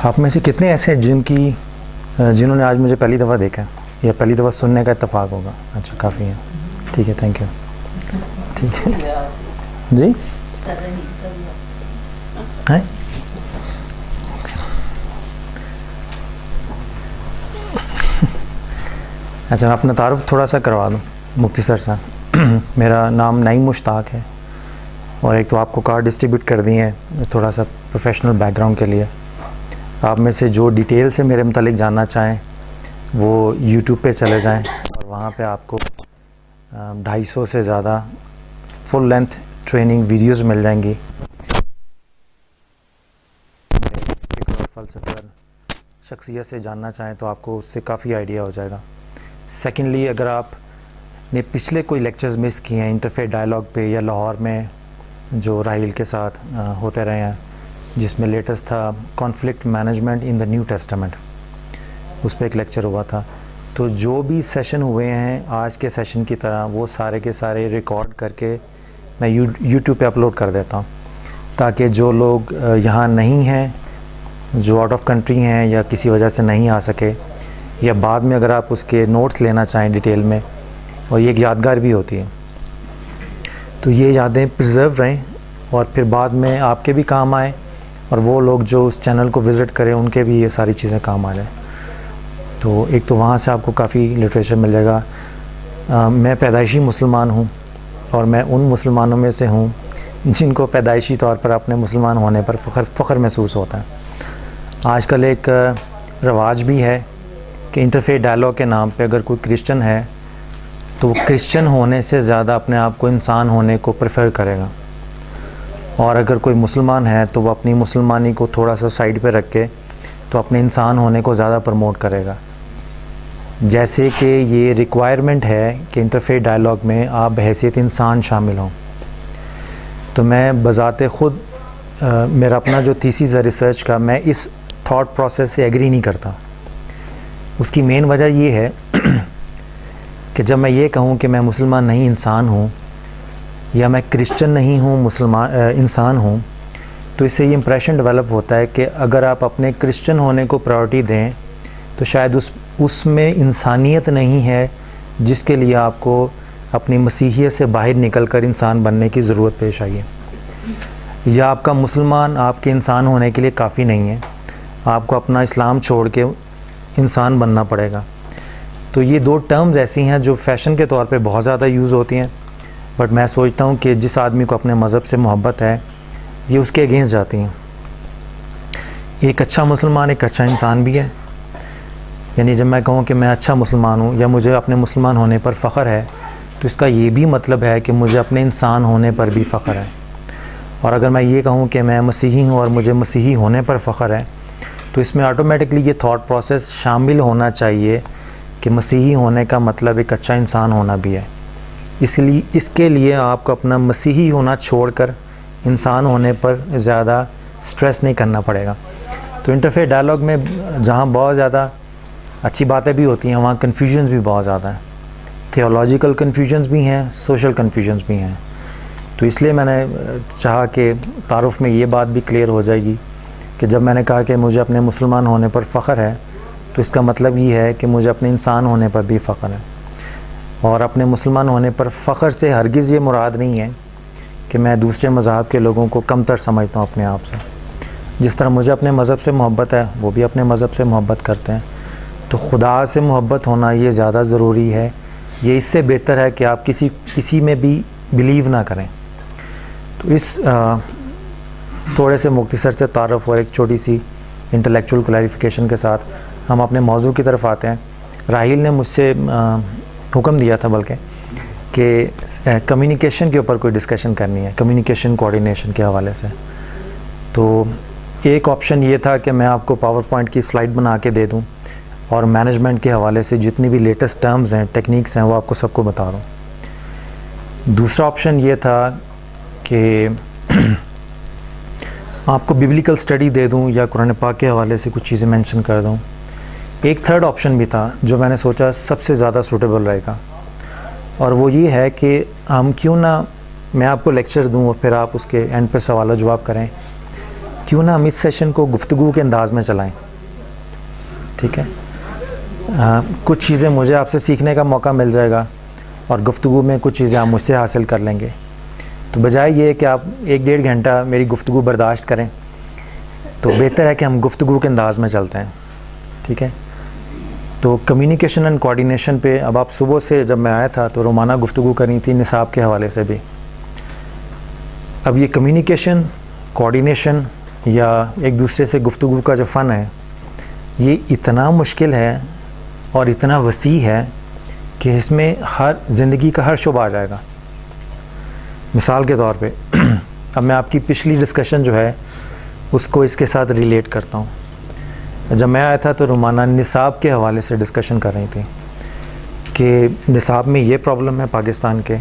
आप में से कितने ऐसे हैं जिन्होंने आज मुझे पहली दफ़ा देखा या पहली दफ़ा सुनने का इत्तेफाक होगा? अच्छा, काफ़ी है। ठीक है, थैंक यू। ठीक है जी, हैं? अच्छा, मैं अपना तारुफ थोड़ा सा करवा दूँ मुख्तसर सा। मेरा नाम नईम मुश्ताक है और एक तो आपको कार्ड डिस्ट्रीब्यूट कर दिए हैं थोड़ा सा प्रोफेशनल बैकग्राउंड के लिए। आप में से जो डिटेल से मेरे मुतालिक जानना चाहें वो यूट्यूब पे चले जाएं और वहाँ पे आपको 250 से ज़्यादा फुल लेंथ ट्रेनिंग वीडियोस मिल जाएंगी। फ़लसफ़ा शख्सियत से जानना चाहें तो आपको उससे काफ़ी आइडिया हो जाएगा। सेकेंडली, अगर आपने पिछले कोई लेक्चर्स मिस किए हैं इंटरफेथ डायलॉग पे या लाहौर में जो राहिल के साथ होते रहे हैं, जिसमें लेटेस्ट था conflict management in the new testament, उस पर एक लेक्चर हुआ था। तो जो भी सेशन हुए हैं आज के सेशन की तरह वो सारे के सारे रिकॉर्ड करके मैं यूट्यूब पे अपलोड कर देता हूँ, ताकि जो लोग यहाँ नहीं हैं, जो आउट ऑफ कंट्री हैं या किसी वजह से नहीं आ सके, या बाद में अगर आप उसके नोट्स लेना चाहें डिटेल में, और ये एक यादगार भी होती है, तो ये यादें प्रिजर्व रहें और फिर बाद में आपके भी काम आए और वो लोग जो उस चैनल को विज़िट करें उनके भी ये सारी चीज़ें काम आ जाए। तो एक तो वहाँ से आपको काफ़ी लिटरेचर मिल जाएगा। मैं पैदाइशी मुसलमान हूँ और मैं उन मुसलमानों में से हूँ जिनको पैदाइशी तौर पर अपने मुसलमान होने पर फ़ख्र महसूस होता है। आजकल एक रवाज भी है कि इंटरफेथ डायलॉग के नाम पे अगर कोई क्रिश्चियन है तो वो क्रिश्चियन होने से ज़्यादा अपने आप को इंसान होने को प्रेफर करेगा, और अगर कोई मुसलमान है तो वो अपनी मुसलमानी को थोड़ा सा साइड पे रख के तो अपने इंसान होने को ज़्यादा प्रमोट करेगा। जैसे कि ये रिक्वायरमेंट है कि इंटरफेथ डायलॉग में आप बहैसियत इंसान शामिल हों। तो मैं बज़ाते ख़ुद मेरा अपना जो थीसिस है रिसर्च का, मैं इस थॉट प्रोसेस से एग्री नहीं करता। उसकी मेन वजह ये है कि जब मैं ये कहूँ कि मैं मुसलमान नहीं इंसान हूँ, या मैं क्रिश्चियन नहीं हूँ मुसलमान इंसान हूँ, तो इससे ये इम्प्रेशन डेवलप होता है कि अगर आप अपने क्रिश्चियन होने को प्रायोरिटी दें तो शायद उसमें इंसानियत नहीं है जिसके लिए आपको अपनी मसीहियत से बाहर निकल कर इंसान बनने की ज़रूरत पेश आई है, या आपका मुसलमान आपके इंसान होने के लिए काफ़ी नहीं है, आपको अपना इस्लाम छोड़ के इंसान बनना पड़ेगा। तो ये दो टर्म्स ऐसी हैं जो फ़ैशन के तौर पे बहुत ज़्यादा यूज़ होती हैं, बट मैं सोचता हूँ कि जिस आदमी को अपने मज़हब से मोहब्बत है ये उसके अगेंस्ट जाती हैं। एक अच्छा मुसलमान एक अच्छा इंसान भी है, यानी जब मैं कहूँ कि मैं अच्छा मुसलमान हूँ या मुझे अपने मुसलमान होने पर फ़ख्र है तो इसका ये भी मतलब है कि मुझे अपने इंसान होने पर भी फ़ख्र है। और अगर मैं ये कहूँ कि मैं मसीही हूँ और मुझे मसीही होने पर फ़ख्र है तो इसमें ऑटोमेटिकली ये थॉट प्रोसेस शामिल होना चाहिए कि मसीही होने का मतलब एक अच्छा इंसान होना भी है। इसलिए इसके लिए आपको अपना मसीही होना छोड़कर इंसान होने पर ज़्यादा स्ट्रेस नहीं करना पड़ेगा। तो इंटरफेथ डायलॉग में जहाँ बहुत ज़्यादा अच्छी बातें भी होती हैं वहाँ कन्फ्यूजन्स भी बहुत ज़्यादा हैं, थियोलॉजिकल कन्फ्यूजन्स भी हैं, सोशल कन्फ्यूजन्स भी हैं। तो इसलिए मैंने चाहा कि तारुफ में ये बात भी क्लियर हो जाएगी कि जब मैंने कहा कि मुझे अपने मुसलमान होने पर फ़ख्र है तो इसका मतलब ये है कि मुझे अपने इंसान होने पर भी फ़ख्र है। और अपने मुसलमान होने पर फ़ख्र से हरगिज़ ये मुराद नहीं है कि मैं दूसरे मज़हब के लोगों को कमतर समझता हूँ अपने आप से। जिस तरह मुझे अपने मज़हब से मोहब्बत है वो भी अपने मज़हब से मोहब्बत करते हैं। तो खुदा से मोहब्बत होना ये ज़्यादा ज़रूरी है। ये इससे बेहतर है कि आप किसी में भी बिलीव ना करें। तो इस थोड़े से मुख्तसर से तारुफ और एक छोटी सी इंटेलेक्चुअल क्लैरिफिकेशन के साथ हम अपने मौजू की तरफ आते हैं। राहिल ने मुझसे हुक्म दिया था बल्कि कि कम्युनिकेशन के ऊपर कोई डिस्कशन करनी है, कम्युनिकेशन कोऑर्डिनेशन के हवाले से। तो एक ऑप्शन ये था कि मैं आपको पावर पॉइंट की स्लाइड बना के दे दूं और मैनेजमेंट के हवाले से जितनी भी लेटेस्ट टर्म्स हैं, टेक्निक्स हैं, वो आपको सबको बता दूं। दूसरा ऑप्शन ये था कि आपको बिब्लिकल स्टडी दे दूं या कुरान पाक के हवाले से कुछ चीज़ें मेंशन कर दूं। एक थर्ड ऑप्शन भी था जो मैंने सोचा सबसे ज़्यादा सूटेबल रहेगा, और वो ये है कि हम क्यों ना मैं आपको लेक्चर दूं और फिर आप उसके एंड पे सवाल जवाब करें। क्यों ना हम इस सेशन को गुफ्तगू के अंदाज में चलाएं, ठीक है। कुछ चीज़ें मुझे आपसे सीखने का मौका मिल जाएगा और गुफ्तगू में कुछ चीज़ें आप मुझसे हासिल कर लेंगे। तो बजाय ये कि आप 1-1.5 घंटा मेरी गुफ्तगू बर्दाश्त करें, तो बेहतर है कि हम गुफ्तगू के अंदाज में चलते हैं, ठीक है। तो कम्युनिकेशन एंड कोऑर्डिनेशन पे अब आप सुबह से जब मैं आया था तो रोमाना गुफ्तगू करनी थी निसाब के हवाले से भी। अब ये कम्युनिकेशन, कोऑर्डिनेशन या एक दूसरे से गुफ्तगू का जो फ़न है, ये इतना मुश्किल है और इतना वसी है कि इसमें हर ज़िंदगी का हर शुबा आ जाएगा। मिसाल के तौर पे अब मैं आपकी पिछली डिस्कशन जो है उसको इसके साथ रिलेट करता हूँ। जब मैं आया था तो रुमाना निसाब के हवाले से डिस्कशन कर रही थी कि निसाब में ये प्रॉब्लम है पाकिस्तान के,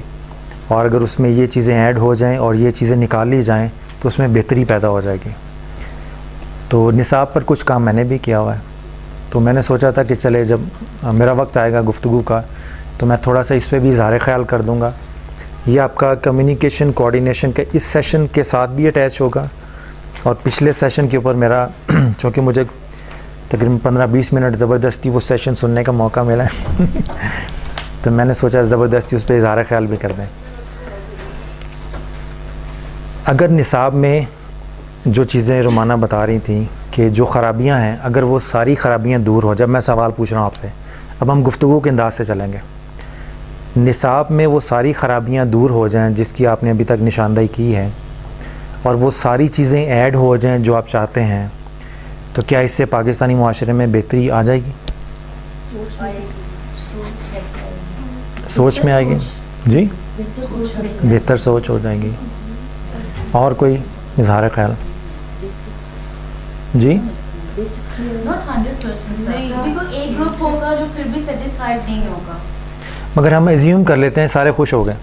और अगर उसमें ये चीज़ें ऐड हो जाएं और ये चीज़ें निकाल ली जाएं तो उसमें बेहतरी पैदा हो जाएगी। तो निसाब पर कुछ काम मैंने भी किया हुआ है, तो मैंने सोचा था कि चले जब मेरा वक्त आएगा गुफ्तगू का तो मैं थोड़ा सा इस पर भी इज़हार ख़याल कर दूँगा। ये आपका कम्युनिकेशन कोऑर्डिनेशन के इस सेशन के साथ भी अटैच होगा, और पिछले सेशन के ऊपर मेरा चूँकि मुझे तकरीबन 15-20 मिनट ज़बरदस्ती वो सेशन सुनने का मौका मिला है तो मैंने सोचा ज़बरदस्ती उस पर इज़हार ख़याल भी कर दें। अगर निसाब में जो चीज़ें रुमाना बता रही थी कि जो ख़राबियाँ हैं, अगर वो सारी ख़राबियाँ दूर हो, जब मैं सवाल पूछ रहा हूँ आपसे, अब हम गुफ्तगू के अंदाज से चलेंगे, निसाब में वो सारी ख़राबियाँ दूर हो जाएं जिसकी आपने अभी तक निशानदेही की है, और वो सारी चीज़ें ऐड हो जाएं जो आप चाहते हैं, तो क्या इससे पाकिस्तानी मुआशरे में बेहतरी आ जाएगी? सोच में आएगी जी, बेहतर सोच हो जाएगी। और कोई इज़हार ख़याल जी? एक ग्रुप होगा जो फिर भी सेटिस्फाइड नहीं होगा, मगर हम एज्यूम कर लेते हैं सारे खुश हो गए,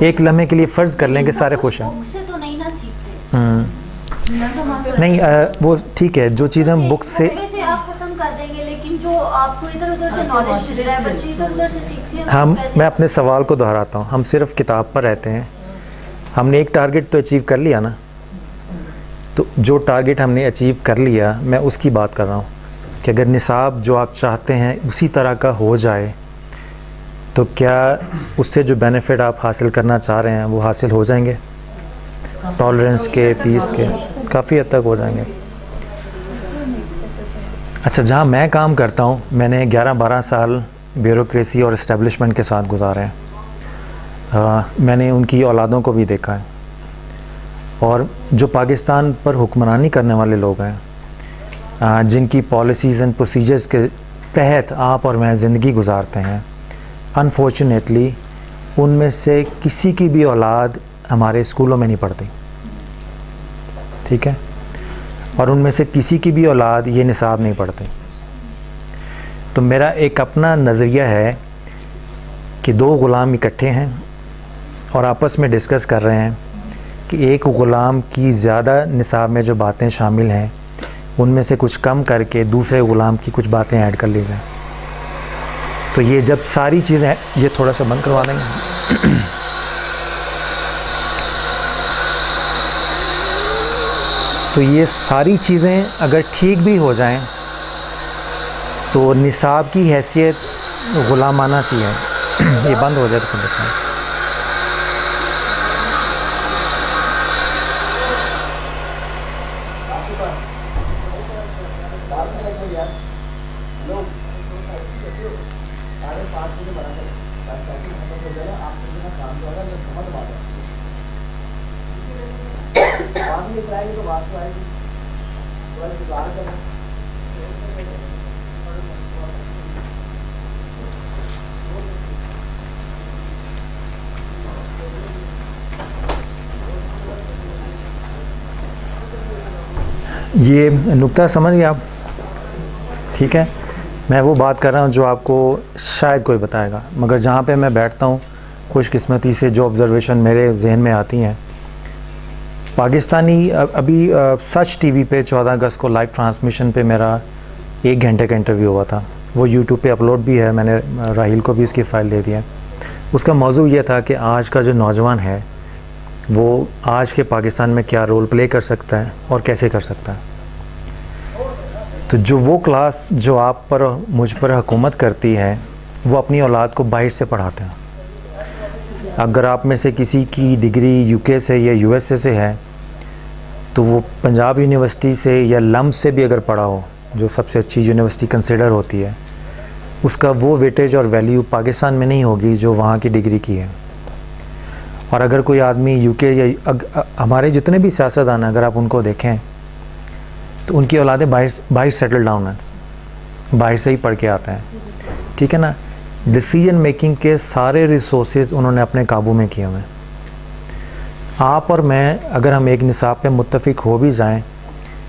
एक लम्हे के लिए फ़र्ज़ कर लें कि सारे खुश हैं। तो नहीं ना सीखते नहीं वो ठीक है, जो चीज़ हम बुक से आप खत्म कर देंगे, लेकिन जो आपको इधर उधर से नॉलेज मिल रहा है, बच्चे इधर उधर से सीखते हैं। मैं अपने सवाल को दोहराता हूँ, हम सिर्फ किताब पर रहते हैं, हमने एक टारगेट तो अचीव कर लिया ना, तो जो टारगेट हमने अचीव कर लिया, मैं उसकी बात कर रहा हूँ कि अगर निसाब जो आप चाहते हैं उसी तरह का हो जाए तो क्या उससे जो बेनिफिट आप हासिल करना चाह रहे हैं वो हासिल हो जाएंगे? टॉलरेंस के, पीस के काफ़ी हद तक हो जाएंगे। अच्छा, जहाँ मैं काम करता हूँ, मैंने 11-12 साल ब्यूरोक्रेसी और इस्टेब्लिशमेंट के साथ गुजारे हैं। मैंने उनकी औलादों को भी देखा है, और जो पाकिस्तान पर हुक्मरानी करने वाले लोग हैं, जिनकी पॉलिसीज़ एंड प्रोसीजर्स के तहत आप और मैं ज़िंदगी गुजारते हैं, अनफॉर्चुनेटली उनमें से किसी की भी औलाद हमारे स्कूलों में नहीं पढ़ती, ठीक है, और उनमें से किसी की भी औलाद ये निसाब नहीं पढ़ती। तो मेरा एक अपना नज़रिया है कि दो ग़ुलाम इकट्ठे हैं और आपस में डिस्कस कर रहे हैं कि एक ग़ुलाम की ज़्यादा निसाब में जो बातें शामिल हैं उनमें से कुछ कम करके दूसरे ग़ुलाम की कुछ बातें ऐड कर ली जाएं। तो ये जब सारी चीज़ें, ये थोड़ा सा बंद करवा देंगे तो ये सारी चीज़ें अगर ठीक भी हो जाएं तो निसाब की हैसियत ग़ुलामाना सी है ये बंद हो जाए तो देखना। ये नुक्ता समझ गए आप? ठीक है, मैं वो बात कर रहा हूँ जो आपको शायद कोई बताएगा, मगर जहाँ पे मैं बैठता हूँ खुशकिस्मती से जो ऑब्ज़र्वेशन मेरे जहन में आती हैं, पाकिस्तानी अभी सच टीवी पे 14 अगस्त को लाइव ट्रांसमिशन पे मेरा 1 घंटे का इंटरव्यू हुआ था, वो यूट्यूब पे अपलोड भी है, मैंने राहिल को भी उसकी फ़ाइल दे दी है। उसका मौजू ये था कि आज का जो नौजवान है वो आज के पाकिस्तान में क्या रोल प्ले कर सकता है और कैसे कर सकता है। तो जो वो क्लास जो आप पर मुझ पर हुकूमत करती है, वो अपनी औलाद को बाहर से पढ़ाते हैं। अगर आप में से किसी की डिग्री यूके से या यूएसए से है, तो वो पंजाब यूनिवर्सिटी से या लम्ब से भी अगर पढ़ा हो, जो सबसे अच्छी यूनिवर्सिटी कंसिडर होती है, उसका वो वेटेज और वैल्यू पाकिस्तान में नहीं होगी जो वहाँ की डिग्री की है। और अगर कोई आदमी यूके या हमारे जितने भी सियासतदान हैं, अगर आप उनको देखें तो उनकी औलादें बाहर सेटल डाउन है, बाहर से ही पढ़ के आते हैं, ठीक है ना। डिसीजन मेकिंग के सारे रिसोर्सेज उन्होंने अपने काबू में किए हुए हैं। आप और मैं अगर हम एक निसाब पे मुत्तफिक हो भी जाएं,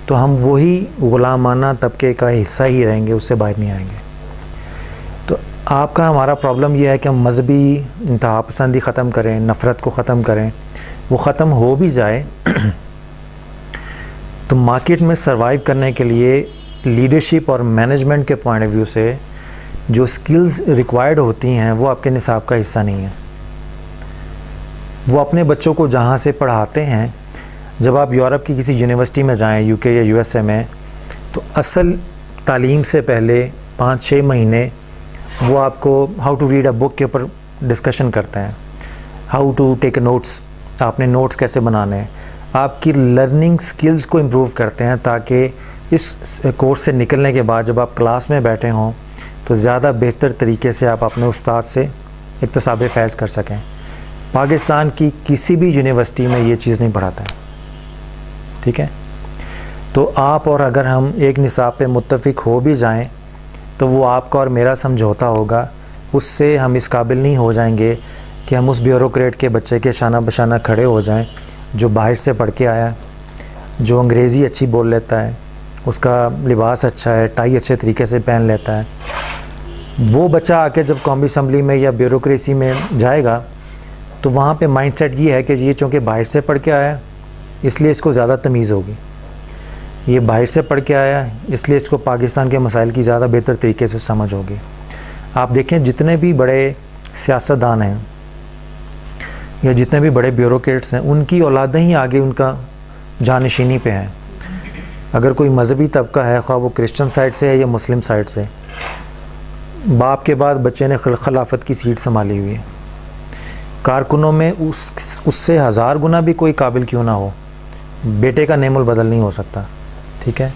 तो हम वही ग़ुलामाना तबके का हिस्सा ही रहेंगे, उससे बाहर नहीं आएंगे। तो आपका हमारा प्रॉब्लम यह है कि हम मजहबी इंतहा पसंदी ख़त्म करें, नफ़रत को ख़त्म करें। वो ख़त्म हो भी जाए तो मार्केट में सर्वाइव करने के लिए लीडरशिप और मैनेजमेंट के पॉइंट ऑफ व्यू से जो स्किल्स रिक्वायर्ड होती हैं, वो आपके निसाब का हिस्सा नहीं है। वो अपने बच्चों को जहाँ से पढ़ाते हैं, जब आप यूरोप की किसी यूनिवर्सिटी में जाएं, यूके या यूएसए में, तो असल तालीम से पहले 5-6 महीने वो आपको how to read a book के ऊपर डिस्कशन करते हैं, हाउ टू टेक नोट्स, आपने नोट्स कैसे बनाने हैं, आपकी लर्निंग स्किल्स को इम्प्रूव करते हैं, ताकि इस कोर्स से निकलने के बाद जब आप क्लास में बैठे हों तो ज़्यादा बेहतर तरीके से आप अपने उस्ताद से इक्तसाब फैज़ कर सकें। पाकिस्तान की किसी भी यूनिवर्सिटी में ये चीज़ नहीं पढ़ाता है, ठीक है। तो आप और अगर हम एक निसाब पे मुत्तफिक हो भी जाएं, तो वो आपका और मेरा समझौता होगा, उससे हम इस काबिल नहीं हो जाएंगे कि हम उस ब्यूरोक्रेट के बच्चे के शाना बशाना खड़े हो जाएं, जो बाहर से पढ़ के आया, जो अंग्रेज़ी अच्छी बोल लेता है, उसका लिबास अच्छा है, टाई अच्छे तरीके से पहन लेता है। वो बच्चा आके जब कौमी असम्बली में या ब्यूरोक्रेसी में जाएगा, तो वहाँ पे माइंडसेट ये है कि ये चूँकि बाहर से पढ़ के आया, इसलिए इसको ज़्यादा तमीज़ होगी। ये बाहर से पढ़ के आया, इसलिए इसको पाकिस्तान के मसाइल की ज़्यादा बेहतर तरीके से समझ होगी। आप देखें, जितने भी बड़े सियासतदान हैं या जितने भी बड़े ब्यूरोक्रेट्स हैं, उनकी औलादें ही आगे उनका जानशीनी पे हैं। अगर कोई मजहबी तबका है, ख्वाह वो क्रिश्चियन साइड से है या मुस्लिम साइड से, बाप के बाद बच्चे ने खिलाफत की सीट संभाली हुई है। कारकुनों में उससे 1000 गुना भी कोई काबिल क्यों ना हो, बेटे का नेमुल बदल नहीं हो सकता, ठीक है।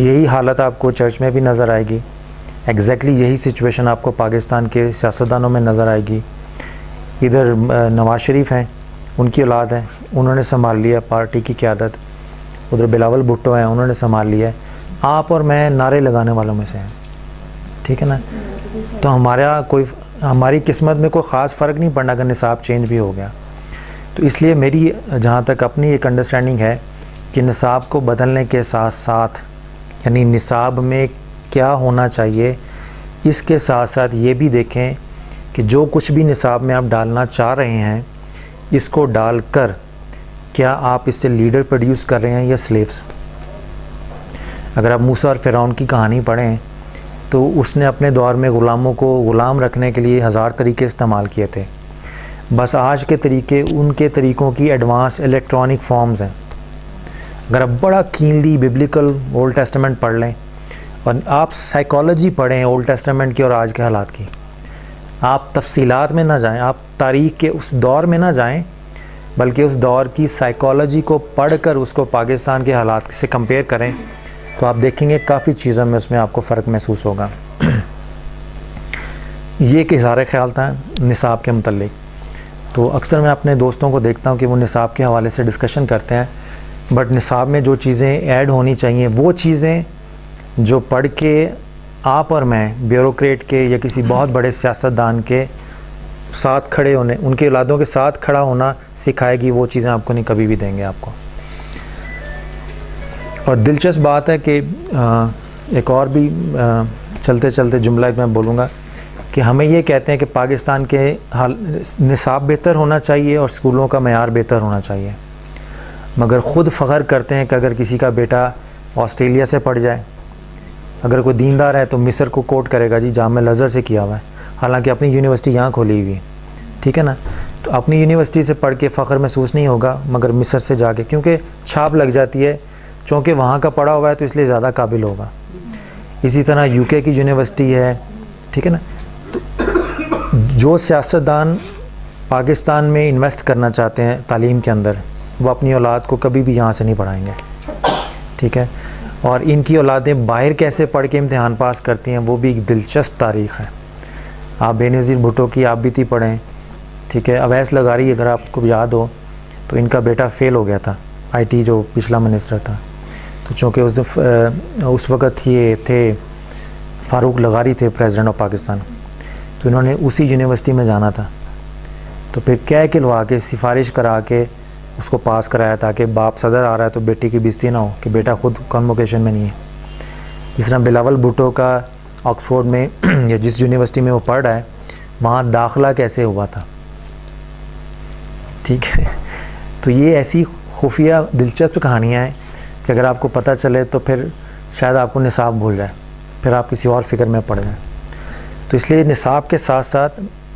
यही हालत आपको चर्च में भी नज़र आएगी, एग्जैक्टली यही सिचुएशन आपको पाकिस्तान के सियासतदानों में नज़र आएगी। इधर नवाज शरीफ हैं, उनकी औलाद है, उन्होंने संभाल लिया पार्टी की क़यादत। उधर बिलावल भुट्टो हैं, उन्होंने संभाल लिया है। आप और मैं नारे लगाने वालों में से हैं, ठीक है ना। तो हमारी किस्मत में कोई ख़ास फ़र्क नहीं पड़ना अगर निसाब चेंज भी हो गया। तो इसलिए मेरी जहाँ तक अपनी एक अंडरस्टैंडिंग है कि निसाब को बदलने के साथ साथ, यानी निसाब में क्या होना चाहिए, इसके साथ साथ ये भी देखें कि जो कुछ भी निसाब में आप डालना चाह रहे हैं, इसको डालकर क्या आप इससे लीडर प्रोड्यूस कर रहे हैं या स्लेव्स। अगर आप मूसा और फ़िरौन की कहानी पढ़ें, तो उसने अपने दौर में ग़ुलामों को ग़ुलाम रखने के लिए 1000 तरीके इस्तेमाल किए थे। बस आज के तरीके उनके तरीक़ों की एडवांस इलेक्ट्रॉनिक फॉर्म्स हैं। अगर आप बड़ा कीनली बिब्लिकल ओल्ड टेस्टामेंट पढ़ लें और आप साइकोलॉजी पढ़ें ओल्ड टेस्टामेंट की और आज के हालात की, आप तफसीलात में ना जाएं, आप तारीख़ के उस दौर में ना जाएं, बल्कि उस दौर की साइकोलॉजी को पढ़कर उसको पाकिस्तान के हालात से कंपेयर करें, तो आप देखेंगे काफ़ी चीज़ों में उसमें आपको फ़र्क महसूस होगा। ये एक इज़हार ख्याल था निसाब के मुतल्लिक। तो अक्सर मैं अपने दोस्तों को देखता हूँ कि वो निसाब के हवाले से डिस्कशन करते हैं, बट निसाब में जो चीज़ें ऐड होनी चाहिए, वो चीज़ें जो पढ़ के आप और मैं ब्यूरोक्रेट के या किसी बहुत बड़े सियासतदान के साथ खड़े होने, उनके औलादों के साथ खड़ा होना सिखाएगी, वो चीज़ें आपको नहीं कभी भी देंगे आपको। और दिलचस्प बात है कि एक और भी चलते चलते जुमला मैं बोलूँगा कि हमें ये कहते हैं कि पाकिस्तान के निसाब बेहतर होना चाहिए और स्कूलों का मयार बेहतर होना चाहिए, मगर ख़ुद फ़ख्र करते हैं कि अगर किसी का बेटा ऑस्ट्रेलिया से पढ़ जाए, अगर कोई दीनदार है तो मिस्र को कोट करेगा, जी जामिया अज़हर से किया हुआ है, हालांकि अपनी यूनिवर्सिटी यहाँ खोली हुई है, ठीक है ना। तो अपनी यूनिवर्सिटी से पढ़ के फ़ख्र महसूस नहीं होगा, मगर मिस्र से जाके, क्योंकि छाप लग जाती है, चूँकि वहाँ का पढ़ा हुआ है तो इसलिए ज़्यादा काबिल होगा। इसी तरह यूके की यूनिवर्सिटी है, ठीक है ना। तो जो सियासतदान पाकिस्तान में इन्वेस्ट करना चाहते हैं तालीम के अंदर, वो अपनी औलाद को कभी भी यहाँ से नहीं पढ़ाएंगे, ठीक है। और इनकी औलादें बाहर कैसे पढ़ के इम्तिहान पास करती हैं वो भी एक दिलचस्प तारीख़ है। आप बेनज़ीर भुट्टो की आप बीती पढ़ें, ठीक है। अवैस लगारी अगर आपको याद हो तो इनका बेटा फ़ेल हो गया था, आईटी जो पिछला मिनिस्टर था। तो चूँकि उस वक़्त ये थे फ़ारूक लगारी थे प्रेसिडेंट ऑफ पाकिस्तान, तो इन्होंने उसी यूनिवर्सिटी में जाना था। तो फिर कह के लवा के सिफारिश करा के उसको पास कराया, ताकि बाप सदर आ रहा है तो बेटी की बेइज्जती ना हो कि बेटा ख़ुद कन्वोकेशन में नहीं है। इस तरह बिलावल भुट्टो का ऑक्सफोर्ड में या जिस यूनिवर्सिटी में वो पढ़ रहा है वहाँ दाखिला कैसे हुआ था, ठीक है। तो ये ऐसी खुफिया दिलचस्प कहानियाँ हैं कि अगर आपको पता चले तो फिर शायद आपको निसाब भूल जाए, फिर आप किसी और फ़िक्र में पड़ जाए। तो इसलिए निसाब के साथ साथ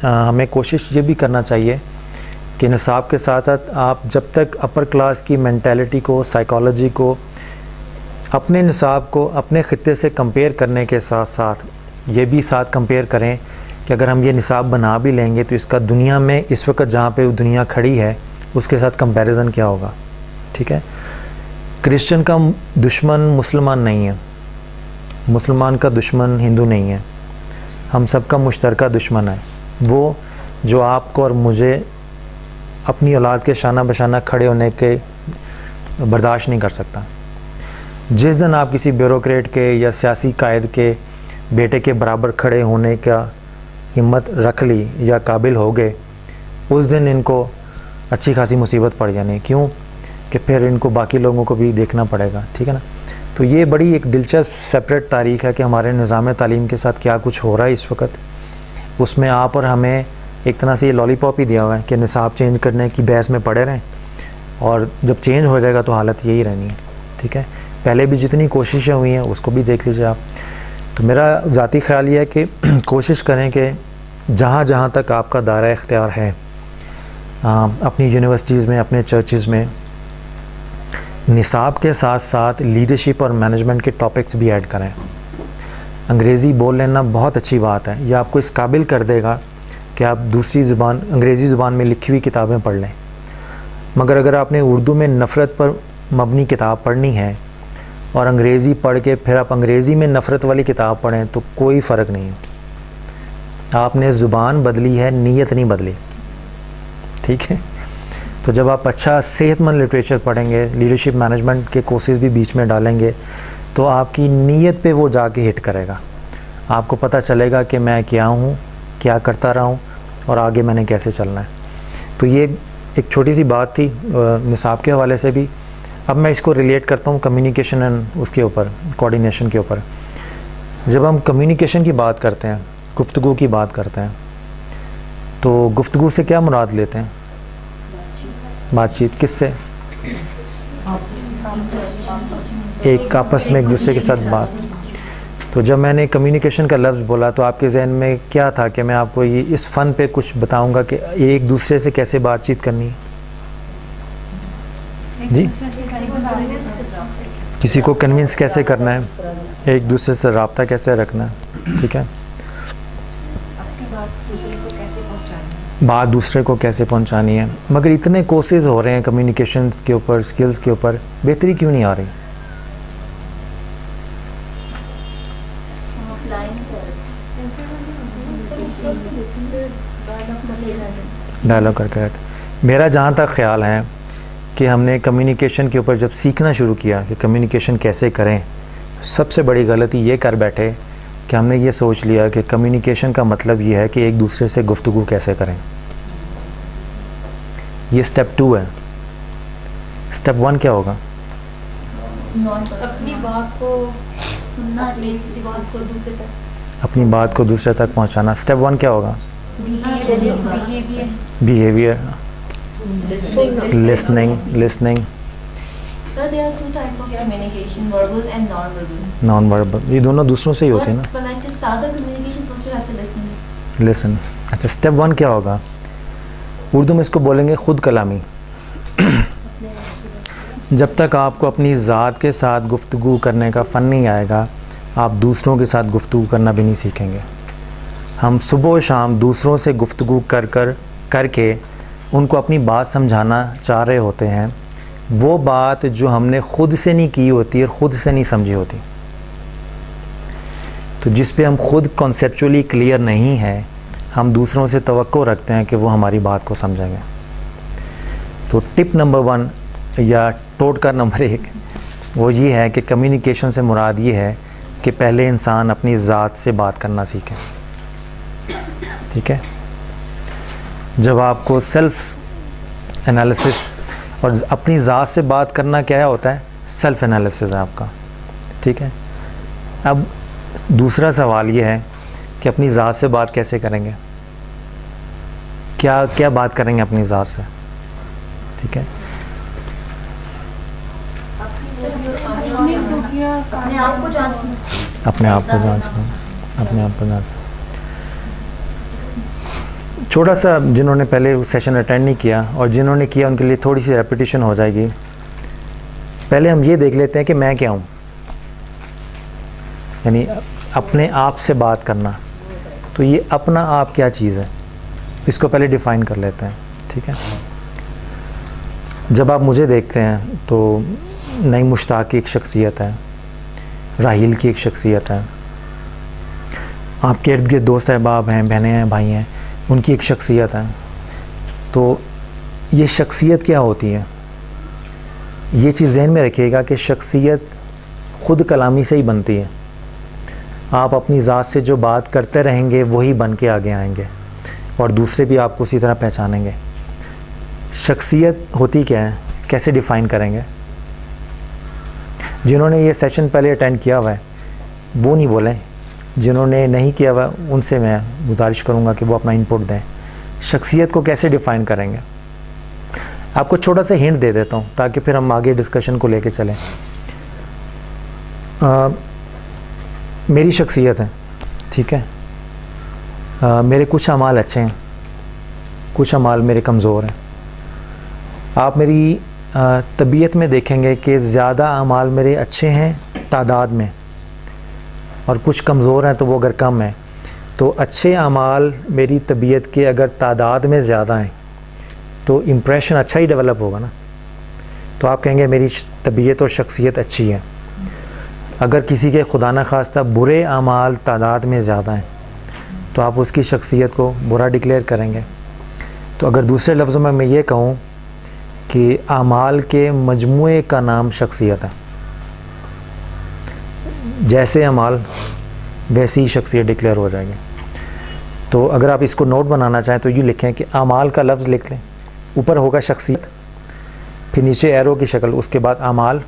हमें कोशिश ये भी करना चाहिए कि निसाब के साथ साथ आप जब तक अपर क्लास की मेंटालिटी को, साइकोलॉजी को, अपने निसाब को अपने ख़ित्ते से कंपेयर करने के साथ साथ ये भी साथ कंपेयर करें कि अगर हम ये निसाब बना भी लेंगे तो इसका दुनिया में इस वक्त जहाँ पे दुनिया खड़ी है उसके साथ कंपैरिजन क्या होगा, ठीक है। क्रिश्चियन का दुश्मन मुसलमान नहीं है, मुसलमान का दुश्मन हिंदू नहीं है, हम सबका मुश्तरका दुश्मन है। वो जो आपको और मुझे अपनी औलाद के शाना बशाना खड़े होने के बर्दाश्त नहीं कर सकता। जिस दिन आप किसी ब्यूरोक्रेट के या सियासी कायद के बेटे के बराबर खड़े होने का हिम्मत रख ली या काबिल हो गए, उस दिन इनको अच्छी खासी मुसीबत पड़ जानी। क्यों कि फिर इनको बाकी लोगों को भी देखना पड़ेगा, ठीक है ना। तो ये बड़ी एक दिलचस्प सेपरेट तारीख़ है कि हमारे निज़ाम तालीम के साथ क्या कुछ हो रहा है इस वक्त। उसमें आप और हमें एक तरह से ये लॉलीपॉप ही दिया हुआ है कि निसाब चेंज करने की बहस में पड़े रहें, और जब चेंज हो जाएगा तो हालत यही रहनी है, ठीक है। पहले भी जितनी कोशिशें हुई हैं उसको भी देख लीजिए आप। तो मेरा ज़ाती ख़्याल ये है कि कोशिश करें कि जहाँ जहाँ तक आपका दायरा इख्तियार है अपनी यूनिवर्सिटीज़ में, अपने चर्चेज़ में, निसाब के साथ साथ लीडरशिप और मैनेजमेंट के टॉपिक्स भी ऐड करें। अंग्रेज़ी बोल लेना बहुत अच्छी बात है, यह आपको इस काबिल कर देगा कि आप दूसरी ज़ुबान, अंग्रेज़ी ज़ुबान में लिखी हुई किताबें पढ़ लें। मगर अगर आपने उर्दू में नफ़रत पर मबनी किताब पढ़नी है और अंग्रेज़ी पढ़ के फिर आप अंग्रेज़ी में नफ़रत वाली किताब पढ़ें तो कोई फ़र्क नहीं है। आपने ज़ुबान बदली है, नीयत नहीं बदली, ठीक है। तो जब आप अच्छा सेहतमंद लिटरेचर पढ़ेंगे, लीडरशिप मैनेजमेंट के कोर्सेज़ भी बीच में डालेंगे, तो आपकी नीयत पे वो जाके हिट करेगा। आपको पता चलेगा कि मैं क्या हूँ, क्या करता रहा हूँ और आगे मैंने कैसे चलना है। तो ये एक छोटी सी बात थी निसाब के हवाले से भी। अब मैं इसको रिलेट करता हूँ कम्युनिकेशन एंड उसके ऊपर, कोऑर्डिनेशन के ऊपर। जब हम कम्युनिकेशन की बात करते हैं, गुफ्तगू की बात करते हैं, तो गुफ्तगू से क्या मुराद लेते हैं? बातचीत। किससे? एक आपस में एक दूसरे के साथ बात। तो जब मैंने कम्युनिकेशन का लफ्ज़ बोला तो आपके जहन में क्या था कि मैं आपको ये इस फ़न पे कुछ बताऊंगा कि एक दूसरे से कैसे बातचीत करनी है? जी, किसी को कन्विंस कैसे करना है, एक दूसरे से रब्ता कैसे रखना है, ठीक है। बात दूसरे को कैसे पहुंचानी है। मगर इतने कोर्सेज हो रहे हैं कम्युनिकेशन के ऊपर, स्किल्स के ऊपर, बेहतरी क्यों नहीं आ रही? डायलॉग करके रहते। मेरा जहाँ तक ख्याल है कि हमने कम्युनिकेशन के ऊपर जब सीखना शुरू किया कि कम्युनिकेशन कैसे करें, सबसे बड़ी गलती ये कर बैठे कि हमने ये सोच लिया कि कम्युनिकेशन का मतलब ये है कि एक दूसरे से गुफ्तगू कैसे करें। ये स्टेप 2 है। स्टेप 1 क्या होगा? अपनी बात को सुनना, किसी बात को दूसरे तक, अपनी बात को दूसरे तक पहुंचाना। स्टेप 1 क्या होगा? Behaviour, listening. Sir, there are two types of communication, verbal and non-verbal. Non-verbal, ये दोनों दूसरों से ही होती है ना। But like to start the communication, first you have to listen. Listen. अच्छा, स्टेप 1 क्या होगा? उर्दू में इसको बोलेंगे खुद कलामी। जब तक आपको अपनी ज़ात के साथ गुफ्तगू करने का फ़न नहीं आएगा, आप दूसरों के साथ गुफ्तगू करना भी नहीं सीखेंगे। हम सुबह और शाम दूसरों से गुफ्तगू करके उनको अपनी बात समझाना चाह रहे होते हैं, वो बात जो हमने ख़ुद से नहीं की होती और ख़ुद से नहीं समझी होती। तो जिस पे हम खुद कॉन्सेप्चुअली क्लियर नहीं है, हम दूसरों से तवक्को रखते हैं कि वो हमारी बात को समझेंगे। तो टिप नंबर 1 या टोटका नंबर 1 वो ये है कि कम्युनिकेशन से मुराद ये है कि पहले इंसान अपनी ज़ात से बात करना सीखे। ठीक है, जब आपको सेल्फ एनालिसिस और अपनी ज़ात से बात करना क्या होता है, सेल्फ एनालिसिस है आपका। ठीक है, अब दूसरा सवाल ये है कि अपनी ज़ात से बात कैसे करेंगे, क्या क्या बात करेंगे अपनी ज़ात से। ठीक है, अपने आप को जांचना, अपने आप को जांचना, अपने आप को जांचना। छोटा सा, जिन्होंने पहले सेशन अटेंड नहीं किया और जिन्होंने किया उनके लिए थोड़ी सी रेपिटेशन हो जाएगी। पहले हम ये देख लेते हैं कि मैं क्या हूँ, यानी अपने आप से बात करना। तो ये अपना आप क्या चीज़ है, इसको पहले डिफ़ाइन कर लेते हैं। ठीक है, जब आप मुझे देखते हैं तो नई मुश्ताक की एक शख्सियत है, राहील की एक शख्सियत है, आपके इर्द गिर्द दोस्त अहबाब हैं, बहनें हैं, भाई हैं, उनकी एक शख्सियत है। तो ये शख्सियत क्या होती है, ये चीज़ ज़हन में रखिएगा कि शख्सियत ख़ुद कलामी से ही बनती है। आप अपनी ज़ात से जो बात करते रहेंगे वही बन के आगे आएंगे और दूसरे भी आपको उसी तरह पहचानेंगे। शख्सियत होती क्या है, कैसे डिफ़ाइन करेंगे। जिन्होंने ये सेशन पहले अटेंड किया हुआ है वो नहीं बोलें, जिन्होंने नहीं किया हुआ उनसे मैं गुजारिश करूँगा कि वो अपना इनपुट दें। शख्सियत को कैसे डिफ़ाइन करेंगे, आपको छोटा सा हिंट दे देता हूँ ताकि फिर हम आगे डिस्कशन को लेके चलें। मेरी शख्सियत है, ठीक है, मेरे कुछ अमाल अच्छे हैं, कुछ अमाल मेरे कमज़ोर हैं। आप मेरी तबीयत में देखेंगे कि ज़्यादा अमाल मेरे अच्छे हैं तादाद में और कुछ कमज़ोर हैं, तो वो अगर कम है तो अच्छे अमाल मेरी तबीयत के अगर तादाद में ज़्यादा हैं तो इम्प्रेशन अच्छा ही डेवलप होगा ना। तो आप कहेंगे मेरी तबीयत और शख्सियत अच्छी है। अगर किसी के खुदा न खास्ता बुरे अमाल तादाद में ज़्यादा हैं तो आप उसकी शख्सियत को बुरा डिक्लेयर करेंगे। तो अगर दूसरे लफ्ज़ों में मैं ये कहूँ कि अमाल के मजमूए का नाम शख्सियत है, जैसे अमाल वैसी ही शख्सियत डिक्लेयर हो जाएगी। तो अगर आप इसको नोट बनाना चाहें तो यूँ लिखें कि अमाल का लफ्ज़ लिख लें, ऊपर होगा शख्सियत, फिर नीचे एरो की शक्ल, उसके बाद अमाल।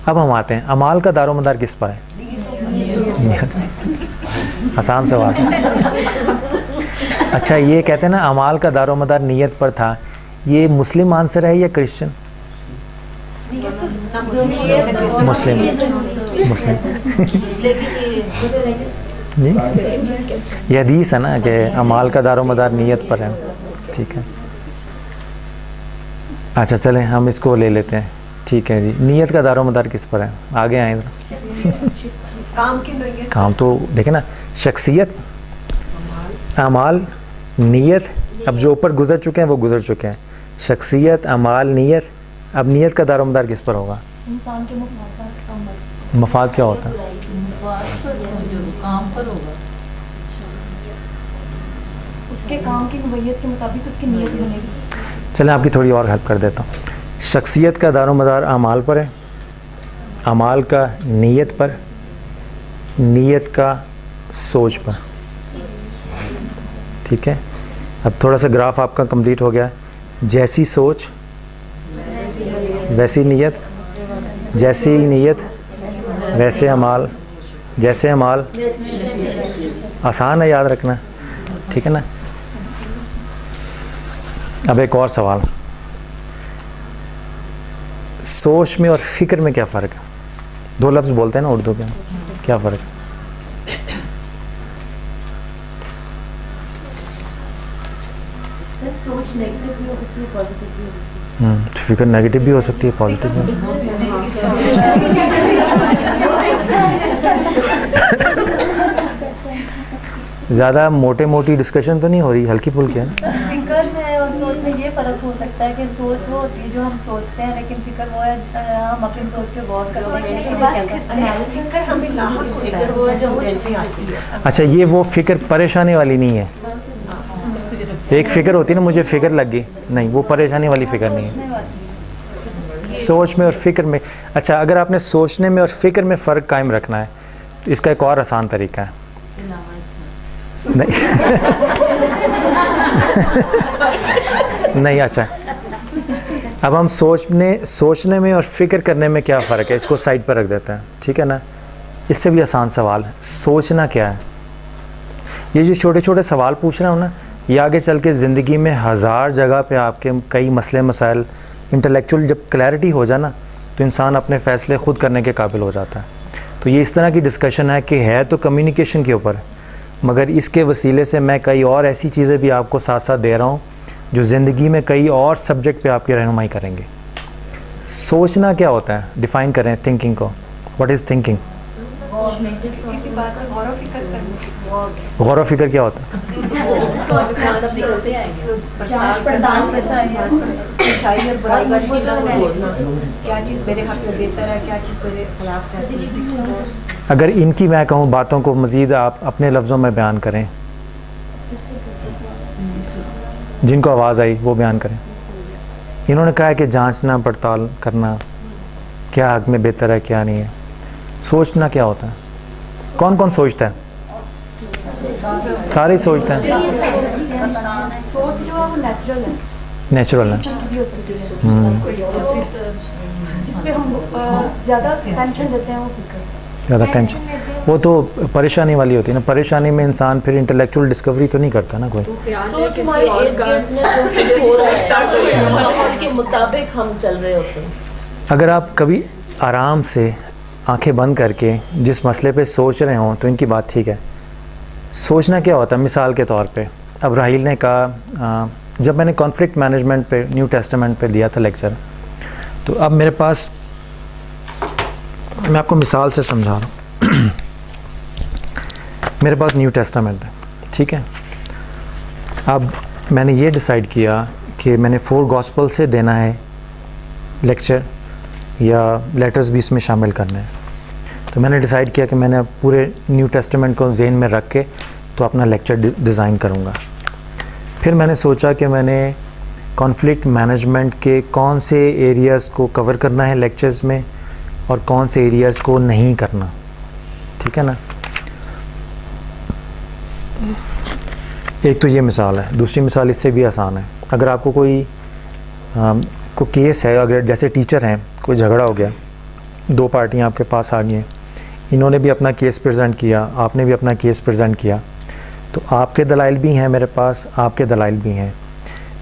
अब हम आते हैं, अमाल का दारोमदार किस पर है? आसान सवाल है। अच्छा, ये कहते हैं ना अमाल का दारोमदार नीयत पर था, ये मुस्लिम आंसर है या क्रिश्चियन? मुस्लिम ये हदीस है ना कि अमाल का दारोमदार नीयत पर है। ठीक है, अच्छा चलें हम इसको ले लेते हैं। ठीक है जी, नीयत का दारोमदार किस पर है? आगे आए इधर। काम तो देखें ना, शख्सियत, अमाल, नीयत। अब जो ऊपर गुजर चुके हैं वो गुजर चुके हैं, शख्सियत, अमाल, नीयत। अब नीयत का दारोमदार किस पर होगा? इंसान के मफाद क्या होता है? काम पर होगा, उसके काम की नौयत के मुताबिक उसकी नीयत बनेगी। चलें आपकी थोड़ी और हेल्प कर देता हूँ। शख्सियत का दारोमदार अमाल पर है, अमाल का नीयत पर, नीयत का सोच पर। ठीक है, अब थोड़ा सा ग्राफ आपका कंप्लीट हो गया। जैसी सोच वैसी नीयत, जैसी नीयत वैसे अमाल, जैसे अमाल। आसान है याद रखना, ठीक है ना। अब एक और सवाल, सोच में और फिक्र में क्या फ़र्क है? दो लफ्ज़ बोलते हैं ना उर्दू के, क्या फ़र्क है? सोच नेगेटिव भी हो सकती है, पॉजिटिव भी हो सकती है। फिक्र नेगेटिव भी हो सकती है, पॉजिटिव भी। ज़्यादा मोटे मोटी डिस्कशन तो नहीं हो रही, हल्की फुल्की है ना। फिक्र में और सोच में ये फ़र्क हो सकता है कि सोच वो होती है जो हम सोचते हैं, लेकिन फिक्र वो है हम अपनी सोच पे गौर करते हैं। अच्छा, ये वो फिक्र परेशानी वाली नहीं है। एक फ़िक्र होती है ना, मुझे फ़िक्र लग गई, नहीं, वो परेशानी वाली फ़िक्र नहीं है। सोच में और फिक्र में, अच्छा, अगर आपने सोचने में और फिक्र में फ़र्क कायम रखना है तो इसका एक और आसान तरीका है। नहीं नहीं, अच्छा, अब हम सोचने में और फिक्र करने में क्या फ़र्क है, इसको साइड पर रख देते हैं, ठीक है ना। इससे भी आसान सवाल है, सोचना क्या है। ये जो छोटे छोटे सवाल पूछ रहा हूँ ना, ये आगे चल के ज़िंदगी में हज़ार जगह पे आपके कई मसले मसाइल, इंटेलेक्चुअल जब क्लैरिटी हो जाए ना, तो इंसान अपने फ़ैसले ख़ुद करने के काबिल हो जाता है। तो ये इस तरह की डिस्कशन है कि है तो कम्युनिकेशन के ऊपर, मगर इसके वसीले से मैं कई और ऐसी चीज़ें भी आपको साथ साथ दे रहा हूँ जो ज़िंदगी में कई और सब्जेक्ट पे आपकी रहनुमाई करेंगे। सोचना क्या होता है, डिफ़ाइन करें थिंकिंग को। What is thinking? किसी बात पर गौर व फिक्र करना। गौर व फिक्र क्या होता है? जांच पड़ताल, अच्छाई और बुराई का क्या चीज़ मेरे हक़ में बेहतर है, क्या चीज़ मेरे खिलाफ जाती है। अगर इनकी मैं कहूँ बातों को मज़ीद आप अपने लफ्ज़ों में बयान करें, जिनको आवाज़ आई वो बयान करें। इन्होंने कहा है कि जांचना पड़ताल करना, क्या हक़ में बेहतर है क्या नहीं है। सोचना क्या होता है? कौन कौन सोचता है? सारे सोचते हैं। सोच जो है वो नेचुरल है, नेचुरल है। जिस पे हम ज़्यादा टेंशन देते हैं वो फिक्र। ज़्यादा टेंशन, वो तो परेशानी वाली होती है ना। परेशानी में इंसान फिर इंटेलेक्चुअल डिस्कवरी तो नहीं करता ना कोई। सोच हमारे माहौल के मुताबिक हम चल रहे होते हैं। अगर आप कभी आराम से आंखें बंद करके जिस मसले पे सोच रहे हों तो इनकी बात ठीक है। सोचना क्या होता है, मिसाल के तौर पे अब राहील ने कहा, जब मैंने कॉन्फ्लिक्ट मैनेजमेंट पे न्यू टेस्टामेंट पे दिया था लेक्चर, तो अब मेरे पास, मैं आपको मिसाल से समझा रहा हूँ। मेरे पास न्यू टेस्टामेंट है, ठीक है। अब मैंने ये डिसाइड किया कि मैंने 4 गॉस्पल से देना है लेक्चर, या लेटर्स भी इसमें शामिल करने हैं। तो मैंने डिसाइड किया कि मैंने पूरे न्यू टेस्टामेंट को ज़हन में रख के तो अपना लेक्चर डिज़ाइन करूँगा। फिर मैंने सोचा कि मैंने कॉन्फ्लिक्ट मैनेजमेंट के कौन से एरियाज़ को कवर करना है लेक्चर्स में और कौन से एरियाज़ को नहीं करना, ठीक है ना। एक तो ये मिसाल है। दूसरी मिसाल इससे भी आसान है। अगर आपको कोई केस है, अगर जैसे टीचर हैं, कोई झगड़ा हो गया, 2 पार्टियां आपके पास आ गई हैं, इन्होंने भी अपना केस प्रेजेंट किया, आपने भी अपना केस प्रेजेंट किया, तो आपके दलाइल भी हैं मेरे पास, आपके दलाइल भी हैं।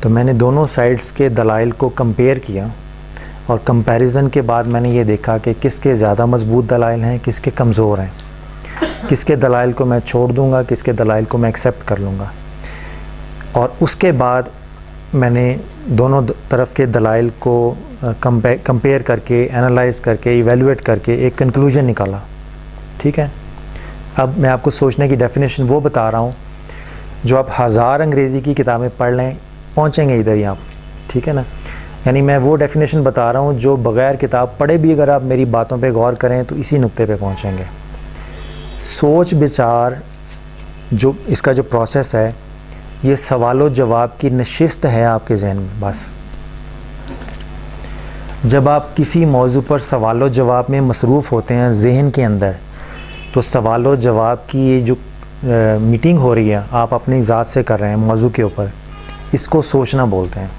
तो मैंने दोनों साइड्स के दलाइल को कंपेयर किया और कंपैरिजन के बाद मैंने ये देखा कि किसके ज़्यादा मजबूत दलाइल हैं, किसके कमज़ोर हैं, किसके दलाइल को मैं छोड़ दूँगा, किसके दलाइल को मैं एक्सेप्ट कर लूँगा। और उसके बाद मैंने दोनों तरफ के दलाइल को कंपेयर करके, एनालाइज़ करके, इवेलुएट करके एक कंक्लूजन निकाला, ठीक है। अब मैं आपको सोचने की डेफिनेशन वो बता रहा हूँ जो आप 1000 अंग्रेज़ी की किताबें पढ़ लें, पहुँचेंगे इधर ही आप, ठीक है ना। यानी मैं वो डेफिनेशन बता रहा हूँ जो बग़ैर किताब पढ़े भी अगर आप मेरी बातों पे गौर करें तो इसी नुक्ते पे पहुँचेंगे। सोच विचार, जो इसका जो प्रोसेस है, ये सवालों जवाब की नशिस्त है आपके जहन में। बस जब आप किसी मौजू पर सवालों जवाब में मसरूफ़ होते हैं जहन के अंदर, तो सवालों जवाब की ये जो मीटिंग हो रही है आप अपनी ज़ात से कर रहे हैं मौजू के ऊपर, इसको सोचना बोलते हैं।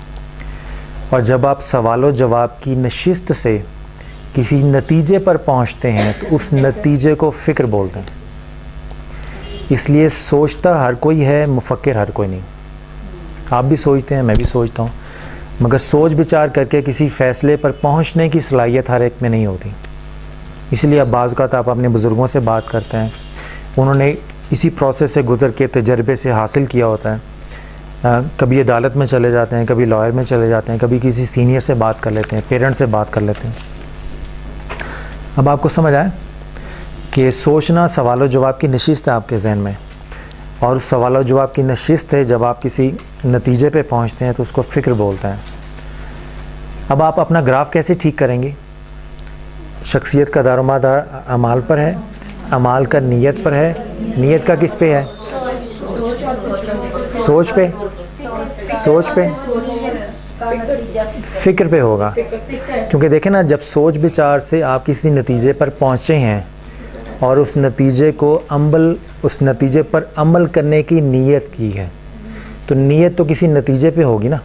और जब आप सवालों जवाब की नशिस्त से किसी नतीजे पर पहुंचते हैं तो उस नतीजे को फ़िक्र बोलते हैं। इसलिए सोचता हर कोई है, मुफक्किर हर कोई नहीं। आप भी सोचते हैं, मैं भी सोचता हूँ, मगर सोच विचार करके किसी फ़ैसले पर पहुँचने की सलाहियत हर एक में नहीं होती। इसलिए अब बाज़ औक़ात आप अपने बुज़ुर्गों से बात करते हैं, उन्होंने इसी प्रोसेस से गुज़र के तजर्बे से हासिल किया होता है कभी अदालत में चले जाते हैं, कभी लॉयर में चले जाते हैं, कभी किसी सीनियर से बात कर लेते हैं, पेरेंट्स से बात कर लेते हैं। अब आपको समझ आए कि सोचना सवाल और जवाब की नशिस्त है आपके जहन में, और सवाल और जवाब की नशिस्त है जब आप किसी नतीजे पे पहुंचते हैं तो उसको फ़िक्र बोलते हैं। अब आप अपना ग्राफ कैसे ठीक करेंगे? शख्सियत का दारोमदार अमाल पर है, अमाल का नीयत पर है, नीयत का किस पे है? सोच पे, सोच पे, फ़िक्र पे होगा। क्योंकि देखें ना, जब सोच विचार से आप किसी नतीजे पर पहुँचे हैं और उस नतीजे पर अमल करने की नीयत की है, तो नीयत तो किसी नतीजे पे होगी ना।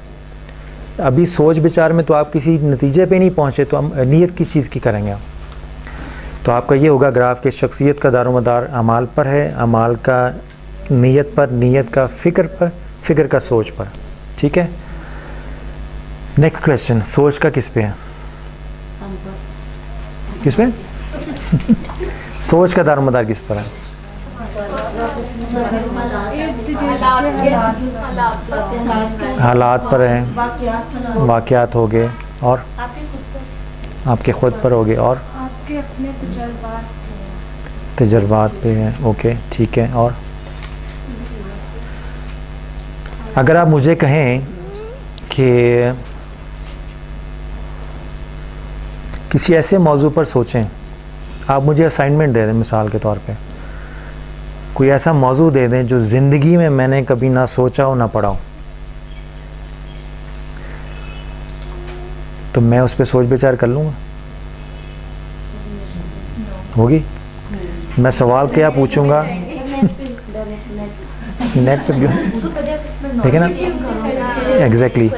अभी सोच विचार में तो आप किसी नतीजे पे नहीं पहुँचे, तो नीयत किस चीज़ की करेंगे आप? तो आपका ये होगा ग्राफ कि शख्सियत का दारोमदार अमाल पर है, अमाल का नीयत पर, नीयत का फ़िक्र पर, फ़िक्र का सोच पर। ठीक है, नेक्स्ट क्वेश्चन, सोच का किस पे है? किस पे? सोच का दारोमदार किस पर है? हालात पर है, वाक़यात हो गए, और आपके ख़ुद पर हो गए, और आपके अपने तजर्बात पे है। ओके, ठीक है। और अगर आप मुझे कहें कि किसी ऐसे मौजू पर सोचें, आप मुझे असाइनमेंट दे दें, मिसाल के तौर पे कोई ऐसा मौजू दे दें जो ज़िंदगी में मैंने कभी ना सोचा हो ना पढ़ा हो, तो मैं उस पर सोच विचार कर लूँगा। होगी? मैं सवाल क्या पूछूंगा? नेट पे भी ठीक है ना? एग्जैक्टली।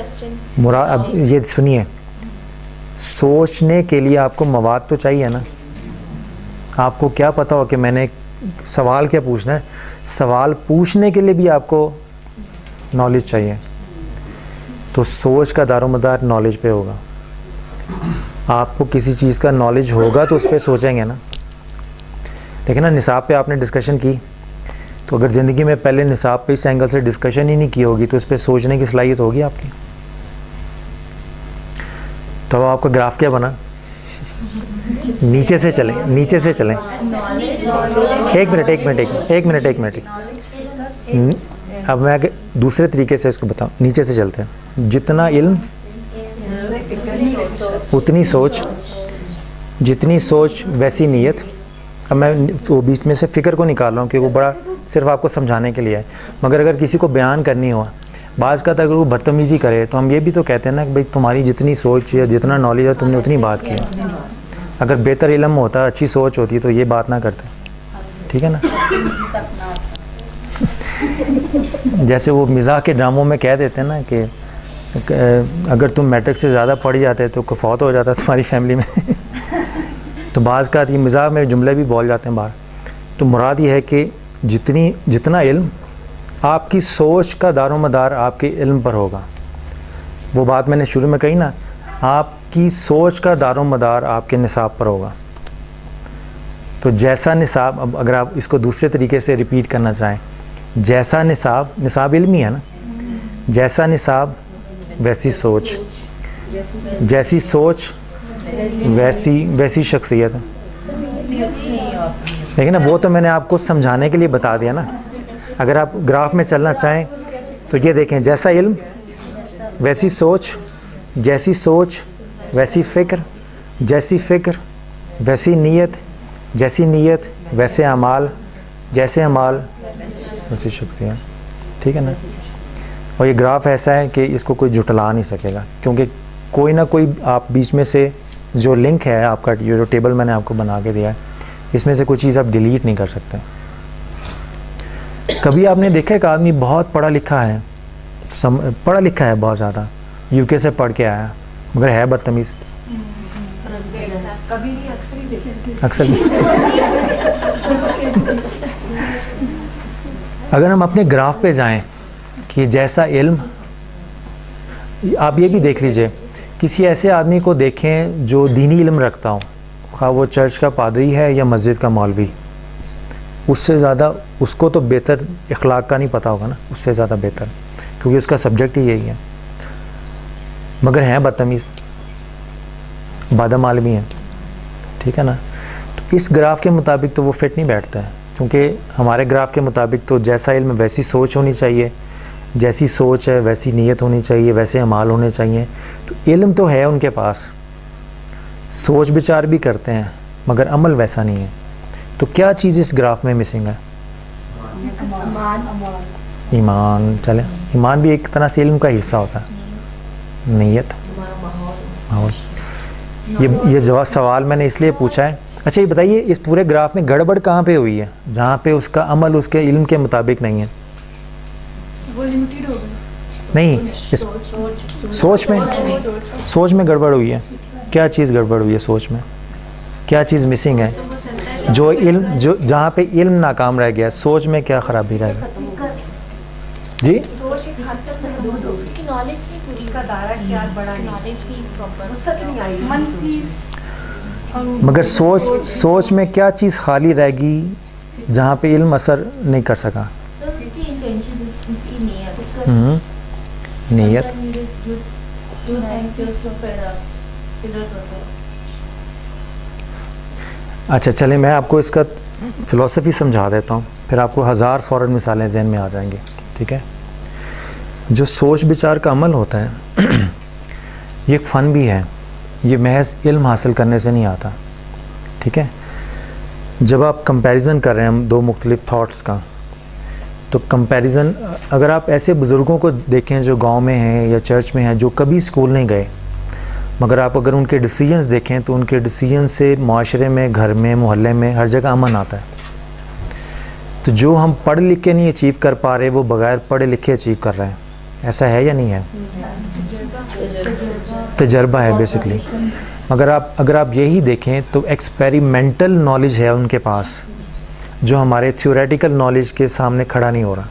मुराद, अब ये सुनिए, सोचने के लिए आपको मवाद तो चाहिए ना। आपको क्या पता हो कि मैंने सवाल क्या पूछना है? सवाल पूछने के लिए भी आपको नॉलेज चाहिए। तो सोच का दारोमदार नॉलेज पे होगा। आपको किसी चीज़ का नॉलेज होगा तो उस पर सोचेंगे ना। देखिए ना, निसाब पे आपने डिस्कशन की, तो अगर ज़िंदगी में पहले निसाब पे इस एंगल से डिस्कशन ही नहीं की होगी तो इस पर सोचने की सलाहियत होगी आपकी। तो आपका ग्राफ क्या बना? नीचे से चलें, नीचे से चलें। एक मिनट। अब मैं दूसरे तरीके से इसको बताऊं, नीचे से चलते हैं। जितना इल्म उतनी सोच, जितनी सोच वैसी नीयत। अब मैं वो बीच में से फ़िक्र को निकाल रहा हूँ कि वो बड़ा सिर्फ आपको समझाने के लिए है, मगर अगर किसी को बयान करनी हो, बाज़ का अगर वो बदतमीज़ी करे तो हम ये भी तो कहते हैं ना कि भाई तुम्हारी जितनी सोच या जितना नॉलेज है तुमने उतनी बात की। अगर बेहतर इल्म होता, अच्छी सोच होती तो ये बात ना करते। ठीक है ना? जैसे वो मिजाह के ड्रामों में कह देते हैं ना कि अगर तुम मैट्रिक से ज़्यादा पढ़ जाते तो फौत हो जाता तुम्हारी फैमिली में। तो बाज़ का ये मिजाह में जुमले भी बोल जाते हैं बाहर। तो मुराद ये है कि जितना इल्म, आपकी सोच का दारोमदार आपके इल्म पर होगा। वो बात मैंने शुरू में कही ना, आपकी सोच का दारोमदार आपके निसाब पर होगा। तो जैसा निसाब, अब अगर आप इसको दूसरे तरीके से रिपीट करना चाहें, जैसा निसाब इल्मी है ना, जैसा निसाब वैसी सोच, जैसी सोच वैसी शख्सियत। लेकिन ना, वो तो मैंने आपको समझाने के लिए बता दिया ना। अगर आप ग्राफ में चलना चाहें तो ये देखें, जैसा इल्म वैसी सोच, जैसी सोच वैसी फ़िक्र, जैसी फ़िक्र वैसी नीयत, जैसी नीयत वैसे अमाल, जैसे अमाल वैसी शख्सियत। ठीक है ना? और ये ग्राफ ऐसा है कि इसको कोई जुटला नहीं सकेगा, क्योंकि कोई ना कोई आप बीच में से जो लिंक है आपका, ये जो टेबल मैंने आपको बना के दिया है, इसमें से कोई चीज़ आप डिलीट नहीं कर सकते। कभी आपने देखा है कि आदमी बहुत पढ़ा लिखा है, बहुत ज़्यादा, यूके से पढ़ के आया, मगर है बदतमीज़। कभी नहीं, अक्सर ही देखे। अक्सर अगर हम अपने ग्राफ पे जाएं कि जैसा इल्म, आप ये भी देख लीजिए, किसी ऐसे आदमी को देखें जो दीनी इल्म रखता हो, खा वो चर्च का पादरी है या मस्जिद का मौलवी, उससे ज़्यादा उसको तो बेहतर इखलाक का नहीं पता होगा ना, उससे ज़्यादा बेहतर, क्योंकि उसका सब्जेक्ट ही यही है, मगर हैं बदतमीज़, बादम आलमी है, ठीक है ना। तो इस ग्राफ के मुताबिक तो वो फिट नहीं बैठता है, क्योंकि हमारे ग्राफ के मुताबिक तो जैसा इल्म वैसी सोच होनी चाहिए, जैसी सोच है वैसी नीयत होनी चाहिए, वैसे अमाल होने चाहिए। तो इल्म तो है उनके पास, सोच विचार भी करते हैं, मगर अमल वैसा नहीं है। तो क्या चीज़ इस ग्राफ में मिसिंग है? ईमान। चले, ईमान भी एक तरह से इल्म का हिस्सा होता है, नीयत, माहौल। ये जवाब सवाल मैंने इसलिए पूछा है। अच्छा ये बताइए, इस पूरे ग्राफ में गड़बड़ कहाँ पे हुई है जहाँ पे उसका अमल उसके इल्म के मुताबिक नहीं है? वो लिमिटेड हो गई। नहीं, इस सोच में गड़बड़ हुई है। क्या चीज़ गड़बड़ हुई है सोच में? क्या चीज़ मिसिंग है? जो इल्म, जो जहाँ पे इल्म नाकाम रह गया, सोच में क्या खराबी रह गई जी? सोच एक हद तक महदूद हो, उसकी नॉलेज नहीं पूरी, उसका दायरा ख्याल बड़ा नहीं, नॉलेज नहीं प्रॉपर, वसअत नहीं आई मन की। मगर सोच में क्या चीज़ खाली रहेगी जहाँ पे इल्म असर नहीं कर सका? सर उसकी इंटेंशन, उसकी नीयत, नीयत। अच्छा चलिए, मैं आपको इसका फ़िलासफ़ी समझा देता हूँ, फिर आपको हज़ार फ़ौरन मिसालें ज़हन में आ जाएंगी, ठीक है। जो सोच विचार का अमल होता है ये एक फ़न भी है, ये महज इल्म हासिल करने से नहीं आता, ठीक है। जब आप कंपैरिजन कर रहे हैं हम दो मुख्तलिफ थॉट्स का, तो कंपैरिजन, अगर आप ऐसे बुज़ुर्गों को देखें जो गांव में हैं या चर्च में हैं, जो कभी स्कूल नहीं गए, मगर आप अगर उनके डिसीजंस देखें तो उनके डिसीजन से माशरे में, घर में, मोहल्ले में, हर जगह अमन आता है। तो जो हम पढ़ लिख के नहीं अचीव कर पा रहे, वो बगैर पढ़े लिखे अचीव कर रहे हैं, ऐसा है या नहीं है? तजर्बा है बेसिकली। मगर अगर आप यही देखें तो एक्सपेरिमेंटल नॉलेज है उनके पास, जो हमारे थ्योरेटिकल नॉलेज के सामने खड़ा नहीं हो रहा,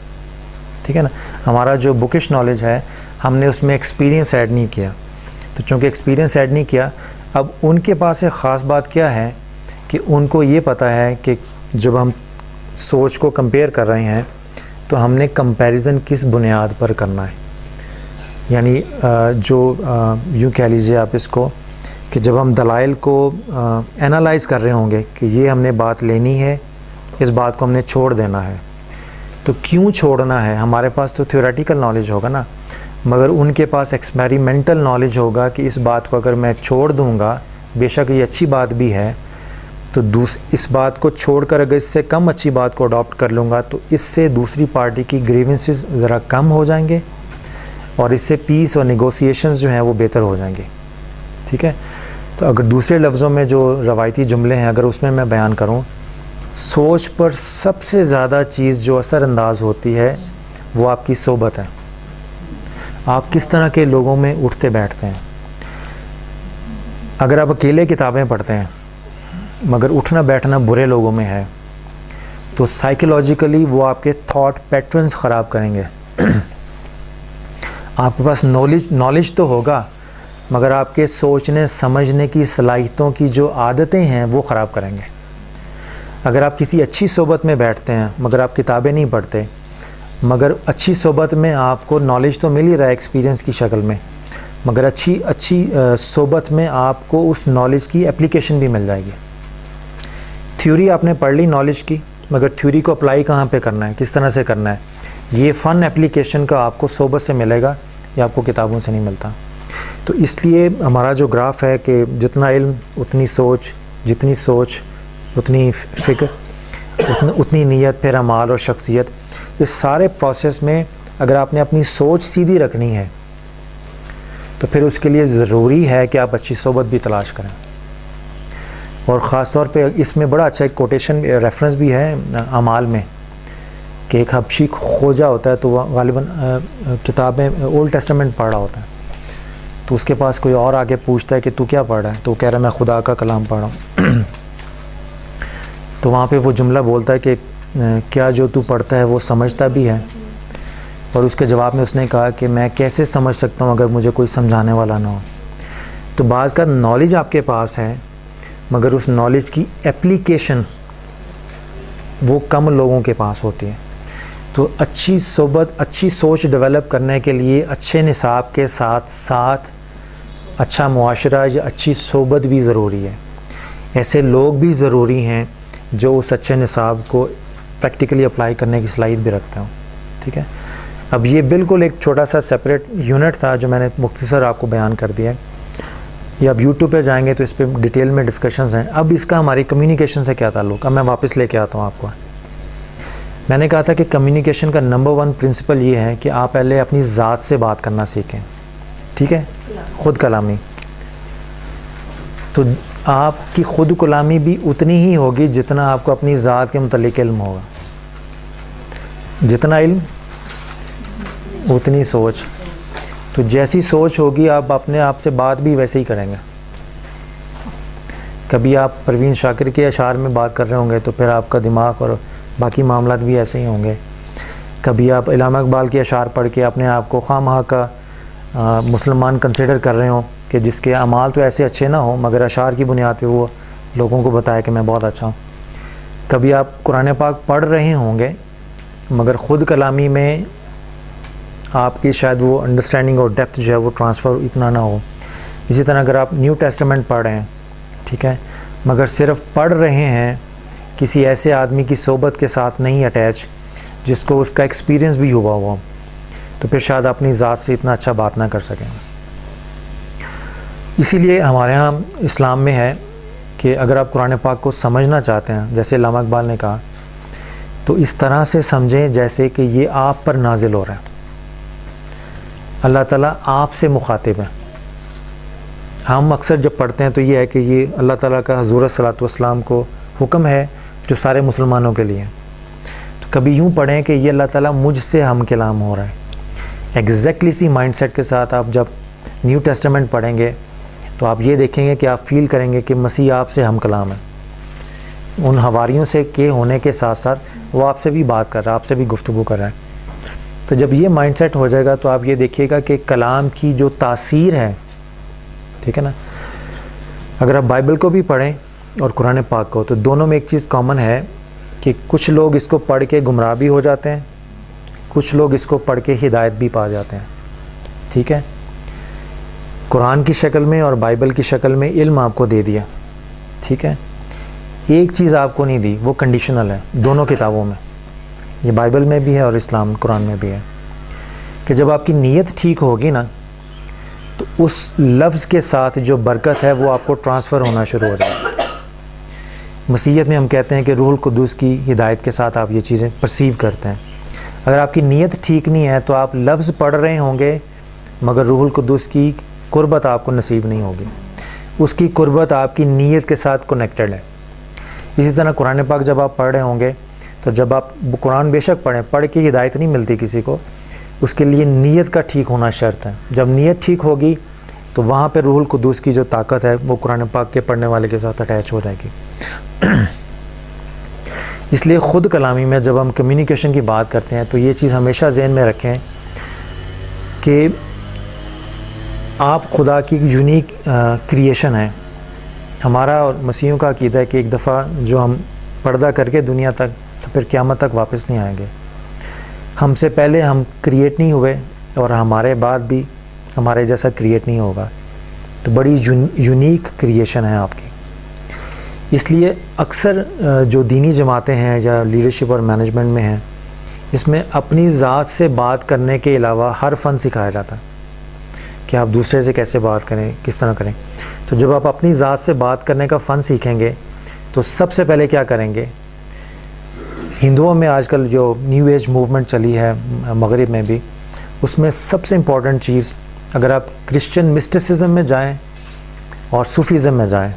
ठीक है ना। हमारा जो बुकिश नॉलेज है, हमने उसमें एक्सपीरियंस ऐड नहीं किया। तो चूँकि एक्सपीरियंस ऐड नहीं किया, अब उनके पास एक ख़ास बात क्या है कि उनको ये पता है कि जब हम सोच को कंपेयर कर रहे हैं तो हमने कंपैरिजन किस बुनियाद पर करना है। यानी यूँ कह लीजिए आप इसको कि जब हम दलाइल को एनालाइज़ कर रहे होंगे कि ये हमने बात लेनी है, इस बात को हमने छोड़ देना है, तो क्यों छोड़ना है? हमारे पास तो थ्योरेटिकल नॉलेज होगा ना, मगर उनके पास एक्सपेरिमेंटल नॉलेज होगा कि इस बात को अगर मैं छोड़ दूंगा, बेशक ये अच्छी बात भी है, तो इस बात को छोड़कर अगर इससे कम अच्छी बात को अडॉप्ट कर लूँगा तो इससे दूसरी पार्टी की ग्रीवेंसेस ज़रा कम हो जाएंगे और इससे पीस और नेगोशिएशंस जो हैं वो बेहतर हो जाएंगे, ठीक है। तो अगर दूसरे लफ्ज़ों में जो रवायती जुमले हैं, अगर उसमें मैं बयान करूँ, सोच पर सबसे ज़्यादा चीज़ जो असरअंदाज होती है वो आपकी सोबत है। आप किस तरह के लोगों में उठते बैठते हैं। अगर आप अकेले किताबें पढ़ते हैं मगर उठना बैठना बुरे लोगों में है, तो साइकोलॉजिकली वो आपके थॉट पैटर्न्स ख़राब करेंगे। आपके पास नॉलेज तो होगा, मगर आपके सोचने समझने की सलाहियतों की जो आदतें हैं वो ख़राब करेंगे। अगर आप किसी अच्छी सोबत में बैठते हैं मगर आप किताबें नहीं पढ़ते, मगर अच्छी सोबत में आपको नॉलेज तो मिल ही रहा है एक्सपीरियंस की शक्ल में, मगर अच्छी सोबत में आपको उस नॉलेज की एप्लीकेशन भी मिल जाएगी। थ्योरी आपने पढ़ ली नॉलेज की, मगर थ्योरी को अप्लाई कहाँ पे करना है, किस तरह से करना है, ये फ़न एप्लीकेशन का आपको सोबत से मिलेगा, ये आपको किताबों से नहीं मिलता। तो इसलिए हमारा जो ग्राफ है कि जितना इल्म उतनी सोच, जितनी सोच उतनी फ़िक्र, उतनी नीयत, फिर अमाल और शख्सियत, इस सारे प्रोसेस में अगर आपने अपनी सोच सीधी रखनी है तो फिर उसके लिए ज़रूरी है कि आप अच्छी सोबत भी तलाश करें। और ख़ास तौर पे इसमें बड़ा अच्छा एक कोटेशन रेफरेंस भी है अमाल में कि एक हबशी खोजा होता है, तो वह गालिबन किताब में ओल्ड टेस्टामेंट पढ़ रहा होता है, तो उसके पास कोई और आगे पूछता है कि तू क्या पढ़ रहा है, तो वो कह रहा है मैं खुदा का कलाम पढ़ रहा हूँ। तो वहाँ पे वो जुमला बोलता है कि क्या जो तू पढ़ता है वो समझता भी है? और उसके जवाब में उसने कहा कि मैं कैसे समझ सकता हूँ अगर मुझे कोई समझाने वाला ना हो। तो बाज़ का नॉलेज आपके पास है, मगर उस नॉलेज की एप्लीकेशन वो कम लोगों के पास होती है। तो अच्छी सोबत, अच्छी सोच डेवलप करने के लिए अच्छे निसाब के साथ साथ अच्छा मुआशरा या अच्छी सोबत भी ज़रूरी है। ऐसे लोग भी ज़रूरी हैं जो उस अच्छे निसाब को प्रैक्टिकली अप्लाई करने की सलाहियत भी रखते हों। ठीक है, अब ये बिल्कुल एक छोटा सा सेपरेट यूनिट था जो मैंने मुख्तसर आपको बयान कर दिया है। ये अब यूट्यूब पे जाएंगे तो इस पर डिटेल में डिस्कशंस हैं। अब इसका हमारी कम्युनिकेशन से क्या ताल्लुक़, अब मैं वापस लेके आता हूँ आपको। मैंने कहा था कि कम्युनिकेशन का नंबर 1 प्रिंसिपल ये है कि आप पहले अपनी ज़ात से बात करना सीखें। ठीक है, ख़ुद कलामी। तो आपकी ख़ुद कलामी भी उतनी ही होगी जितना आपको अपनी ज़ात के मुतल्लिक़ इल्म होगा। जितना इल्म उतनी सोच। तो जैसी सोच होगी आप अपने आप से बात भी वैसे ही करेंगे। कभी आप परवीन शाकिर के अशार में बात कर रहे होंगे तो फिर आपका दिमाग और बाकी मामलात भी ऐसे ही होंगे। कभी आप इल्लामा इक़बाल के अशार पढ़ के अपने आप को खामखा का मुसलमान कंसिडर कर रहे हो कि जिसके अमाल तो ऐसे अच्छे ना हो मगर अशार की बुनियाद पे वो लोगों को बताए कि मैं बहुत अच्छा हूँ। कभी आप कुरान पाक पढ़ रहे होंगे मगर ख़ुद कलामी में आपकी शायद वो अंडरस्टैंडिंग और डेप्थ जो है वो ट्रांसफ़र इतना ना हो। इसी तरह अगर आप न्यू टेस्टामेंट पढ़ रहे हैं, ठीक है, मगर सिर्फ पढ़ रहे हैं, किसी ऐसे आदमी की सोबत के साथ नहीं अटैच जिसको उसका एक्सपीरियंस भी हुआ हो, तो फिर शायद अपनी ज़ात से इतना अच्छा बात ना कर सकें। इसीलिए हमारे यहाँ इस्लाम में है कि अगर आप कुरान पाक को समझना चाहते हैं, जैसे इल्लामा इक़बाल ने कहा, तो इस तरह से समझें जैसे कि ये आप पर नाजिल हो रहा है। अल्लाह ताला आपसे मुखातिब है। हम अक्सर जब पढ़ते हैं तो ये है कि ये अल्लाह ताला का हुज़ूर सल्लल्लाहु अलैहि वसल्लम को हुक्म है जो सारे मुसलमानों के लिए। तो कभी यूँ पढ़ें कि ये अल्लाह ताला मुझसे हम कलाम हो रहा है। एग्जैक्टली इसी माइंडसेट के साथ आप जब न्यू टेस्टामेंट पढ़ेंगे तो आप ये देखेंगे कि आप फील करेंगे कि मसीह आपसे हम कलाम है। उन हवारियों से के होने के साथ साथ वो आपसे भी बात कर रहा है, आपसे भी गुफ्तगू कर रहा है। तो जब ये माइंडसेट हो जाएगा तो आप ये देखिएगा कि कलाम की जो तासीर है, ठीक है ना, अगर आप बाइबल को भी पढ़ें और कुरान पाक को, तो दोनों में एक चीज़ कॉमन है कि कुछ लोग इसको पढ़ के गुमराह भी हो जाते हैं, कुछ लोग इसको पढ़ के हिदायत भी पा जाते हैं। ठीक है, कुरान की शक्ल में और बाइबल की शक्ल में इल्म आपको दे दिया, ठीक है, एक चीज़ आपको नहीं दी, वो कंडीशनल है दोनों किताबों में, ये बाइबल में भी है और इस्लाम कुरान में भी है, कि जब आपकी नीयत ठीक होगी ना तो उस लफ्ज़ के साथ जो बरकत है वो आपको ट्रांसफ़र होना शुरू हो जाएगा। मसीहत में हम कहते हैं कि रूहुल कुद्दूस की हिदायत के साथ आप ये चीज़ें परसीव करते हैं। अगर आपकी नीयत ठीक नहीं है तो आप लफ्ज़ पढ़ रहे होंगे मगर रूहुल कुद्दूस की कुर्बत आपको नसीब नहीं होगी। उसकी कुर्बत आपकी नीयत के साथ कनेक्टेड है। इसी तरह कुरान पाक जब आप पढ़ रहे होंगे तो जब आप कुरान बेशक पढ़ के हिदायत नहीं मिलती किसी को, उसके लिए नीयत का ठीक होना शर्त है। जब नीयत ठीक होगी तो वहाँ पे रूहुल कुद्दूस की जो ताकत है वो कुरान पाक के पढ़ने वाले के साथ अटैच हो जाएगी। इसलिए ख़ुद कलामी में जब हम कम्युनिकेशन की बात करते हैं तो ये चीज़ हमेशा ज़हन में रखें कि आप खुदा की यूनिक क्रिएशन है। हमारा और मसीहों का अक़ीदा है कि एक दफ़ा जो हम पर्दा करके दुनिया तक, तो फिर क़यामत तक वापस नहीं आएंगे। हमसे पहले हम क्रिएट नहीं हुए और हमारे बाद भी हमारे जैसा क्रिएट नहीं होगा। तो बड़ी यूनिक क्रिएशन है आपकी। इसलिए अक्सर जो दीनी जमातें हैं या लीडरशिप और मैनेजमेंट में हैं, इसमें अपनी ज़ात से बात करने के अलावा हर फ़न सिखाया जाता है कि आप दूसरे से कैसे बात करें, किस तरह करें। तो जब आप अपनी ज़ात से बात करने का फ़न सीखेंगे तो सबसे पहले क्या करेंगे, हिंदुओं में आजकल जो न्यू एज मूवमेंट चली है मगरिब में भी, उसमें सबसे इम्पॉर्टेंट चीज़, अगर आप क्रिश्चियन मिस्टिसिज्म में जाएं और सूफीज़म में जाएं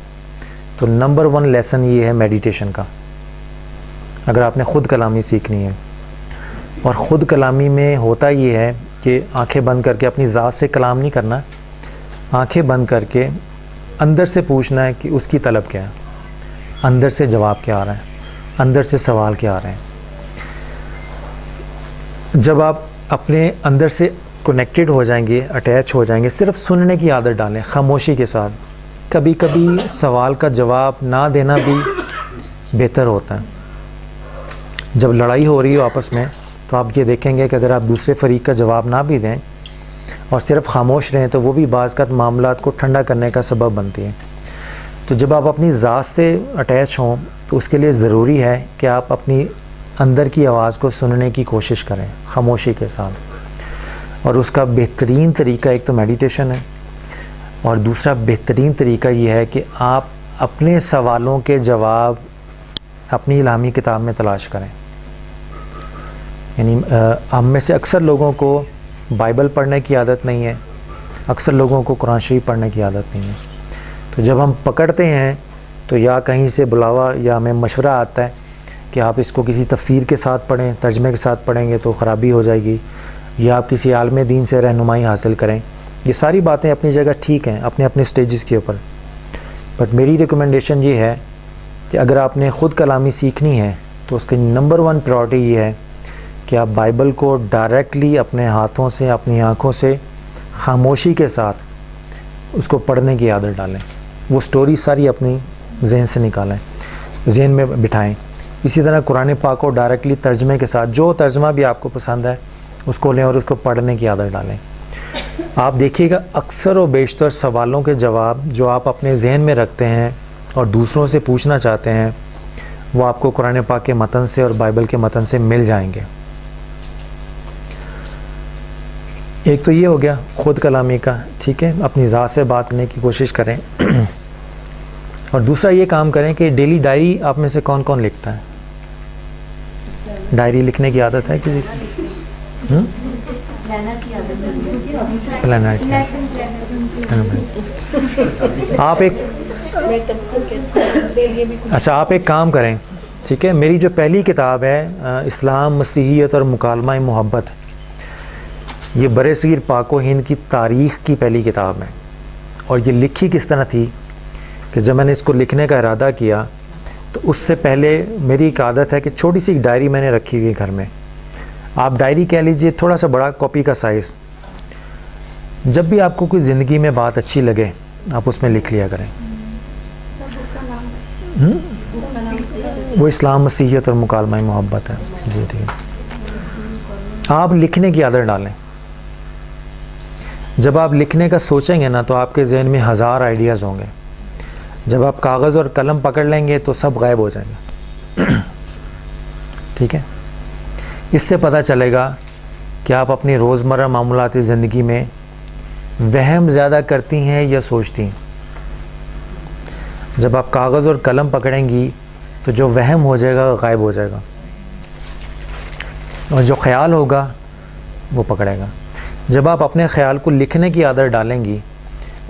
तो नंबर 1 लेसन ये है मेडिटेशन का। अगर आपने ख़ुद कलामी सीखनी है, और ख़ुद कलामी में होता ये है कि आंखें बंद करके अपनी ज़ात से कलाम नहीं करना, आंखें बंद करके अंदर से पूछना है कि उसकी तलब क्या है, अंदर से जवाब क्या आ रहा है, अंदर से सवाल क्या आ रहे हैं। जब आप अपने अंदर से कनेक्टेड हो जाएंगे, अटैच हो जाएंगे, सिर्फ सुनने की आदत डालें खामोशी के साथ। कभी कभी सवाल का जवाब ना देना भी बेहतर होता है। जब लड़ाई हो रही हो आपस में तो आप ये देखेंगे कि अगर आप दूसरे फरीक का जवाब ना भी दें और सिर्फ खामोश रहें तो वो भी बाज़ का मामलात को ठंडा करने का सबब बनती है। तो जब आप अपनी ज़ात से अटैच हों तो उसके लिए ज़रूरी है कि आप अपनी अंदर की आवाज़ को सुनने की कोशिश करें खामोशी के साथ। और उसका बेहतरीन तरीका एक तो मेडिटेशन है और दूसरा बेहतरीन तरीका ये है कि आप अपने सवालों के जवाब अपनी इल्हामी किताब में तलाश करें। यानी हम में से अक्सर लोगों को बाइबल पढ़ने की आदत नहीं है, अक्सर लोगों को कुरान शरीफ पढ़ने की आदत नहीं है। तो जब हम पकड़ते हैं तो या कहीं से बुलावा या हमें मशवरा आता है कि आप इसको किसी तफसीर के साथ पढ़ें, तर्जमे के साथ पढ़ेंगे तो ख़राबी हो जाएगी, या आप किसी आलम दीन से रहनुमाई हासिल करें। ये सारी बातें अपनी जगह ठीक हैं अपने अपने स्टेजेस के ऊपर, बट मेरी रिकमेंडेशन ये है कि अगर आपने ख़ुद कलामी सीखनी है तो उसकी नंबर 1 प्रायोरिटी ये है कि आप बाइबल को डायरेक्टली अपने हाथों से अपनी आँखों से खामोशी के साथ उसको पढ़ने की आदत डालें। वो स्टोरी सारी अपनी जहन से निकालें, जहन में बिठाएं। इसी तरह कुरान पाक को डायरेक्टली तर्जमे के साथ, जो तर्जमा भी आपको पसंद है उसको लें और उसको पढ़ने की आदत डालें। आप देखिएगा अक्सर व बेशतर सवालों के जवाब जो आप अपने जहन में रखते हैं और दूसरों से पूछना चाहते हैं वो आपको कुरान पाक के मतन से और बाइबल के मतन से मिल जाएंगे। एक तो ये हो गया ख़ुद कलामी का, ठीक है, अपनी ज़ात से बात करने की कोशिश करें। और दूसरा ये काम करें कि डेली डायरी आप में से कौन कौन लिखता है? डायरी लिखने की आदत है किसी की? प्लानर की। आप एक काम करें, ठीक है, मेरी जो पहली किताब है इस्लाम, मसीहियत और मुकालमा मोहब्बत, ये बरसगीर पाक व हिंद की तारीख़ की पहली किताब है। और ये लिखी किस तरह थी कि जब मैंने इसको लिखने का इरादा किया तो उससे पहले मेरी एक आदत है कि छोटी सी एक डायरी मैंने रखी हुई है घर में। आप डायरी कह लीजिए, थोड़ा सा बड़ा कॉपी का साइज़। जब भी आपको कोई ज़िंदगी में बात अच्छी लगे आप उसमें लिख लिया करें। वो इस्लाम, मसीहियत और मुकालमा मोहब्बत है जी, ठीक है। आप लिखने की आदत डालें। जब आप लिखने का सोचेंगे ना तो आपके जहन में 1000 आइडियाज़ होंगे। जब आप कागज़ और कलम पकड़ लेंगे तो सब गायब हो जाएगा। ठीक है, इससे पता चलेगा कि आप अपनी रोज़मर्रा मामूलाती ज़िंदगी में वहम ज़्यादा करती हैं या सोचती हैं। जब आप कागज़ और कलम पकड़ेंगी तो जो वहम हो जाएगा गायब हो जाएगा और जो ख़याल होगा वो पकड़ेगा। जब आप अपने ख़याल को लिखने की आदत डालेंगी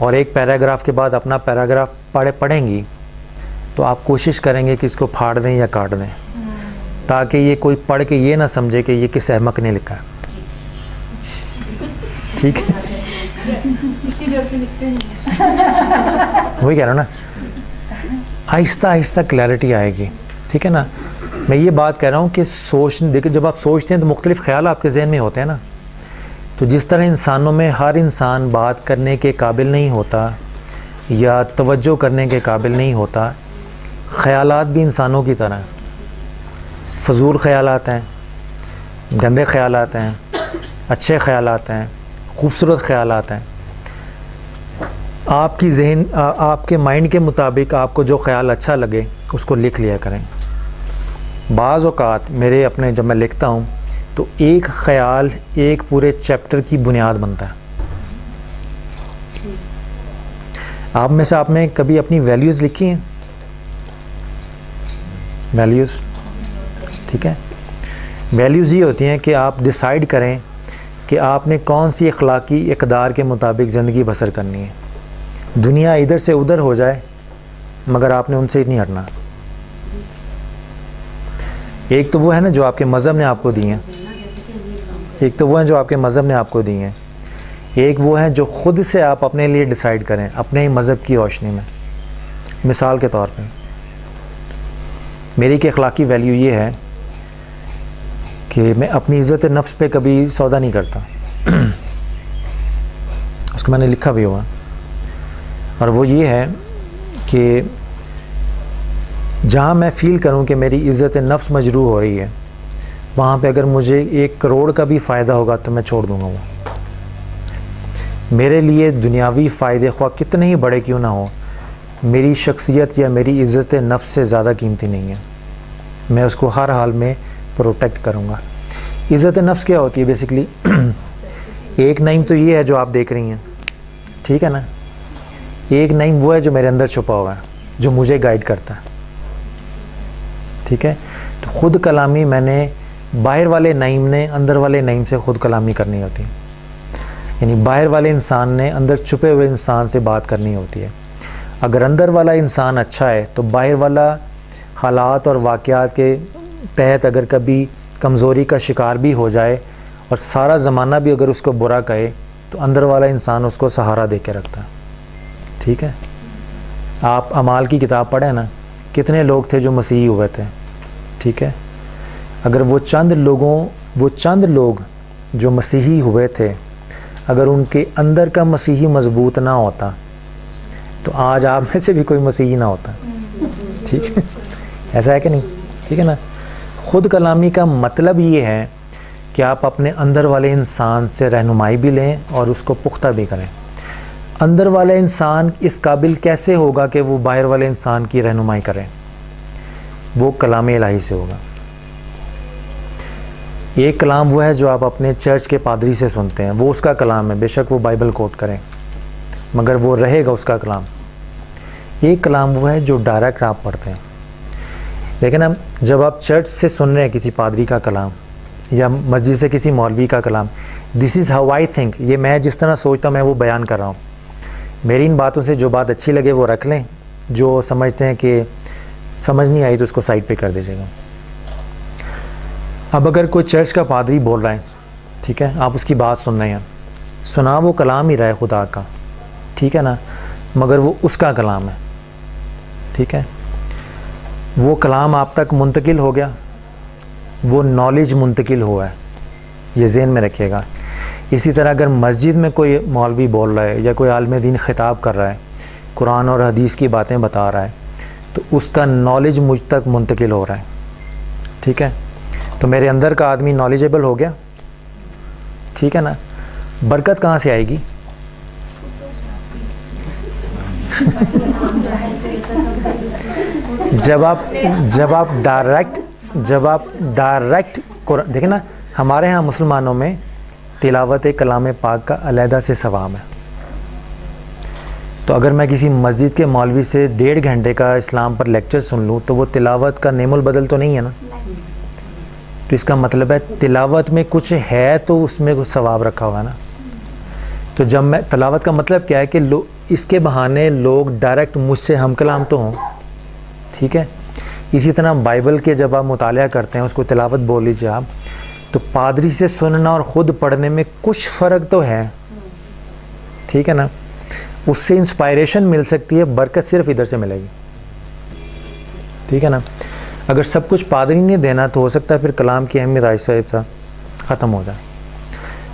और एक पैराग्राफ के बाद अपना पैराग्राफ पढ़ेंगी तो आप कोशिश करेंगे कि इसको फाड़ दें या काट दें, ताकि ये कोई पढ़ के ये ना समझे कि ये किस अहमक ने लिखा है। ठीक है, वही कह रहा हूँ ना, आहिस्ता आहिस्ता क्लैरिटी आएगी। ठीक है ना, मैं ये बात कह रहा हूँ कि देखिए जब आप सोचते हैं तो मुख्तलिफ़ ख़याल आपके जहन में होते हैं ना। तो जिस तरह इंसानों में हर इंसान बात करने के काबिल नहीं होता या तवज्जो करने के काबिल नहीं होता, ख़यालात भी इंसानों की तरह फजूल ख़यालात हैं, गंदे ख़यालात हैं, अच्छे ख़यालात हैं, खूबसूरत ख़यालात हैं। आपकी जहन आपके माइंड के मुताबिक आपको जो ख़याल अच्छा लगे उसको लिख लिया करें। बाज़ औक़ात मेरे अपने जब मैं लिखता हूँ तो एक ख़याल एक पूरे चैप्टर की बुनियाद बनता है। आप में से आपने कभी अपनी वैल्यूज़ लिखी हैं? वैल्यूज़, ठीक है, वैल्यूज़ ये होती हैं कि आप डिसाइड करें कि आपने कौन सी अखलाकी इक़दार के मुताबिक ज़िंदगी बसर करनी है। दुनिया इधर से उधर हो जाए मगर आपने उनसे नहीं हटना। एक तो वो है ना जो आपके मज़हब ने आपको दी हैं, एक तो वो है जो आपके मज़हब ने आपको दी हैं, एक वो है जो ख़ुद से आप अपने लिए डिसाइड करें अपने ही मज़हब की रोशनी में। मिसाल के तौर पे मेरी की अखलाकी वैल्यू ये है कि मैं अपनी इज़्ज़त नफ्स पे कभी सौदा नहीं करता। उसको मैंने लिखा भी हुआ, और वो ये है कि जहाँ मैं फ़ील करूँ कि मेरी इज़्ज़त नफ्स मजरूह हो रही है वहाँ पे अगर मुझे 1 करोड़ का भी फ़ायदा होगा तो मैं छोड़ दूँगा वो। मेरे लिए दुनियावी फ़ायदे ख्वाह कितने ही बड़े क्यों ना हो, मेरी शख्सियत या मेरी इज़्ज़त नफ्स से ज़्यादा कीमती नहीं है। मैं उसको हर हाल में प्रोटेक्ट करूँगा। इज़्ज़त नफ्स क्या होती है बेसिकली? एक नईम तो ये है जो आप देख रही हैं, ठीक है ना। एक नईम वो है जो मेरे अंदर छुपा हुआ है, जो मुझे गाइड करता है, ठीक है। तो ख़ुद कलामी मैंने, बाहर वाले नईम ने अंदर वाले नईम से ख़ुद कलामी करनी होती है, यानी बाहर वाले इंसान ने अंदर छुपे हुए इंसान से बात करनी होती है। अगर अंदर वाला इंसान अच्छा है तो बाहर वाला हालात और वाक़यात के तहत अगर कभी कमज़ोरी का शिकार भी हो जाए और सारा ज़माना भी अगर उसको बुरा कहे तो अंदर वाला इंसान उसको सहारा दे के रखता है, ठीक है। आप अमाल की किताब पढ़ें ना, कितने लोग थे जो मसीही हुए थे, ठीक है। अगर वो चंद लोग जो मसीही हुए थे, अगर उनके अंदर का मसीही मजबूत ना होता तो आज आप में से भी कोई मसीही ना होता, ठीक है। ऐसा है कि नहीं, ठीक है ना। ख़ुद कलामी का मतलब ये है कि आप अपने अंदर वाले इंसान से रहनुमाई भी लें और उसको पुख्ता भी करें। अंदर वाला इंसान इस काबिल कैसे होगा कि वो बाहर वाले इंसान की रहनुमाई करें? वो कलाम इलाही से होगा। एक कलाम वो है जो आप अपने चर्च के पादरी से सुनते हैं, वो उसका कलाम है, बेशक वो बाइबल कोट करें मगर वो रहेगा उसका कलाम। एक कलाम वो है जो डायरेक्ट आप पढ़ते हैं। लेकिन अब जब आप चर्च से सुन रहे हैं किसी पादरी का कलाम या मस्जिद से किसी मौलवी का कलाम, this is how I think, ये मैं जिस तरह सोचता हूँ मैं वो बयान कर रहा हूँ। मेरी इन बातों से जो बात अच्छी लगे वो रख लें, जो समझते हैं कि समझ नहीं आई तो उसको साइड पे कर दीजिएगा। अब अगर कोई चर्च का पादरी बोल रहा है, ठीक है, आप उसकी बात सुन रहे हैं, सुना वो कलाम ही रहा है खुदा का, ठीक है ना, मगर वो उसका कलाम है, ठीक है। वो कलाम आप तक मुंतकिल हो गया, वो नॉलेज मुंतकिल हुआ है, ये ज़हन में रखिएगा। इसी तरह अगर मस्जिद में कोई मौलवी बोल रहा है या कोई आलिम दीन ख़िताब कर रहा है, कुरान और हदीस की बातें बता रहा है, तो उसका नॉलेज मुझ तक मुंतकिल हो रहा है, ठीक है। तो मेरे अंदर का आदमी नॉलेजेबल हो गया, ठीक है ना। बरकत कहाँ से आएगी? जब आप डायरेक्ट देखें ना, हमारे यहाँ मुसलमानों में तिलावत कलाम पाक का अलहदा से सवाब है। तो अगर मैं किसी मस्जिद के मौलवी से 1.5 घंटे का इस्लाम पर लेक्चर सुन लूँ तो वो तिलावत का नेमुल बदल तो नहीं है ना। तो इसका मतलब है तिलावत में कुछ है तो उसमें कुछ सवाब रखा हुआ है ना। तो जब मैं तिलावत का मतलब क्या है कि इसके बहाने लोग डायरेक्ट मुझसे हम कलाम तो हों, ठीक है। इसी तरह बाइबल के जब आप मुतालिया करते हैं, उसको तिलावत बोल लीजिए आप, तो पादरी से सुनना और ख़ुद पढ़ने में कुछ फ़र्क तो है, ठीक है ना। उससे इंस्पायरेशन मिल सकती है, बरकत सिर्फ इधर से मिलेगी, ठीक है ना। अगर सब कुछ पादरी ने देना तो हो सकता है फिर कलाम की अहमियत आहिस्ता आहिस्ता ख़त्म हो जाए।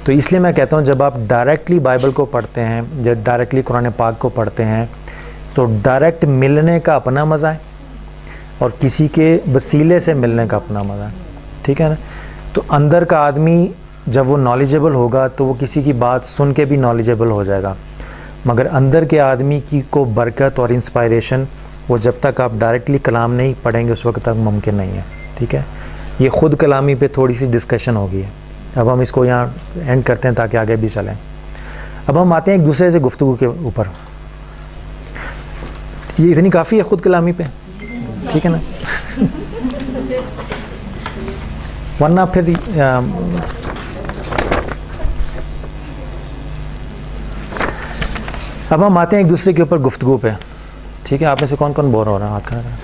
तो इसलिए मैं कहता हूँ जब आप डायरेक्टली बाइबल को पढ़ते हैं या डायरेक्टली कुरान पाक को पढ़ते हैं तो डायरेक्ट मिलने का अपना मज़ा है और किसी के वसीले से मिलने का अपना मज़ा है, ठीक है ना। तो अंदर का आदमी जब वो नॉलेजेबल होगा तो वो किसी की बात सुन के भी नॉलेजेबल हो जाएगा, मगर अंदर के आदमी की को बरकत और इंस्पायरेशन वो जब तक आप डायरेक्टली कलाम नहीं पढ़ेंगे उस वक्त तक मुमकिन नहीं है, ठीक है। ये ख़ुद कलामी पे थोड़ी सी डिस्कशन होगी है। अब हम इसको यहाँ एंड करते हैं ताकि आगे भी चलें। अब हम आते हैं एक दूसरे से गुफ्तगू के ऊपर। ये इतनी काफ़ी है ख़ुद कलामी पे, ठीक है ना। वरना फिर अब हम आते हैं एक दूसरे के ऊपर गुफ्तगू पे, ठीक है। आप में से कौन कौन बोर हो रहा है? हाथ खड़ा करें।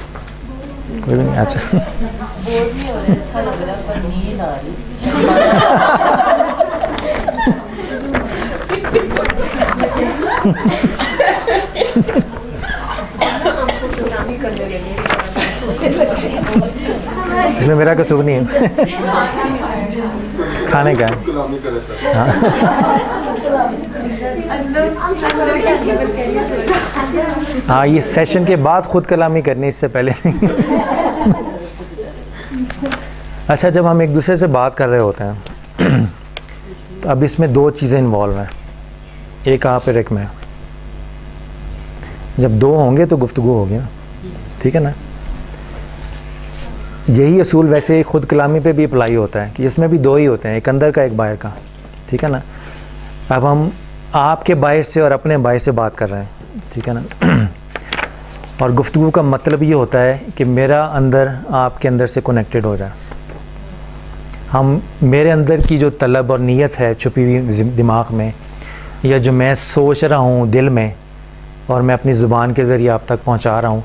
कोई भी नहीं? अच्छा बोर नहीं हो रहा, अच्छा लग रहा है पर नींद आ रही। इसमें मेरा कसूर नहीं है, खाने का है। हाँ, ये सेशन के बाद खुद कलामी करनी, इससे पहले नहीं। अच्छा, जब हम एक दूसरे से बात कर रहे होते हैं तो अब इसमें दो चीज़ें इन्वॉल्व हैं, एक आप और एक मैं। जब दो होंगे तो गुफ्तगू होगी ना, ठीक है ना। यही असूल वैसे खुद कलामी पे भी अप्लाई होता है कि इसमें भी दो ही होते हैं, एक अंदर का एक बाहर का, ठीक है ना। अब हम आपके बाहर से और अपने बाहर से बात कर रहे हैं, ठीक है ना। और गुफ्तगू का मतलब ये होता है कि मेरा अंदर आपके अंदर से कनेक्टेड हो जाए। हम मेरे अंदर की जो तलब और नीयत है छुपी हुई दिमाग में, या जो मैं सोच रहा हूँ दिल में और मैं अपनी ज़ुबान के ज़रिए आप तक पहुँचा रहा हूँ,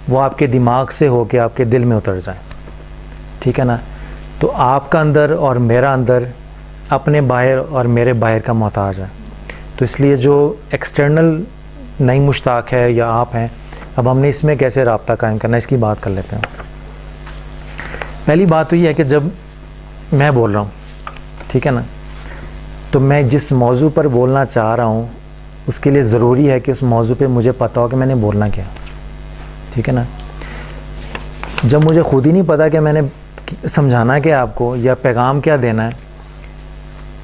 वो आपके दिमाग से हो के आपके दिल में उतर जाए, ठीक है ना। तो आपका अंदर और मेरा अंदर अपने बाहर और मेरे बाहर का मोहताज है। तो इसलिए जो एक्सटर्नल नई मुश्ताक है या आप हैं, अब हमने इसमें कैसे रब्ता कायम करना है, इसकी बात कर लेते हैं। पहली बात तो ये है कि जब मैं बोल रहा हूँ, ठीक है ना, तो मैं जिस मौजू पर बोलना चाह रहा हूँ उसके लिए ज़रूरी है कि उस मौजू पे मुझे पता हो कि मैंने बोलना क्या, ठीक है ना। जब मुझे खुद ही नहीं पता कि मैंने समझाना क्या आपको या पैगाम क्या देना है,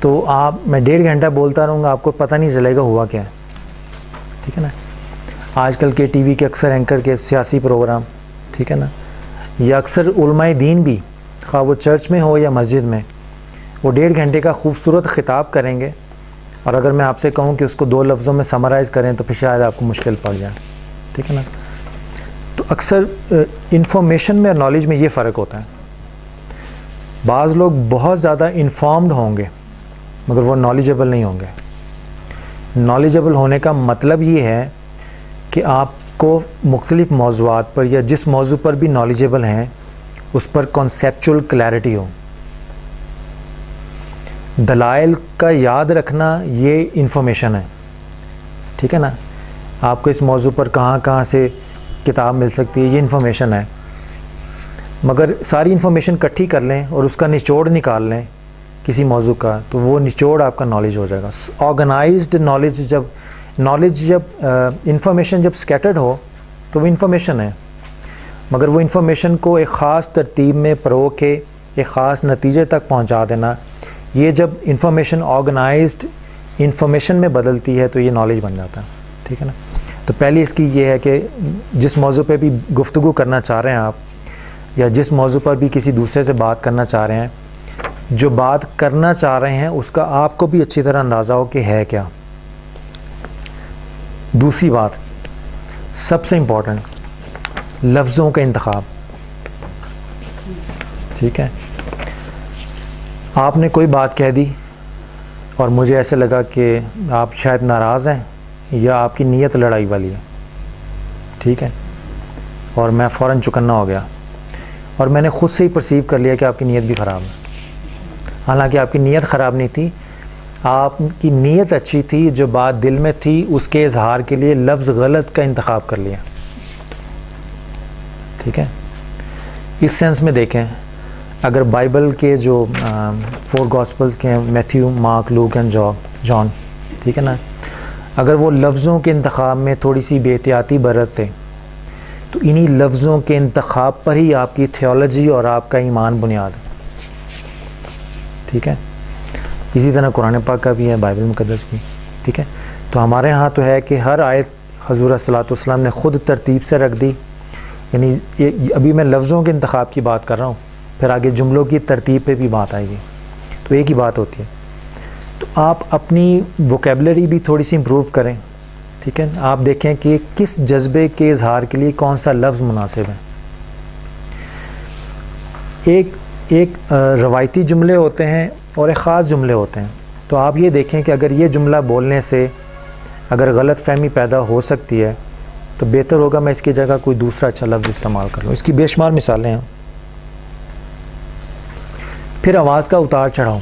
तो मैं 1.5 घंटा बोलता रहूँगा, आपको पता नहीं चलेगा हुआ क्या है, ठीक है ना। आजकल के टीवी के अक्सर एंकर के सियासी प्रोग्राम, ठीक है ना, या अक्सर उलमाए दीन भी, खा वो चर्च में हो या मस्जिद में, वो 1.5 घंटे का खूबसूरत ख़िताब करेंगे, और अगर मैं आपसे कहूँ कि उसको 2 लफ्ज़ों में समराइज़ करें तो फिर शायद आपको मुश्किल पड़ जाए, ठीक है ना। तो अक्सर इंफॉर्मेशन में और नॉलेज में ये फ़र्क होता है। बाज़ लोग बहुत ज़्यादा इन्फॉर्म्ड होंगे मगर वो नॉलेजेबल नहीं होंगे। नॉलेजेबल होने का मतलब ये है कि आपको मुख्तलिफ़ मौज़ूआत पर या जिस मौजू पर भी नॉलेजेबल हैं उस पर कॉन्सेप्चुअल क्लैरिटी हो। दलाइल का याद रखना ये इंफॉर्मेशन है, ठीक है ना। आपको इस मौजू पर कहाँ से किताब मिल सकती है, ये इंफॉर्मेशन है। मगर सारी इंफॉर्मेशन इकट्ठी कर लें और उसका निचोड़ निकाल लें किसी मौजू का, तो वो निचोड़ आपका नॉलेज हो जाएगा। ऑर्गेनाइज्ड नॉलेज जब इंफॉर्मेशन जब स्कैटर्ड हो तो वो इंफॉर्मेशन है, मगर वो इंफॉर्मेशन को एक ख़ास तरतीब में परो के एक ख़ास नतीजे तक पहुंचा देना, ये जब इंफॉर्मेशन ऑर्गेनाइज्ड इंफॉर्मेशन में बदलती है तो ये नॉलेज बन जाता है, ठीक है ना। तो पहली इसकी ये है कि जिस मौजू पे भी गुफ्तगू करना चाह रहे हैं आप, या जिस मौजू पर भी किसी दूसरे से बात करना चाह रहे हैं, जो बात करना चाह रहे हैं उसका आपको भी अच्छी तरह अंदाज़ा हो कि है क्या। दूसरी बात सबसे इम्पोर्टेंट, लफ्ज़ों का इंतखाब, ठीक है। आपने कोई बात कह दी और मुझे ऐसे लगा कि आप शायद नाराज़ हैं या आपकी नीयत लड़ाई वाली है, ठीक है, और मैं फ़ौरन चुकन्ना हो गया और मैंने ख़ुद से ही परसीव कर लिया कि आपकी नीयत भी ख़राब है। हालांकि आपकी नीयत ख़राब नहीं थी, आपकी नीयत अच्छी थी, जो बात दिल में थी उसके इजहार के लिए लफ्ज़ गलत का इंतखाब कर लिया, ठीक है। इस सेंस में देखें, अगर बाइबल के जो 4 गॉस्पल्स के हैं, Matthew, mark, look and John, ठीक है ना, अगर वो लफ्ज़ों के इंतखाब में थोड़ी सी बेहतियाती बरतते तो इन्हीं लफ्ज़ों के इंतखाब पर ही आपकी थियोलॉजी और आपका ईमान बुनियाद है, ठीक है। इसी तरह कुरान पाक का भी है, बाइबल मुकद्दस की, ठीक है। तो हमारे यहाँ तो है कि हर आयत हज़ूर सल्लल्लाहु अलैहि वसल्लम ने ख़ुद तरतीब से रख दी, यानी अभी मैं लफ्ज़ों के इंतखाब की बात कर रहा हूँ, फिर आगे जुमलों की तरतीब पे भी बात आएगी, तो एक ही बात होती है। तो आप अपनी वोकेबलरी भी थोड़ी सी इम्प्रूव करें, ठीक है। आप देखें कि किस जज्बे के इजहार के लिए कौन सा लफ्ज़ मुनासिब है। एक रवायती जुमले होते हैं और एक ख़ास जुमले होते हैं। तो आप ये देखें कि अगर ये जुमला बोलने से अगर गलत फहमी पैदा हो सकती है तो बेहतर होगा मैं इसकी जगह कोई दूसरा अच्छा लफ्ज़ इस्तेमाल कर लूँ। इसकी बेशुमार मिसालें हैं। फिर आवाज़ का उतार चढ़ाव,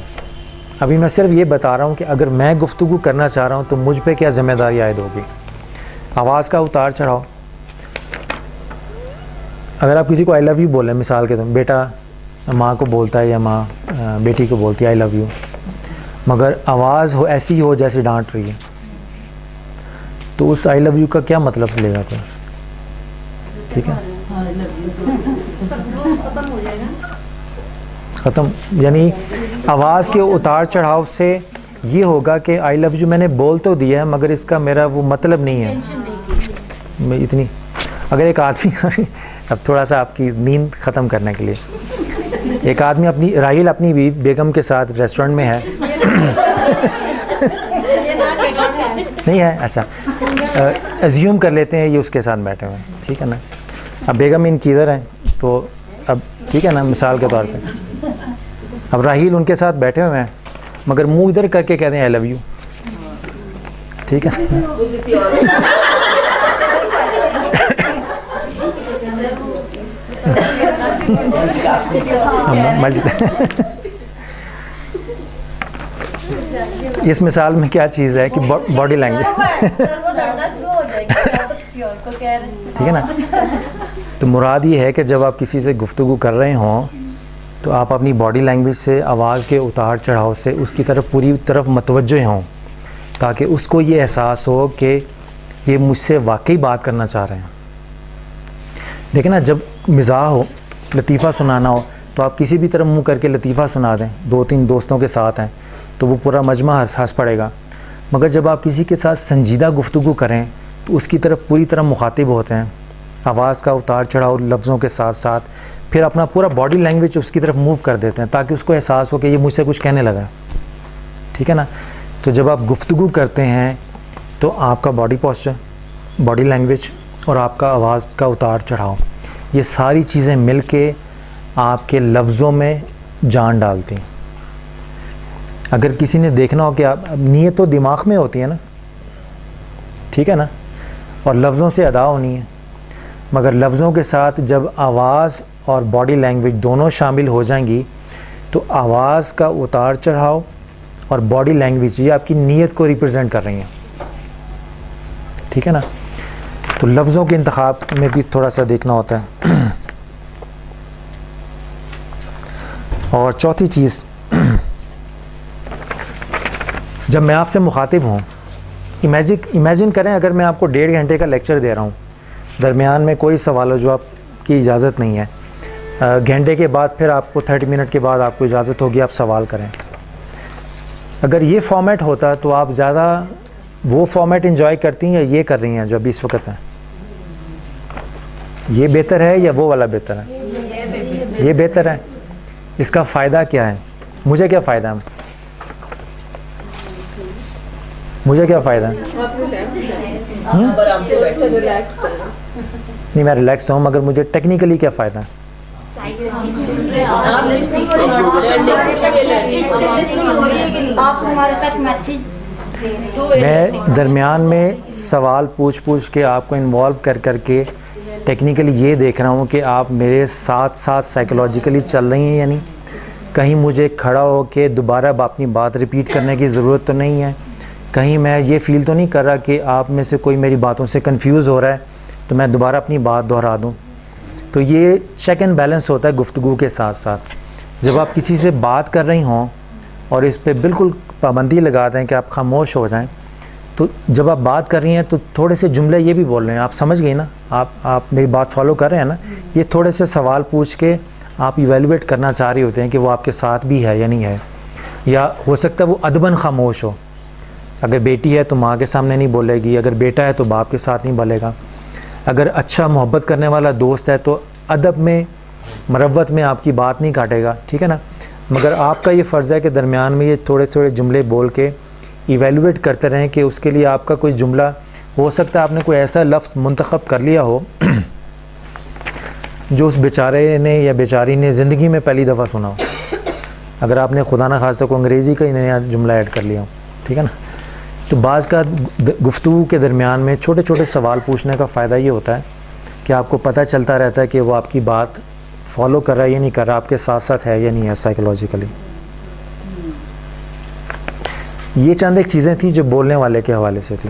अभी मैं सिर्फ ये बता रहा हूँ कि अगर मैं गुफ्तगू करना चाह रहा हूँ तो मुझ पे क्या ज़िम्मेदारी आयद होगी। आवाज़ का उतार चढ़ाव, अगर आप किसी को आई लव यू बोलें, मिसाल के तौर पर बेटा माँ को बोलता है या माँ बेटी को बोलती है आई लव यू, मगर आवाज़ हो ऐसी हो जैसे डांट रही है, तो उस आई लव यू का क्या मतलब लेगा कोई, ठीक है। ख़त्म। यानी आवाज़ के उतार चढ़ाव से ये होगा कि आई लव यू मैंने बोल तो दिया है मगर इसका मेरा वो मतलब नहीं है। मैं इतनी अगर एक आदमी अब थोड़ा सा आपकी नींद ख़त्म करने के लिए, एक आदमी अपनी राहिल अपनी बेगम के साथ रेस्टोरेंट में है नहीं है, अच्छा एज्यूम कर लेते हैं ये उसके साथ बैठे हुए हैं, ठीक है ना। अब बेगम इनकी इधर हैं तो अब ठीक है ना, मिसाल के तौर पे अब राहिल उनके साथ बैठे हुए हैं मगर मुंह इधर करके कहते हैं आई लव यू, ठीक है। इस मिसाल में क्या चीज़ है कि बॉडी लैंग्वेज ठीक है ना। तो मुराद ये है कि जब आप किसी से गुफ्तगू कर रहे हों तो आप अपनी बॉडी लैंग्वेज से, आवाज़ के उतार चढ़ाव से उसकी तरफ पूरी तरफ मतवज्जो हों ताकि उसको ये एहसास हो कि ये मुझसे वाकई बात करना चाह रहे हैं। देखिए ना, जब मिज़ाह हो, लतीफ़ा सुनाना हो तो आप किसी भी तरफ मुंह करके लतीफ़ा सुना दें, 2-3 दोस्तों के साथ हैं तो वो पूरा मजमा हंस पड़ेगा। मगर जब आप किसी के साथ संजीदा गुफ्तगू करें तो उसकी तरफ पूरी तरह मुखातिब होते हैं, आवाज़ का उतार चढ़ाव लफ्ज़ों के साथ साथ फिर अपना पूरा बॉडी लैंग्वेज उसकी तरफ मूव कर देते हैं ताकि उसको एहसास हो कि ये मुझसे कुछ कहने लगा, ठीक है ना। तो जब आप गुफ्तगू करते हैं तो आपका बॉडी पोस्चर, बॉडी लैंग्वेज और आपका आवाज़ का उतार चढ़ाव, ये सारी चीज़ें मिल के आपके लफ्ज़ों में जान डालती हैं। अगर किसी ने देखना हो कि आप, नीयत तो दिमाग में होती है ना, ठीक है ना, और लफ्ज़ों से अदा होनी है, मगर लफ्ज़ों के साथ जब आवाज़ और बॉडी लैंग्वेज दोनों शामिल हो जाएंगी तो आवाज़ का उतार चढ़ाव और बॉडी लैंग्वेज ये आपकी नीयत को रिप्रेजेंट कर रही हैं, ठीक है ना। तो लफ्ज़ों के इंतखाब में भी थोड़ा सा देखना होता है। और चौथी चीज़, जब मैं आपसे मुखातिब हूँ, इमेजिन करें अगर मैं आपको 1.5 घंटे का लेक्चर दे रहा हूँ, दरमियान में कोई सवाल जवाब की इजाज़त नहीं है, घंटे के बाद फिर आपको 30 मिनट के बाद आपको इजाज़त होगी आप सवाल करें। अगर ये फॉर्मेट होता तो आप ज़्यादा वो फॉर्मेट इंजॉय करती हैं या ये कर रही हैं जो अभी इस वक्त है? ये बेहतर है या वो वाला बेहतर है? ये बेहतर है। इसका फ़ायदा क्या है? मुझे क्या फ़ायदा है? मुझे क्या फ़ायदा है? नहीं, मैं रिलैक्स हूँ, मगर मुझे टेक्निकली क्या फ़ायदा है? मैं दरमियान में सवाल पूछ के आपको इन्वॉल्व कर के टेक्निकली ये देख रहा हूँ कि आप मेरे साथ साथ साइकोलॉजिकली चल रही हैं या नहीं। कहीं मुझे खड़ा हो के दोबारा अपनी बात रिपीट करने की ज़रूरत तो नहीं है। कहीं मैं ये फ़ील तो नहीं कर रहा कि आप में से कोई मेरी बातों से कंफ्यूज हो रहा है तो मैं दोबारा अपनी बात दोहरा दूँ। तो ये चेक एंड बैलेंस होता है गुफ्तगू के साथ साथ। जब आप किसी से बात कर रही हों और इस पर बिल्कुल पाबंदी लगा दें कि आप खामोश हो जाएं, तो जब आप बात कर रही हैं तो थोड़े से जुमले ये भी बोल रहे हैं, आप समझ गई ना, आप मेरी बात फॉलो कर रहे हैं ना। ये थोड़े से सवाल पूछ के आप इवेलुएट करना चाह रहे होते हैं कि वो आपके साथ भी है या नहीं है, या हो सकता है वो अदबन खामोश हो। अगर बेटी है तो माँ के सामने नहीं बोलेगी, अगर बेटा है तो बाप के साथ नहीं बोलेगा, अगर अच्छा मोहब्बत करने वाला दोस्त है तो अदब में मरवत में आपकी बात नहीं काटेगा, ठीक है ना। मगर आपका ये फ़र्ज़ है कि दरमियान में ये थोड़े थोड़े जुमले बोल के इवेलुएट करते रहें कि उसके लिए आपका कोई जुमला, हो सकता है आपने कोई ऐसा लफ्ज़ मुंतखब कर लिया हो जो उस बेचारे ने या बेचारी ने ज़िंदगी में पहली दफ़ा सुना हो। अगर आपने खुदा न खासा को अंग्रेज़ी का ही नया जुमला ऐड कर लिया हो, ठीक है ना। तो बाज़ का गुफ्तगू के दरमियान में छोटे छोटे सवाल पूछने का फ़ायदा ये होता है कि आपको पता चलता रहता है कि वो आपकी बात फॉलो कर रहा है या नहीं कर रहा, आपके साथ साथ है या नहीं है साइकोलॉजिकली। ये चंद एक चीज़ें थी जो बोलने वाले के हवाले से थी।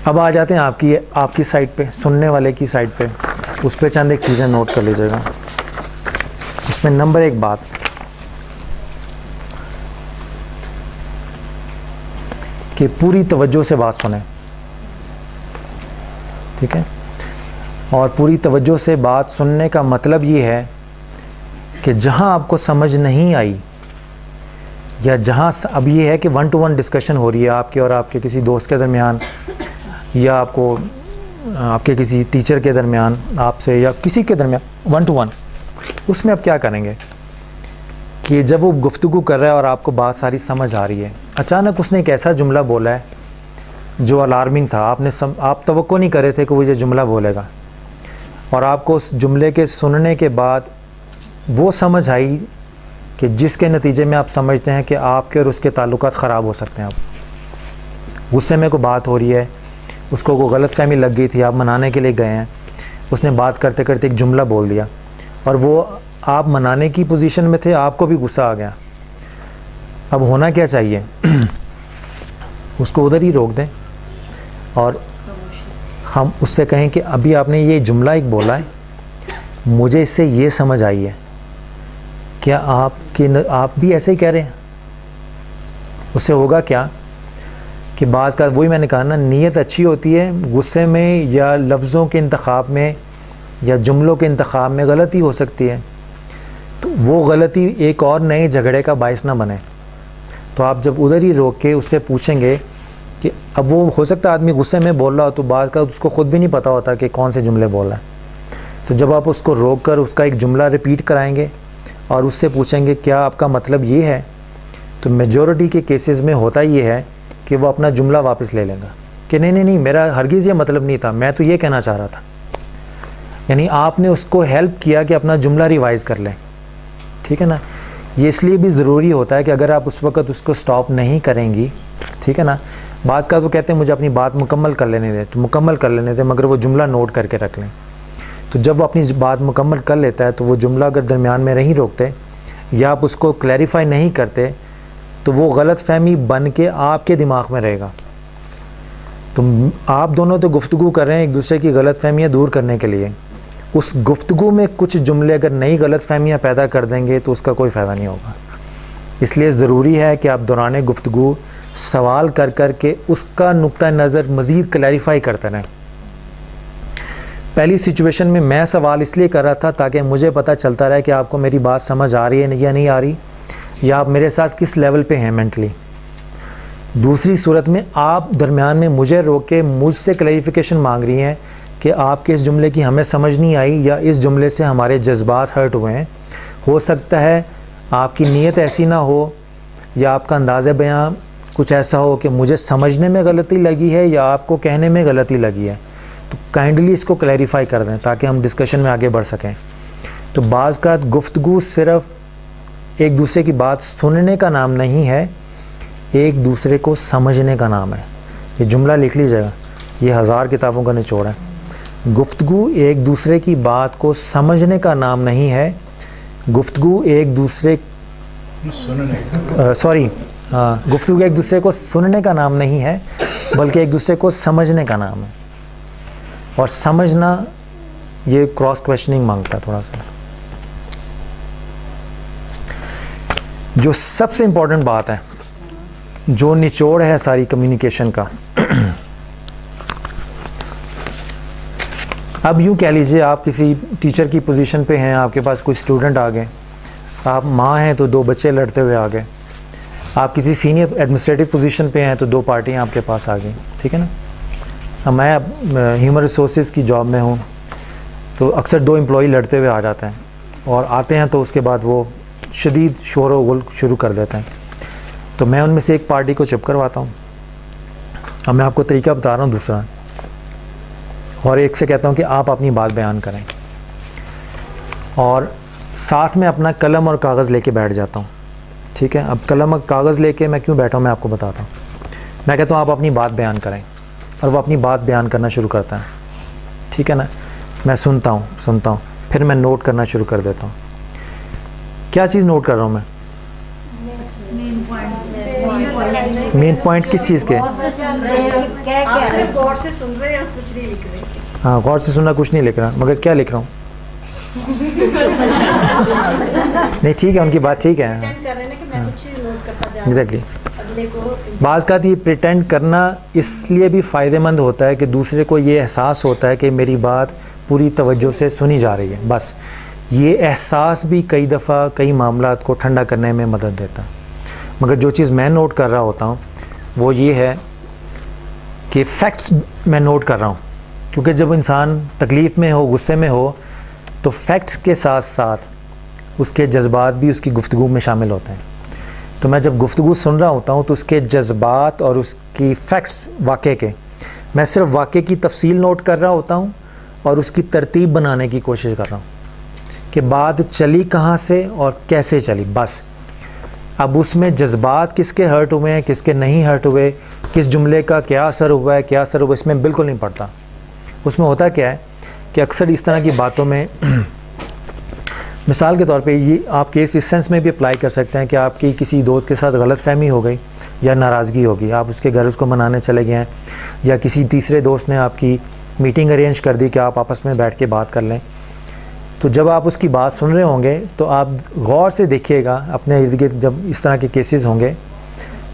अब आ जाते हैं आपकी साइड पे, सुनने वाले की साइड पे। उस पर चंद एक चीज़ें नोट कर लीजिएगा। इसमें नंबर 1 बात कि पूरी तवज्जो से बात सुने, ठीक है। और पूरी तवज्जो से बात सुनने का मतलब ये है कि जहाँ आपको समझ नहीं आई, या जहाँ अब ये है कि 1-to-1 डिस्कशन हो रही है आपके और आपके किसी दोस्त के दरमियान, या आपको आपके किसी टीचर के दरमियान आपसे, या किसी के दरमियान 1-to-1, उसमें आप क्या करेंगे कि जब वो गुफ्तगू कर रहा है और आपको बात सारी समझ आ रही है, अचानक उसने एक ऐसा जुमला बोला है जो अलार्मिंग था, आप तवक्को नहीं कर रहे थे कि वो ये जुमला बोलेगा, और आपको उस जुमले के सुनने के बाद वो समझ आई कि जिसके नतीजे में आप समझते हैं कि आपके और उसके ताल्लुकात ख़राब हो सकते हैं। आप गुस्से में कोई बात हो रही है, उसको कोई गलतफहमी लग गई थी, आप मनाने के लिए गए हैं, उसने बात करते करते एक जुमला बोल दिया और वो आप मनाने की पोजीशन में थे, आपको भी गुस्सा आ गया। अब होना क्या चाहिए? उसको उधर ही रोक दें और हम उससे कहें कि अभी आपने ये जुमला एक बोला है, मुझे इससे ये समझ आई है, क्या आप भी ऐसे ही कह रहे हैं? उससे होगा क्या कि बाज़ का वही मैंने कहा ना, नीयत अच्छी होती है, गुस्से में या लफ्ज़ों के इंतखाब में या जुमलों के इंतखाब में गलती हो सकती है, तो वो गलती एक और नए झगड़े का बायस ना बने। तो आप जब उधर ही रोक के उससे पूछेंगे कि अब वो हो सकता है आदमी गुस्से में बोल रहा हो, तो बात का उसको ख़ुद भी नहीं पता होता कि कौन से जुमले बोल रहा है। तो जब आप उसको रोक कर उसका एक जुमला रिपीट कराएंगे और उससे पूछेंगे क्या आपका मतलब ये है, तो मेजॉरिटी के केसेस में होता ये है कि वो अपना जुमला वापस ले लेगा कि नहीं, मेरा हरगिज़ ये मतलब नहीं था, मैं तो ये कहना चाह रहा था। यानी आपने उसको हेल्प किया कि अपना जुमला रिवाइज़ कर लें, ठीक है ना। ये इसलिए भी ज़रूरी होता है कि अगर आप उस वक़्त उसको स्टॉप नहीं करेंगी, ठीक है ना, बाज़ का तो कहते हैं मुझे अपनी बात मुकम्मल कर लेने दें, तो मुकम्मल कर लेने दें, मगर वो जुमला नोट करके रख लें। तो जब वो अपनी बात मुकम्मल कर लेता है, तो वो जुमला अगर दरमियान में नहीं रोकते या आप उसको क्लैरिफाई नहीं करते, तो वो गलत फहमी बन के आपके दिमाग में रहेगा। तो आप दोनों तो गुफ्तगू कर रहे हैं एक दूसरे की गलत फहमियाँ दूर करने के लिए, उस गुफ्तगू में कुछ जुमले अगर नई गलत फहमियाँ पैदा कर देंगे तो उसका कोई फ़ायदा नहीं होगा। इसलिए ज़रूरी है कि आप दौरान गुफ्तगू सवाल कर कर के उसका नुक्ता नज़र मज़ीद क्लैरिफाई करते रहें। पहली सिचुएशन में मैं सवाल इसलिए कर रहा था ताकि मुझे पता चलता रहे कि आपको मेरी बात समझ आ रही है या नहीं आ रही, या आप मेरे साथ किस लेवल पे हैं मेंटली। दूसरी सूरत में आप दरमियान में मुझे रोक के मुझसे क्लैरिफिकेशन मांग रही हैं कि आपके इस जुमले की हमें समझ नहीं आई या इस जुमले से हमारे जज्बात हर्ट हुए हैं। हो सकता है आपकी नीयत ऐसी ना हो या आपका अंदाज़े बयां कुछ ऐसा हो कि मुझे समझने में गलती लगी है या आपको कहने में गलती लगी है, तो काइंडली इसको क्लैरिफाई कर दें ताकि हम डिस्कशन में आगे बढ़ सकें। तो बाज़ का गुफ्तगू सिर्फ़ एक दूसरे की बात सुनने का नाम नहीं है, एक दूसरे को समझने का नाम है। ये जुमला लिख लीजिएगा, ये 1000 किताबों का निचोड़ है। गुफ्तगू एक दूसरे की बात को समझने का नाम नहीं है, गुफ्तगू एक दूसरे गुफ्तगू एक दूसरे को सुनने का नाम नहीं है, बल्कि एक दूसरे को समझने का नाम है। और समझना ये क्रॉस क्वेश्चनिंग मांगता है थोड़ा सा। जो सबसे इम्पोर्टेंट बात है, जो निचोड़ है सारी कम्युनिकेशन का, अब यूँ कह लीजिए आप किसी टीचर की पोजीशन पे हैं, आपके पास कोई स्टूडेंट आ गए, आप माँ हैं तो 2 बच्चे लड़ते हुए आ गए, आप किसी सीनियर एडमिनिस्ट्रेटिव पोजीशन पे हैं तो 2 पार्टियाँ आपके पास आ गई, ठीक है ना। अब मैं ह्यूमन रिसोर्सेज की जॉब में हूँ, तो अक्सर 2 एम्प्लॉई लड़ते हुए आ जाते हैं और आते हैं तो उसके बाद वो शदीद शोर व गुल शुरू कर देते हैं। तो मैं उनमें से एक पार्टी को चुप करवाता हूँ। अब मैं आपको तरीका बता रहा हूँ दूसरा, और एक से कहता हूँ कि आप अपनी बात बयान करें, और साथ में अपना कलम और कागज़ लेके बैठ जाता हूँ, ठीक है। अब कलम और कागज़ लेके मैं क्यों बैठा हूँ मैं आपको बताता हूँ। मैं कहता हूँ आप अपनी बात बयान करें, और वो अपनी बात बयान करना शुरू करता है, ठीक है ना। मैं सुनता हूँ, फिर मैं नोट करना शुरू कर देता हूँ। क्या चीज़ नोट कर रहा हूँ मैं? मेन पॉइंट किस चीज़ के? गौर से सुन रहे हैं, कुछ नहीं लिख रहे। हाँ, गौर से सुनना कुछ नहीं लिख रहा, मगर क्या लिख रहा हूँ? नहीं ठीक है, उनकी बात ठीक है, एग्जैक्टली। बाज़ का ये प्रिटेंड करना इसलिए भी फ़ायदेमंद होता है कि दूसरे को ये एहसास होता है कि मेरी बात पूरी तवज्जो से सुनी जा रही है। बस ये एहसास भी कई दफ़ा कई मामलात को ठंडा करने में मदद देता है। मगर जो चीज़ मैं नोट कर रहा होता हूँ वो ये है कि फैक्ट्स मैं नोट कर रहा हूँ, क्योंकि जब इंसान तकलीफ़ में हो, गुस्से में हो, तो फैक्ट्स के साथ साथ उसके जज्बात भी उसकी गुफ्तगू में शामिल होते हैं। तो मैं जब गुफ्तगू सुन रहा होता हूँ तो उसके जज्बात और उसकी फैक्ट्स वाक़े के, मैं सिर्फ वाक़े की तफसील नोट कर रहा होता हूँ और उसकी तरतीब बनाने की कोशिश कर रहा हूँ कि बात चली कहाँ से और कैसे चली, बस। अब उसमें जज्बात किसके हर्ट हुए हैं, किसके नहीं हर्ट हुए, किस जुमले का क्या असर हुआ है, क्या असर हुआ, इसमें बिल्कुल नहीं पड़ता। उसमें होता क्या है कि अक्सर इस तरह की बातों में मिसाल के तौर पे ये आप केस इस सेंस में भी अप्लाई कर सकते हैं कि आपकी किसी दोस्त के साथ गलतफहमी हो गई या नाराज़गी होगी, आप उसके घर उसको मनाने चले गए हैं, या किसी तीसरे दोस्त ने आपकी मीटिंग अरेंज कर दी कि आप आपस में बैठ के बात कर लें। तो जब आप उसकी बात सुन रहे होंगे तो आप गौर से देखिएगा अपने इर्द गिर्द जब इस तरह के केसेस होंगे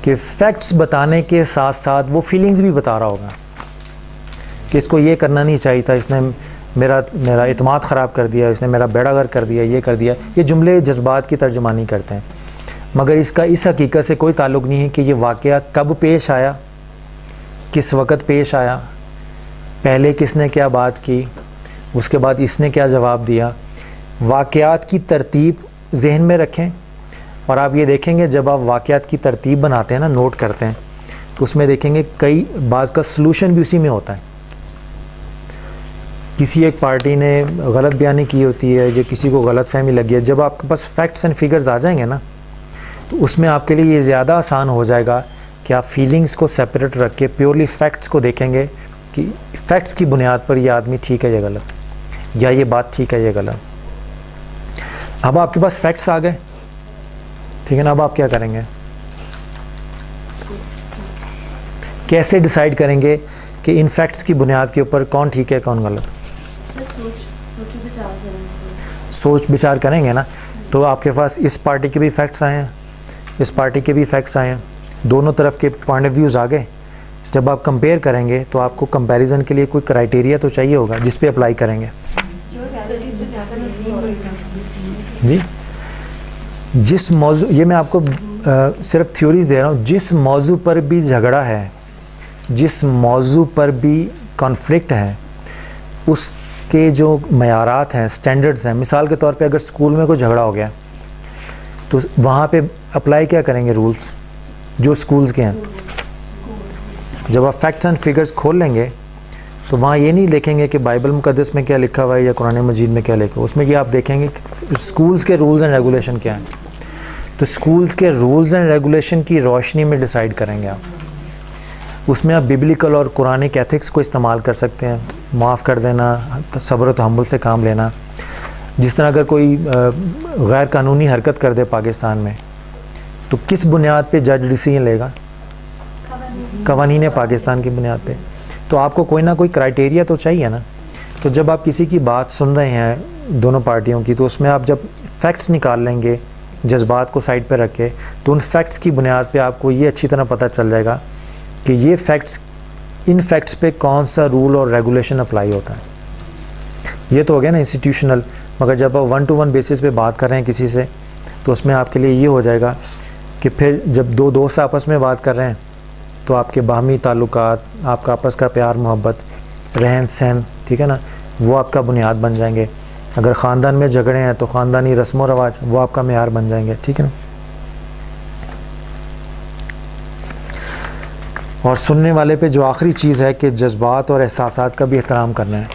कि फैक्ट्स बताने के साथ साथ वो फीलिंग्स भी बता रहा होगा कि इसको ये करना नहीं चाहिए था, इसने मेरा इत्मीनान ख़राब कर दिया, इसने मेरा बेड़ा गर्क कर दिया, ये कर दिया। ये जुमले जज्बात की तर्जुमानी करते हैं, मगर इसका इस हकीकत से कोई ताल्लुक़ नहीं है कि ये वाक़या कब पेश आया, किस वक़्त पेश आया, पहले किसने क्या बात की, उसके बाद इसने क्या जवाब दिया। वाक़यात की तरतीब जहन में रखें और आप ये देखेंगे जब आप वाक़यात की तरतीब बनाते हैं ना, नोट करते हैं, तो उसमें देखेंगे कई बाज़ का सलूशन भी उसी में होता है। किसी एक पार्टी ने गलत बयानी की होती है या किसी को गलत फहमी लगी है, जब आपके पास फैक्ट्स एंड फिगर्स आ जाएंगे ना, तो उसमें आपके लिए ये ज़्यादा आसान हो जाएगा कि आप फीलिंग्स को सेपरेट रख के प्योरली फैक्ट्स को देखेंगे कि फैक्ट्स की बुनियाद पर ये आदमी ठीक है या गलत, या ये बात ठीक है या गलत। अब आपके पास फैक्ट्स आ गए, ठीक है ना, अब आप क्या करेंगे, कैसे डिसाइड करेंगे कि इन फैक्ट्स की बुनियाद के ऊपर कौन ठीक है कौन गलत। सोच विचार करेंगे ना, तो आपके पास इस पार्टी के भी फैक्ट्स आए हैं, इस पार्टी के भी फैक्ट्स आए हैं, दोनों तरफ के पॉइंट ऑफ व्यूज़ आ गए। जब आप कंपेयर करेंगे तो आपको कंपैरिजन के लिए कोई क्राइटेरिया तो चाहिए होगा जिस पे अप्लाई करेंगे जी। जिस मौजू, ये मैं आपको सिर्फ थ्योरीज दे रहा हूँ, जिस मौजू पर भी झगड़ा है, जिस मौजू पर भी कॉन्फ्लिक्ट है, उसके जो मयारात हैं, स्टैंडर्ड्स हैं। मिसाल के तौर पे अगर स्कूल में कोई झगड़ा हो गया तो वहाँ पे अप्लाई क्या करेंगे, रूल्स जो स्कूल्स के हैं। जब आप फैक्ट्स एंड फिगर्स खोल लेंगे तो वहाँ ये नहीं देखेंगे कि बाइबल मुकद्दस में क्या लिखा हुआ है या कुरान मजीद में क्या लिखा हुआ है, उसमें ये आप देखेंगे कि स्कूल्स के रूल्स एंड रेगुलेशन क्या हैं। तो स्कूल्स के रूल्स एंड रेगुलेशन की रोशनी में डिसाइड करेंगे आप। उसमें आप बिब्लिकल और कुरानिक एथिक्स को इस्तेमाल कर सकते हैं, माफ़ कर देना, सब्र तहम्मुल से काम लेना। जिस तरह अगर कोई गैर कानूनी हरकत कर दे पाकिस्तान में, तो किस बुनियाद पे जज डिसीजन लेगा, कवानीन पाकिस्तान की बुनियाद पे। तो आपको कोई ना कोई क्राइटेरिया तो चाहिए ना। तो जब आप किसी की बात सुन रहे हैं दोनों पार्टियों की, तो उसमें आप जब फैक्ट्स निकाल लेंगे, जज्बात को साइड पे रख के, तो उन फैक्ट्स की बुनियाद पे आपको ये अच्छी तरह पता चल जाएगा कि ये फैक्ट्स, इन फैक्ट्स पे कौन सा रूल और रेगुलेशन अप्लाई होता है। ये तो हो गया ना इंस्टीट्यूशनल। मगर जब आप 1-to-1 बेसिस पे बात कर रहे हैं किसी से, तो उसमें आपके लिए ये हो जाएगा कि फिर जब दो दोस्त आपस में बात कर रहे हैं तो आपके बाहमी ताल्लुकात, आपका आपस का प्यार मोहब्बत, रहन सहन, ठीक है ना, वो आपका बुनियाद बन जाएंगे। अगर ख़ानदान में झगड़े हैं तो ख़ानदानी रस्म व रवाज वो आपका मेयार बन जाएंगे, ठीक है ना। और सुनने वाले पे जो आखिरी चीज़ है कि जज्बात और एहसासात का भी एहतराम करना है।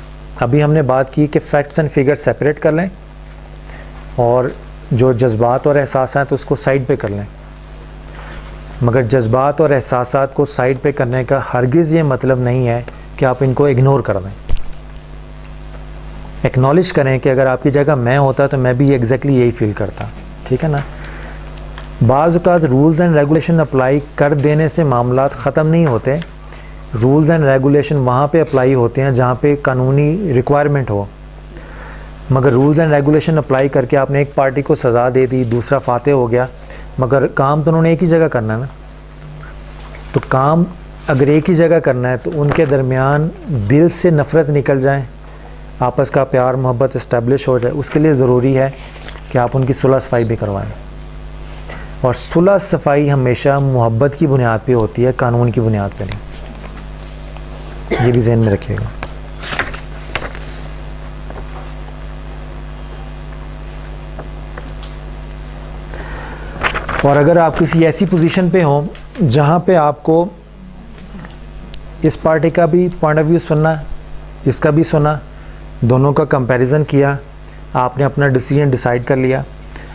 अभी हमने बात की कि फैक्ट्स एंड फिगर्स सेपरेट कर लें और जो जज्बात और एहसास हैं तो उसको साइड पे कर लें। मगर जज्बात और एहसासात को साइड पे करने का हरगिज़ ये मतलब नहीं है कि आप इनको इग्नोर कर दें। एक्नॉलेज करें कि अगर आपकी जगह मैं होता तो मैं भी एग्जैक्टली यही फील करता, ठीक है ना। बाज़ औक़ात रूल्स एंड रेगुलेशन अप्लाई कर देने से मामलात ख़त्म नहीं होते। रूल्स एंड रेगुलेशन वहाँ पे अप्लाई होते हैं जहाँ पे कानूनी रिक्वायरमेंट हो। मगर रूल्स एंड रेगुलेशन अप्लाई करके आपने एक पार्टी को सज़ा दे दी, दूसरा फातेह हो गया, मगर काम तो उन्होंने एक ही जगह करना है ना। तो काम अगर एक ही जगह करना है तो उनके दरमियान दिल से नफ़रत निकल जाए, आपस का प्यार मोहब्बत इस्टेब्लिश हो जाए, उसके लिए ज़रूरी है कि आप उनकी सुलह सफाई भी करवाएं। और सुलह सफाई हमेशा मोहब्बत की बुनियाद पे होती है, कानून की बुनियाद पे नहीं। ये भी ज़हन में रखिएगा। और अगर आप किसी ऐसी पोजीशन पे हों जहाँ पे आपको इस पार्टी का भी पॉइंट ऑफ व्यू सुनना, इसका भी सुना, दोनों का कंपैरिजन किया, आपने अपना डिसीजन डिसाइड कर लिया।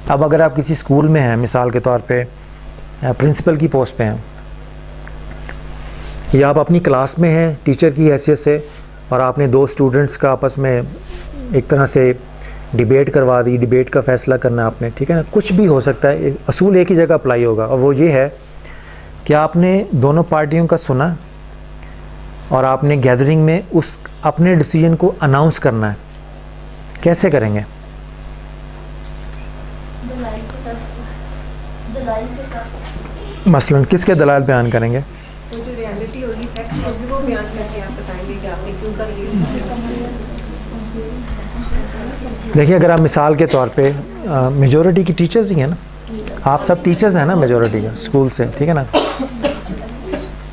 अब अगर आप किसी स्कूल में हैं, मिसाल के तौर पे प्रिंसिपल की पोस्ट पे हैं, या आप अपनी क्लास में हैं टीचर की हैसियत से, और आपने 2 स्टूडेंट्स का आपस में एक तरह से डिबेट करवा दी, डिबेट का फ़ैसला करना आपने, ठीक है ना, कुछ भी हो सकता है, असूल एक ही जगह अप्लाई होगा, और वो ये है कि आपने दोनों पार्टियों का सुना और आपने गैदरिंग में उस अपने डिसीजन को अनाउंस करना है। कैसे करेंगे? मसलन किसके दलाल बयान करेंगे? तो जो रियलिटी होगी, फैक्ट्स होगी, वो बयान करके आप बताएंगे कि आपने क्यों कर लिया। देखिए, अगर आप मिसाल के तौर पे मेजॉरिटी की टीचर्स ही हैं ना, आप सब टीचर्स हैं ना मेजॉरिटी का स्कूल से, ठीक है ना।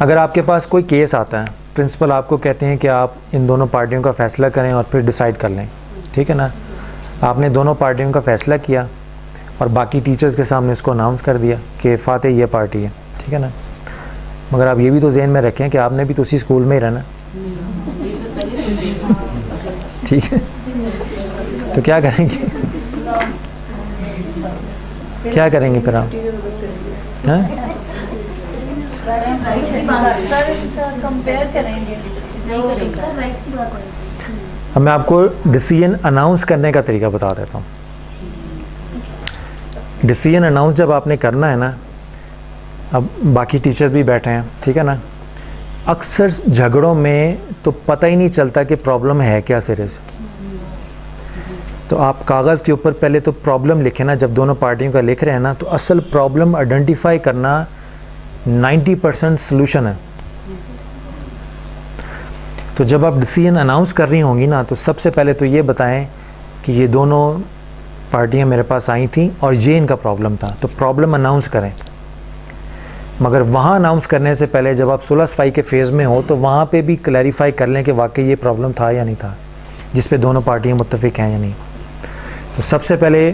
अगर आपके पास कोई केस आता है, प्रिंसिपल आपको कहते हैं कि आप इन दोनों पार्टियों का फ़ैसला करें और फिर डिसाइड कर लें, ठीक है ना। आपने दोनों पार्टियों का फ़ैसला किया और बाकी टीचर्स के सामने इसको अनाउंस कर दिया कि फ़ातेह ये पार्टी है, ठीक है ना। मगर आप ये भी तो ज़हन में रखें कि आपने भी तो उसी स्कूल में ही रहना, ठीक है। तो क्या करेंगे, क्या करेंगे फिर आप? हैं? कंपेयर करेंगे। अब मैं आपको डिसीजन अनाउंस करने का तरीका बता देता हूँ। डिसीजन अनाउंस जब आपने करना है ना, अब बाकी टीचर भी बैठे हैं, ठीक है ना, अक्सर झगड़ों में तो पता ही नहीं चलता कि प्रॉब्लम है क्या सिरे से। तो आप कागज़ के ऊपर पहले तो प्रॉब्लम लिखें ना, जब दोनों पार्टियों का लिख रहे हैं ना, तो असल प्रॉब्लम आइडेंटिफाई करना 90% सॉल्यूशन है। तो जब आप डिसीजन अनाउंस कर रही होंगी ना, तो सबसे पहले तो ये बताएं कि ये दोनों पार्टियां मेरे पास आई थी और ये इनका प्रॉब्लम था, तो प्रॉब्लम अनाउंस करें। मगर वहाँ अनाउंस करने से पहले जब आप सुलह सफाई के फेज़ में हो, तो वहाँ पे भी क्लैरिफाई कर लें कि वाकई ये प्रॉब्लम था या नहीं था, जिस पे दोनों पार्टियां मुत्तफिक हैं या नहीं। तो सबसे पहले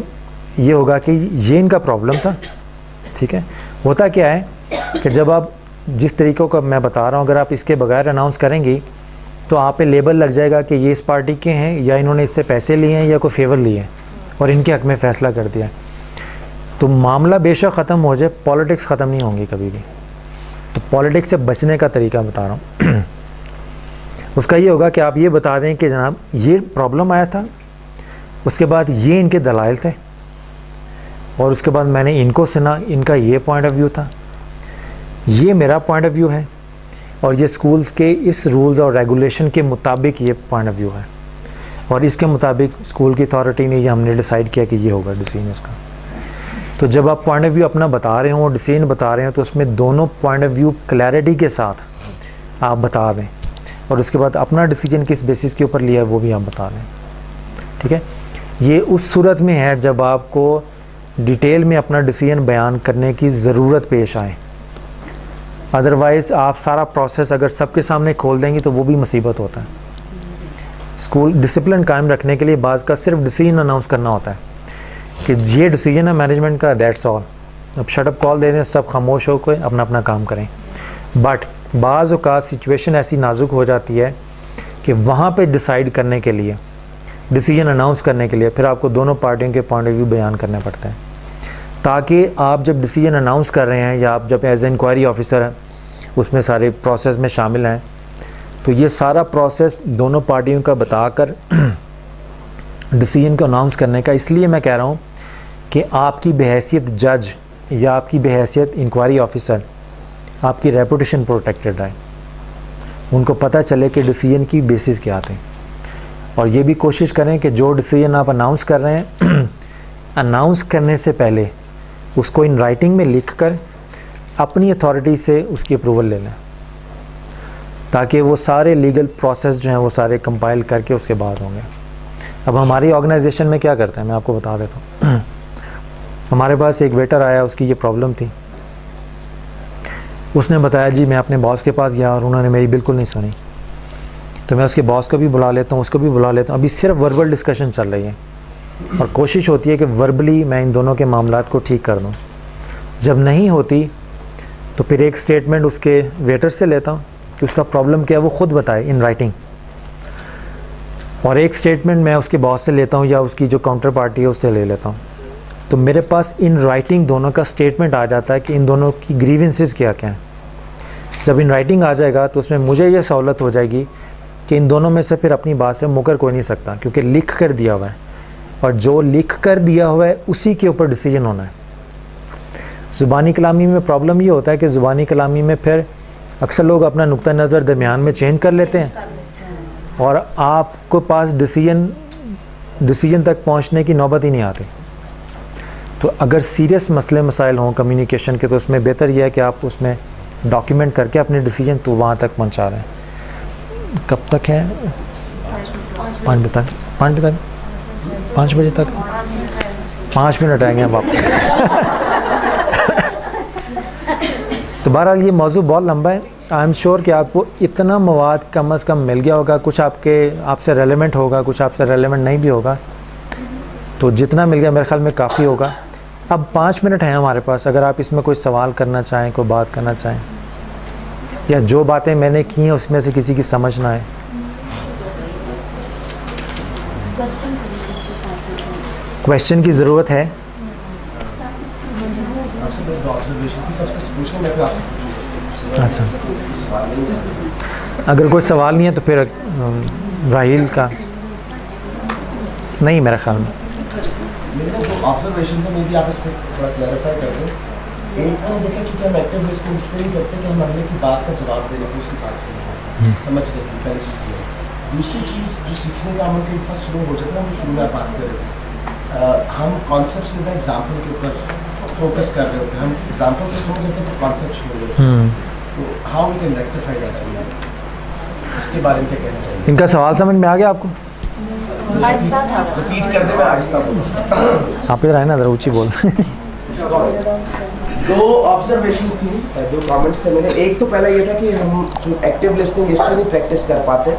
ये होगा कि ये इनका प्रॉब्लम था, ठीक है। होता क्या है कि जब आप जिस तरीक़ों का मैं बता रहा हूँ, अगर आप इसके बगैर अनाउंस करेंगी तो आप पे लेबल लग जाएगा कि ये इस पार्टी के हैं, या इन्होंने इससे पैसे लिए हैं, या कोई फेवर लिए हैं और इनके हक़ में फ़ैसला कर दिया। तो मामला बेशक ख़त्म हो जाए, पॉलिटिक्स ख़त्म नहीं होंगी कभी भी। तो पॉलिटिक्स से बचने का तरीका बता रहा हूँ। उसका ये होगा कि आप ये बता दें कि जनाब ये प्रॉब्लम आया था, उसके बाद ये इनके दलाइल थे, और उसके बाद मैंने इनको सुना, इनका ये पॉइंट ऑफ व्यू था, ये मेरा पॉइंट ऑफ व्यू है, और ये स्कूल्स के इस रूल्स और रेगुलेशन के मुताबिक ये पॉइंट ऑफ व्यू है, और इसके मुताबिक स्कूल की अथॉरिटी ने ये हमने डिसाइड किया कि ये होगा डिसीजन इसका। तो जब आप पॉइंट ऑफ व्यू अपना बता रहे हो और डिसीजन बता रहे हो, तो उसमें दोनों पॉइंट ऑफ व्यू क्लैरिटी के साथ आप बता दें, और उसके बाद अपना डिसीजन किस बेसिस के ऊपर लिया है वो भी आप बता दें, ठीक है। ये उस सूरत में है जब आपको डिटेल में अपना डिसीजन बयान करने की ज़रूरत पेश आए। अदरवाइज़ आप सारा प्रोसेस अगर सबके सामने खोल देंगे तो वो भी मुसीबत होता है। स्कूल डिसिप्लिन कायम रखने के लिए बाज़ का सिर्फ डिसीजन अनाउंस करना होता है कि ये डिसीजन है मैनेजमेंट का, दैट्स ऑल। अब शटअप कॉल दे दें, सब खामोश हो के अपना अपना काम करें। बट बाज़ औक़ात सिचुएशन ऐसी नाजुक हो जाती है कि वहाँ पे डिसाइड करने के लिए, डिसीजन अनाउंस करने के लिए फिर आपको दोनों पार्टियों के पॉइंट ऑफ व्यू बयान करने पड़ते हैं, ताकि आप जब डिसीजन अनाउंस कर रहे हैं या आप जब एज ए इंक्वायरी ऑफिसर हैं उसमें सारे प्रोसेस में शामिल हैं, तो ये सारा प्रोसेस दोनों पार्टियों का बताकर डिसीजन को अनाउंस करने का। इसलिए मैं कह रहा हूँ कि आपकी बहैसियत जज या आपकी बहैसियत इंक्वायरी ऑफिसर, आपकी रेपुटेशन प्रोटेक्टेड रहे, उनको पता चले कि डिसीजन की बेसिस क्या थे। और ये भी कोशिश करें कि जो डिसीजन आप अनाउंस कर रहे हैं अनाउंस करने से पहले उसको इन राइटिंग में लिख कर अपनी अथॉरिटी से उसकी अप्रूवल ले लें, ताकि वो सारे लीगल प्रोसेस जो हैं वो सारे कंपाइल करके उसके बाद होंगे। अब हमारी ऑर्गेनाइजेशन में क्या करते हैं मैं आपको बता देता हूँ। हमारे पास एक वेटर आया, उसकी ये प्रॉब्लम थी। उसने बताया जी मैं अपने बॉस के पास गया और उन्होंने मेरी बिल्कुल नहीं सुनी। तो मैं उसके बॉस को भी बुला लेता हूँ, उसको भी बुला लेता हूँ। अभी सिर्फ वर्बल डिस्कशन चल रही है और कोशिश होती है कि वर्बली मैं इन दोनों के मामलात को ठीक कर दूँ। जब नहीं होती तो फिर एक स्टेटमेंट उसके वेटर से लेता हूँ कि उसका प्रॉब्लम क्या है, वो ख़ुद बताए इन राइटिंग। और एक स्टेटमेंट मैं उसके बॉस से लेता हूँ या उसकी जो काउंटर पार्टी है उससे ले लेता हूँ। तो मेरे पास इन राइटिंग दोनों का स्टेटमेंट आ जाता है कि इन दोनों की ग्रीवेंसेस क्या क्या हैं। जब इन राइटिंग आ जाएगा तो उसमें मुझे ये सहूलत हो जाएगी कि इन दोनों में से फिर अपनी बात से मुकर कोई नहीं सकता, क्योंकि लिख कर दिया हुआ है और जो लिख कर दिया हुआ है उसी के ऊपर डिसीजन होना है। ज़ुबानी कलामी में प्रॉब्लम ये होता है कि ज़ुबानी कलामी में फिर अक्सर लोग अपना नुक्ता नज़र दरमियान में चेंज कर लेते हैं और आपको पास डिसीजन तक पहुंचने की नौबत ही नहीं आती। तो अगर सीरियस मसले मसाइल हों कम्युनिकेशन के तो उसमें बेहतर यह है कि आप उसमें डॉक्यूमेंट करके अपने डिसीजन तो वहाँ तक पहुँचा दें। कब तक है? 5 बजे तक 5 बजे तक 5 मिनट आएंगे अब आप। तो बहरहाल ये मौजू बहुत लंबा है। आई एम श्योर कि आपको इतना मवाद कम अज़ कम मिल गया होगा। कुछ आपसे रेलेवेंट होगा, कुछ आपसे रेलेवेंट नहीं भी होगा। तो जितना मिल गया मेरे ख्याल में काफ़ी होगा। अब 5 मिनट हैं हमारे पास, अगर आप इसमें कोई सवाल करना चाहें, कोई बात करना चाहें, या जो बातें मैंने की हैं उसमें से किसी की समझ ना आए। क्वेश्चन की ज़रूरत है? अच्छा, अगर कोई सवाल नहीं है तो फिर राहिल का नहीं मेरे ख्याल में। मेरे जो ऑब्जर्वेशन है मेरी आप इस पर थोड़ा क्लैरिफाई कर दें। एक तो देखिए कि हम एक्टिव लिसनिंग इसलिए नहीं करते कि हम अगले की बात का जवाब देने की उसकी बात सुनते हैं, समझने की पहली चीज़ ये। दूसरी चीज़ जो सीखने का अमल कई दफ़ा शुरू हो जाता है, हम शुरू में बात कर रहे थे, हम कॉन्सेप्ट से एग्जाम्पल के ऊपर फोकस कर रहे होते हैं। हम एग्जाम्पल को समझ लेते हैं तो कॉन्सेप्ट छोड़ देते हैं। तो how we can rectify that, इसके बारे में क्या कहना चाहिए? इनका सवाल समझ में आ गया आपको? रिपीट कर दे, मैं आहिस्ता बोलूँ। आप इधर आए ना, ज़रा ऊँची बोल। दो ऑब्जर्वेशंस थी, दो कमेंट्स थे मेरे। एक तो पहला ये था कि हम जो एक्टिव लिसनिंग इसलिए नहीं प्रैक्टिस कर पाते,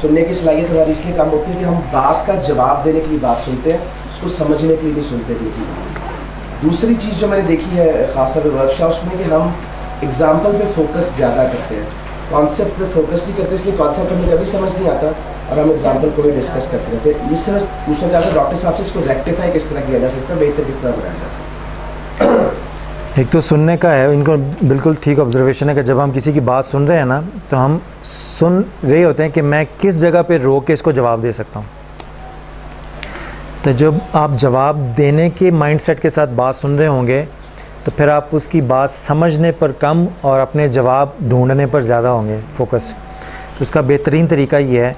सुनने की सलाहियत हमारी इसलिए कम होती है कि हम बात का जवाब देने के लिए बात सुनते हैं, उसको समझने के लिए नहीं सुनते थे। दूसरी चीज़ जो मैंने देखी है खासतौर पर वर्कशॉप्स में कि हम एग्जाम्पल पे फोकस ज़्यादा करते हैं, कॉन्सेप्ट पे फोकस नहीं करते, इसलिए कॉन्सेप्ट हमें कभी समझ नहीं आता और हम एग्जाम्पल को भी डिस्कस करते रहते हैं। इस तरह पूछना चाहते हैं डॉक्टर साहब से, इसको रेक्टिफाई किस तरह किया जा सकता है, बेहतर किस तरह बनाया जा सकता है? एक तो सुनने का है, इनको बिल्कुल ठीक ऑब्जर्वेशन है कि जब हम किसी की बात सुन रहे हैं ना तो हम सुन रहे होते हैं कि मैं किस जगह पे रोक के इसको जवाब दे सकता हूँ। तो जब आप जवाब देने के माइंडसेट के साथ बात सुन रहे होंगे तो फिर आप उसकी बात समझने पर कम और अपने जवाब ढूंढने पर ज़्यादा होंगे फोकस। तो उसका बेहतरीन तरीका ये है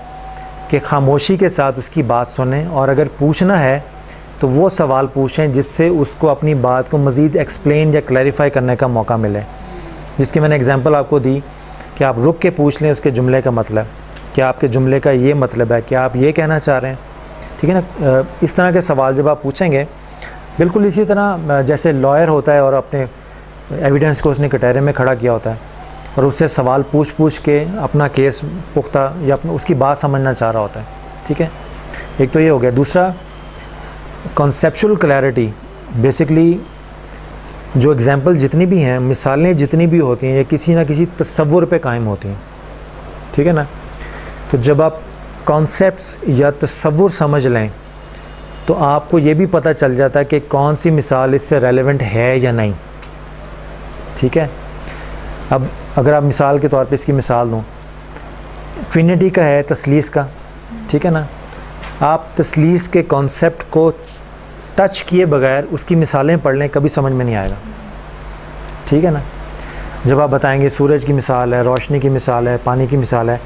कि खामोशी के साथ उसकी बात सुनें और अगर पूछना है तो वो सवाल पूछें जिससे उसको अपनी बात को मज़ीद एक्सप्लेन या क्लैरिफाई करने का मौका मिले। जिसकी मैंने एग्जांपल आपको दी कि आप रुक के पूछ लें उसके जुमले का मतलब, कि आपके जुमले का ये मतलब है, कि आप ये कहना चाह रहे हैं, ठीक है ना। इस तरह के सवाल जब आप पूछेंगे, बिल्कुल इसी तरह जैसे लॉयर होता है और अपने एविडेंस को उसने कटहरे में खड़ा किया होता है और उससे सवाल पूछ के अपना केस पुख्ता या उसकी बात समझना चाह रहा होता है, ठीक है। एक तो ये हो गया। दूसरा, कॉन्सेप्चुअल क्लैरिटी। बेसिकली जो एग्जांपल जितनी भी हैं, मिसालें जितनी भी होती हैं, ये किसी ना किसी तसव्वुर पे कायम होती हैं, ठीक है ना। तो जब आप कॉन्सेप्ट्स या तसव्वुर समझ लें तो आपको ये भी पता चल जाता है कि कौन सी मिसाल इससे रेलेवेंट है या नहीं, ठीक है। अब अगर आप मिसाल के तौर पे इसकी मिसाल दूँ, ट्रिनिटी का है तसलीस का, ठीक है ना। आप तसलीस के कॉन्सेप्ट को टच किए बगैर उसकी मिसालें पढ़ लें, कभी समझ में नहीं आएगा, ठीक है ना। जब आप बताएंगे सूरज की मिसाल है, रोशनी की मिसाल है, पानी की मिसाल है,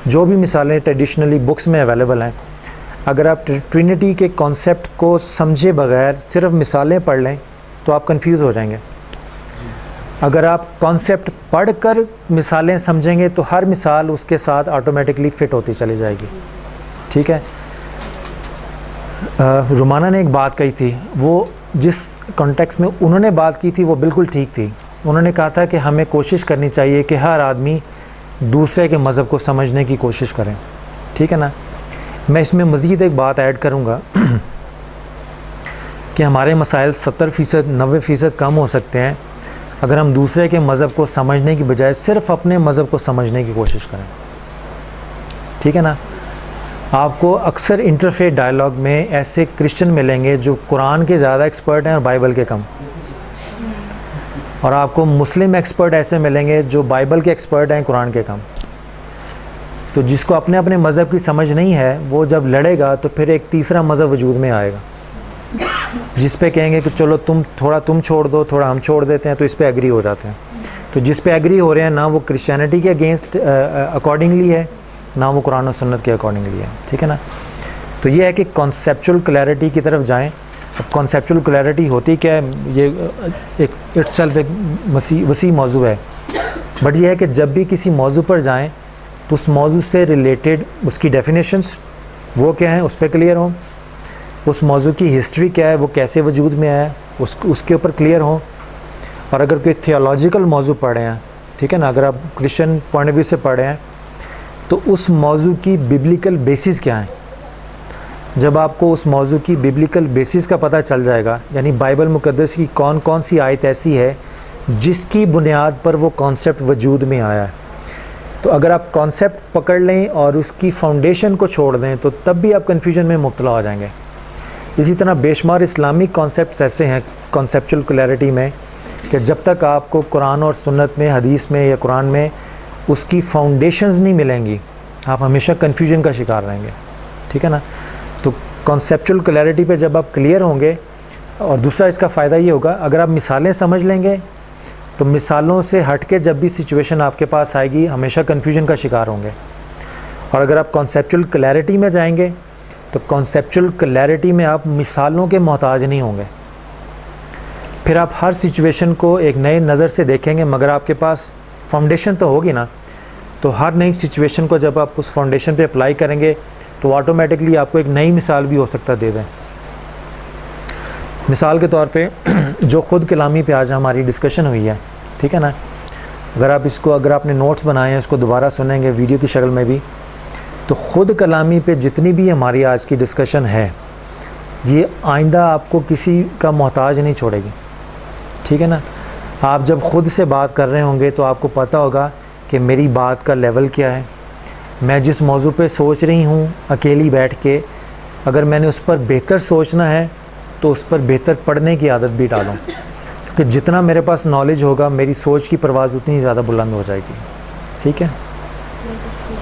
जो भी मिसालें ट्रेडिशनली बुक्स में अवेलेबल हैं, अगर आप ट्रिनिटी के कॉन्सेप्ट को समझे बगैर सिर्फ मिसालें पढ़ लें तो आप कंफ्यूज हो जाएंगे। अगर आप कॉन्सेप्ट पढ़कर मिसालें समझेंगे तो हर मिसाल उसके साथ ऑटोमेटिकली फ़िट होती चली जाएगी, ठीक है। रुमाना ने एक बात कही थी, वो जिस कॉन्टेक्स्ट में उन्होंने बात की थी वो बिल्कुल ठीक थी। उन्होंने कहा था कि हमें कोशिश करनी चाहिए कि हर आदमी दूसरे के मज़हब को समझने की कोशिश करें, ठीक है ना। मैं इसमें मज़ीद एक बात ऐड करूँगा कि हमारे मसाइल 70% 90% कम हो सकते हैं अगर हम दूसरे के मज़हब को समझने की बजाय सिर्फ़ अपने मज़हब को समझने की कोशिश करें, ठीक है ना। आपको अक्सर इंटरफेथ डायलॉग में ऐसे क्रिश्चियन मिलेंगे जो कुरान के ज़्यादा एक्सपर्ट हैं और बाइबल के कम, और आपको मुस्लिम एक्सपर्ट ऐसे मिलेंगे जो बाइबल के एक्सपर्ट हैं, कुरान के कम। तो जिसको अपने अपने मज़हब की समझ नहीं है वो जब लड़ेगा तो फिर एक तीसरा मज़हब वजूद में आएगा जिस पे कहेंगे कि चलो तुम छोड़ दो, थोड़ा हम छोड़ देते हैं, तो इस पे एग्री हो जाते हैं। तो जिस पे एग्री हो रहे हैं ना वो क्रिश्चियनिटी के अगेंस्ट अकॉर्डिंगली है, ना वो कुरान और सुन्नत के अकॉर्डिंगली है, ठीक है ना। तो ये है कि कॉन्सेप्चुअल क्लैरिटी की तरफ जाएं। अब कॉन्सेप्चुअल क्लैरिटी होती क्या है, ये एक इटसेल्फ एक वसी मौजू है, बट ये है कि जब भी किसी मौजू पर जाएं तो उस मौजू से रिलेटेड उसकी डेफिनेशंस वो क्या हैं उस पर क्लियर हों, उस मौजू की हिस्ट्री क्या है, वो कैसे वजूद में आया, उसके ऊपर क्लियर हों। और अगर कोई थियोलॉजिकल मौजू पढ़े हैं, ठीक है ना, अगर आप क्रिश्चियन पॉइंट ऑफ व्यू से पढ़े हैं तो उस मौजू की बिब्लिकल बेसिस क्या है। जब आपको उस मौजू की बिब्लिकल बेसिस का पता चल जाएगा, यानी बाइबल मुक़द्दस की कौन कौन सी आयत ऐसी है जिसकी बुनियाद पर वो कॉन्सेप्ट वजूद में आया है, तो अगर आप कॉन्सेप्ट पकड़ लें और उसकी फाउंडेशन को छोड़ दें तो तब भी आप कन्फ्यूजन में मुब्तला हो जाएंगे। इसी तरह बेशुमार इस्लामिक कॉन्सेप्ट्स ऐसे हैं कॉन्सेप्चुअल क्लैरिटी में कि जब तक आपको कुरान और सुन्नत में, हदीस में या कुरान में उसकी फाउंडेशंस नहीं मिलेंगी, आप हमेशा कन्फ्यूजन का शिकार रहेंगे, ठीक है ना। तो कॉन्सेप्चुअल क्लैरिटी पे जब आप क्लियर होंगे, और दूसरा इसका फ़ायदा ये होगा अगर आप मिसालें समझ लेंगे तो मिसालों से हट के जब भी सिचुएशन आपके पास आएगी हमेशा कन्फ्यूजन का शिकार होंगे। और अगर आप कॉन्सेप्चुअल क्लैरिटी में जाएंगे तो कॉन्सेप्चुअल क्लैरिटी में आप मिसालों के मोहताज नहीं होंगे, फिर आप हर सिचुएशन को एक नए नज़र से देखेंगे, मगर आपके पास फाउंडेशन तो होगी ना। तो हर नई सिचुएशन को जब आप उस फाउंडेशन पे अप्लाई करेंगे तो ऑटोमेटिकली आपको एक नई मिसाल भी हो सकता दे दें। मिसाल के तौर पे जो ख़ुद कलामी पे आज हमारी डिस्कशन हुई है, ठीक है ना, अगर आपने नोट्स बनाए हैं उसको दोबारा सुनेंगे वीडियो की शक्ल में भी, तो ख़ुद कलामी पे जितनी भी हमारी आज की डिस्कशन है ये आइंदा आपको किसी का मोहताज नहीं छोड़ेगी, ठीक है ना। आप जब ख़ुद से बात कर रहे होंगे तो आपको पता होगा कि मेरी बात का लेवल क्या है, मैं जिस मौजू पे सोच रही हूँ अकेली बैठ के, अगर मैंने उस पर बेहतर सोचना है तो उस पर बेहतर पढ़ने की आदत भी डालूँ, कि जितना मेरे पास नॉलेज होगा मेरी सोच की परवाज़ उतनी ज़्यादा बुलंद हो जाएगी, ठीक है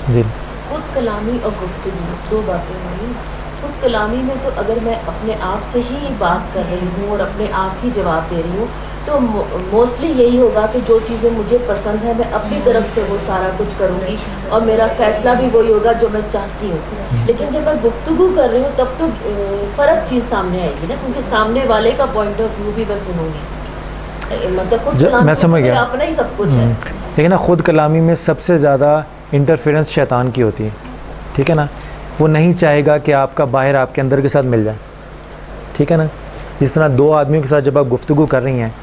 जी। खुद कलामी और गुफ्तगू दो बातें हुई। खुद कलामी में तो अगर मैं अपने आप से ही बात कर रही हूँ और अपने आप ही जवाब दे रही हूँ तो मोस्टली यही होगा कि जो चीज़ें मुझे पसंद है मैं अपनी तरफ से वो सारा कुछ करूँगी और मेरा फैसला भी वही होगा जो मैं चाहती हूँ। लेकिन जब मैं गुफ्तगू कर रही हूँ तब तो फ़र्क चीज़ सामने आएगी ना, क्योंकि सामने वाले का पॉइंट ऑफ व्यू भी मैं सुनूँगी। मतलब खुद कलामी मैं समझ गया, अपना ही सब कुछ है। लेकिन ना खुद कलामी में सबसे ज़्यादा इंटरफेरेंस शैतान की होती है, ठीक है ना। वो नहीं चाहेगा कि आपका बाहर आपके अंदर के साथ मिल जाए, ठीक है ना। जिस तरह दो आदमियों के साथ जब आप गुफ्तगू कर रही हैं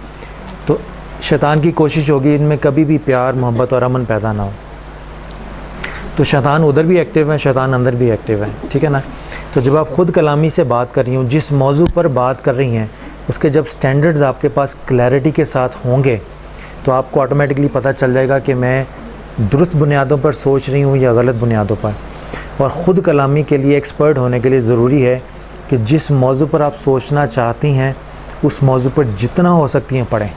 तो शैतान की कोशिश होगी इनमें कभी भी प्यार, मोहब्बत और अमन पैदा ना हो। तो शैतान उधर भी एक्टिव है, शैतान अंदर भी एक्टिव है, ठीक है ना। तो जब आप ख़ुद कलामी से बात कर रही हो, जिस मौजू पर बात कर रही हैं उसके जब स्टैंडर्ड्स आपके पास क्लैरिटी के साथ होंगे तो आपको ऑटोमेटिकली पता चल जाएगा कि मैं दुरुस्त बुनियादों पर सोच रही हूँ या गलत बुनियादों पर। और ख़ुद कलामी के लिए एक्सपर्ट होने के लिए ज़रूरी है कि जिस मौजू पर आप सोचना चाहती हैं उस मौजू पर जितना हो सकती हैं पढ़ें।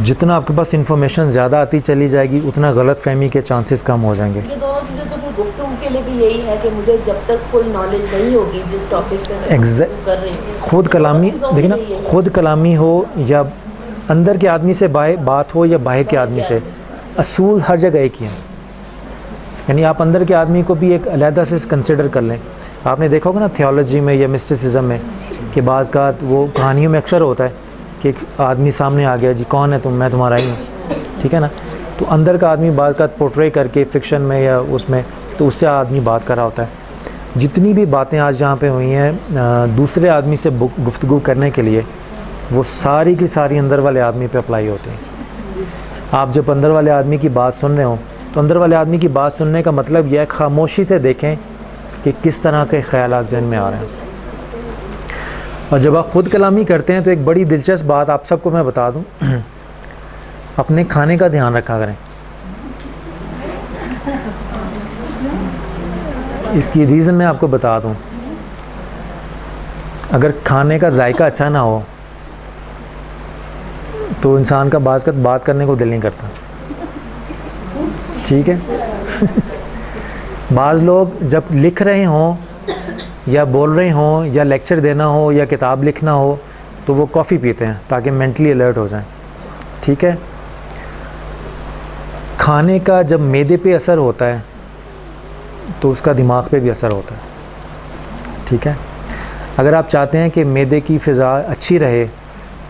जितना आपके पास इंफॉर्मेशन ज़्यादा आती चली जाएगी उतना गलत फहमी के चांसेस कम हो जाएंगे। ये दोनों चीज़ें तो फिर गुफ्तगू के लिए भी यही है कि मुझे जब तक फुल नॉलेज नहीं होगी जिस टॉपिक पे मैं गुफ्तगू कर रही हूँ, खुद कलामी देखिए ना, खुद कलामी हो या अंदर के आदमी से बात हो या बाहर के आदमी से, असूल हर जगह एक ही है। यानी आप अंदर के आदमी को भी एक अलहदा से कंसिडर कर लें। आपने देखा होगा ना थियोलॉजी में या मिस्टिसिज्म में कि बाज़ का वो कहानियों में अक्सर होता है कि एक आदमी सामने आ गया, जी कौन है तुम, मैं तुम्हारा ही हूँ, ठीक है ना। तो अंदर का आदमी बाज़ का पोर्ट्रे करके फ़िक्शन में या उसमें तो उससे आदमी बात कर रहा होता है। जितनी भी बातें आज यहाँ पे हुई हैं दूसरे आदमी से गुफ्तगू करने के लिए, वो सारी की सारी अंदर वाले आदमी पे अप्लाई होती हैं। आप जब अंदर वाले आदमी की बात सुन रहे हो तो अंदर वाले आदमी की बात सुनने का मतलब यह है खामोशी से देखें कि किस तरह के ख्यालात ज़हन में आ रहे हैं। और जब आप ख़ुद कलामी करते हैं तो एक बड़ी दिलचस्प बात आप सबको मैं बता दूं, अपने खाने का ध्यान रखा करें। इसकी रीज़न मैं आपको बता दूं, अगर खाने का जायका अच्छा ना हो तो इंसान का बात करने को दिल नहीं करता, ठीक है। बाज़ लोग जब लिख रहे हों या बोल रहे हों या लेक्चर देना हो या किताब लिखना हो तो वो कॉफ़ी पीते हैं ताकि मेंटली अलर्ट हो जाएं, ठीक है। खाने का जब मैदे पे असर होता है तो उसका दिमाग पे भी असर होता है, ठीक है। अगर आप चाहते हैं कि मैदे की फ़िज़ा अच्छी रहे,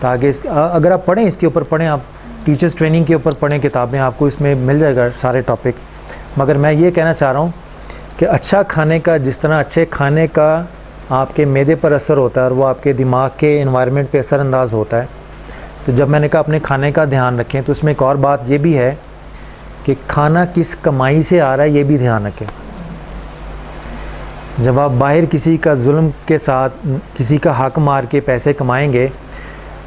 ताकि अगर आप पढ़ें, इसके ऊपर पढ़ें, आप टीचर्स ट्रेनिंग के ऊपर पढ़ें किताबें, आपको इसमें मिल जाएगा सारे टॉपिक। मगर मैं ये कहना चाह रहा हूँ कि अच्छा खाने का, जिस तरह अच्छे खाने का आपके मैदे पर असर होता है और वो आपके दिमाग के एनवायरनमेंट पे असरअंदाज होता है, तो जब मैंने कहा अपने खाने का ध्यान रखें, तो उसमें एक और बात ये भी है कि खाना किस कमाई से आ रहा है ये भी ध्यान रखें। जब आप बाहर किसी का जुल्म के साथ किसी का हक मार के पैसे कमाएंगे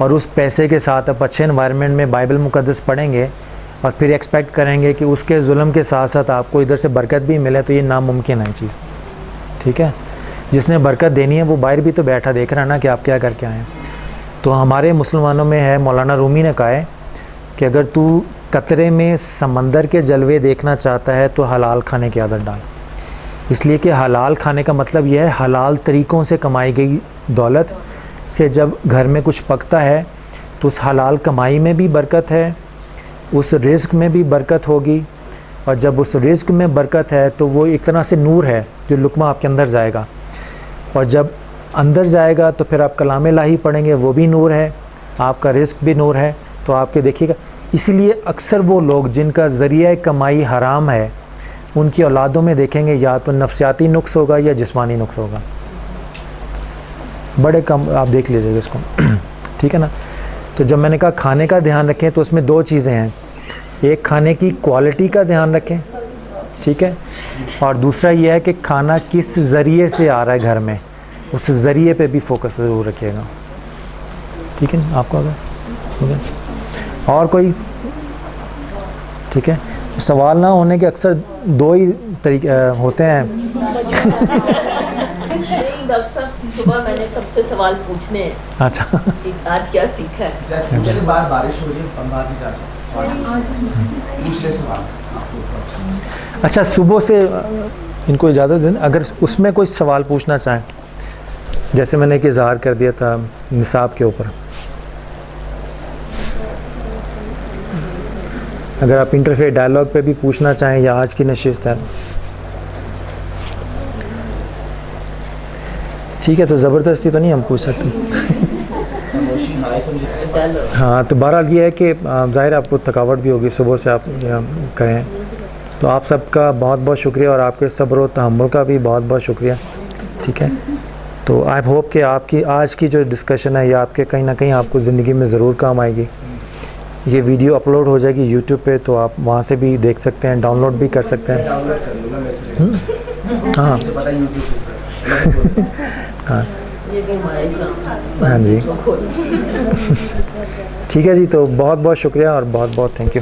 और उस पैसे के साथ आप अच्छे एनवायरनमेंट में बाइबल मुक़द्दस पढ़ेंगे और फिर एक्सपेक्ट करेंगे कि उसके जुल्म के साथ साथ आपको इधर से बरकत भी मिले, तो ये नामुमकिन है चीज़, ठीक है। जिसने बरकत देनी है वो बाहर भी तो बैठा देख रहा है ना कि आप क्या करके आए हैं। तो हमारे मुसलमानों में है, मौलाना रूमी ने कहा है कि अगर तू कतरे में समंदर के जलवे देखना चाहता है तो हलाल खाने की आदत डाल। इसलिए कि हलाल खाने का मतलब यह है हलाल तरीक़ों से कमाई गई दौलत से जब घर में कुछ पकता है तो उस हलाल कमाई में भी बरकत है, उस रिज़्क़ में भी बरकत होगी। और जब उस रिज़्क़ में बरकत है तो वो एक तरह से नूर है जो लुक़मा आपके अंदर जाएगा, और जब अंदर जाएगा तो फिर आप कलाम इलाही पढ़ेंगे, वो भी नूर है, आपका रिज़्क़ भी नूर है। तो आपके देखिएगा, इसीलिए अक्सर वो लोग जिनका ज़रिया कमाई हराम है उनकी औलादों में देखेंगे या तो नफ्सियाती नुक्स होगा या जिस्मानी नुक्स होगा, बड़े कम, आप देख लीजिएगा इसको, ठीक है ना। तो जब मैंने कहा खाने का ध्यान रखें तो उसमें दो चीज़ें हैं, एक खाने की क्वालिटी का ध्यान रखें, ठीक है, और दूसरा ये है कि खाना किस ज़रिए से आ रहा है घर में, उस ज़रिए पे भी फोकस ज़रूर रखिएगा, ठीक है। आपको अगर और कोई, ठीक है, सवाल ना होने के अक्सर दो ही तरीके होते हैं। डॉक्टर साहब, सुबह मैंने सबसे सवाल पूछने हैं। अच्छा, आज क्या सीखा है? बार बारिश हो रही है, हम बाहर नहीं जा सकते, पूछ ले सवाल। अच्छा, सुबह से इनको इजाज़त दें, अगर उसमें कोई सवाल पूछना चाहें, जैसे मैंने एक इज़हार कर दिया था निसाब के ऊपर, अगर आप इंटरफेस डायलॉग पे भी पूछना चाहें या आज की नशिस्त है, ठीक है। तो ज़बरदस्ती तो नहीं हम पूछ सकते। हाँ, तो बहरहाल ये है कि ज़ाहिर आपको थकावट भी होगी, सुबह से आप करें, तो आप सबका बहुत बहुत शुक्रिया और आपके सब्र और तहम्मुल का भी बहुत बहुत शुक्रिया, ठीक है। तो आई होप कि आपकी आज की जो डिस्कशन है ये आपके कहीं ना कहीं आपको ज़िंदगी में ज़रूर काम आएगी। ये वीडियो अपलोड हो जाएगी यूट्यूब पे, तो आप वहाँ से भी देख सकते हैं, डाउनलोड भी कर सकते हैं। हाँ हाँ हाँ जी, ठीक है जी। तो बहुत बहुत शुक्रिया और बहुत बहुत थैंक यू।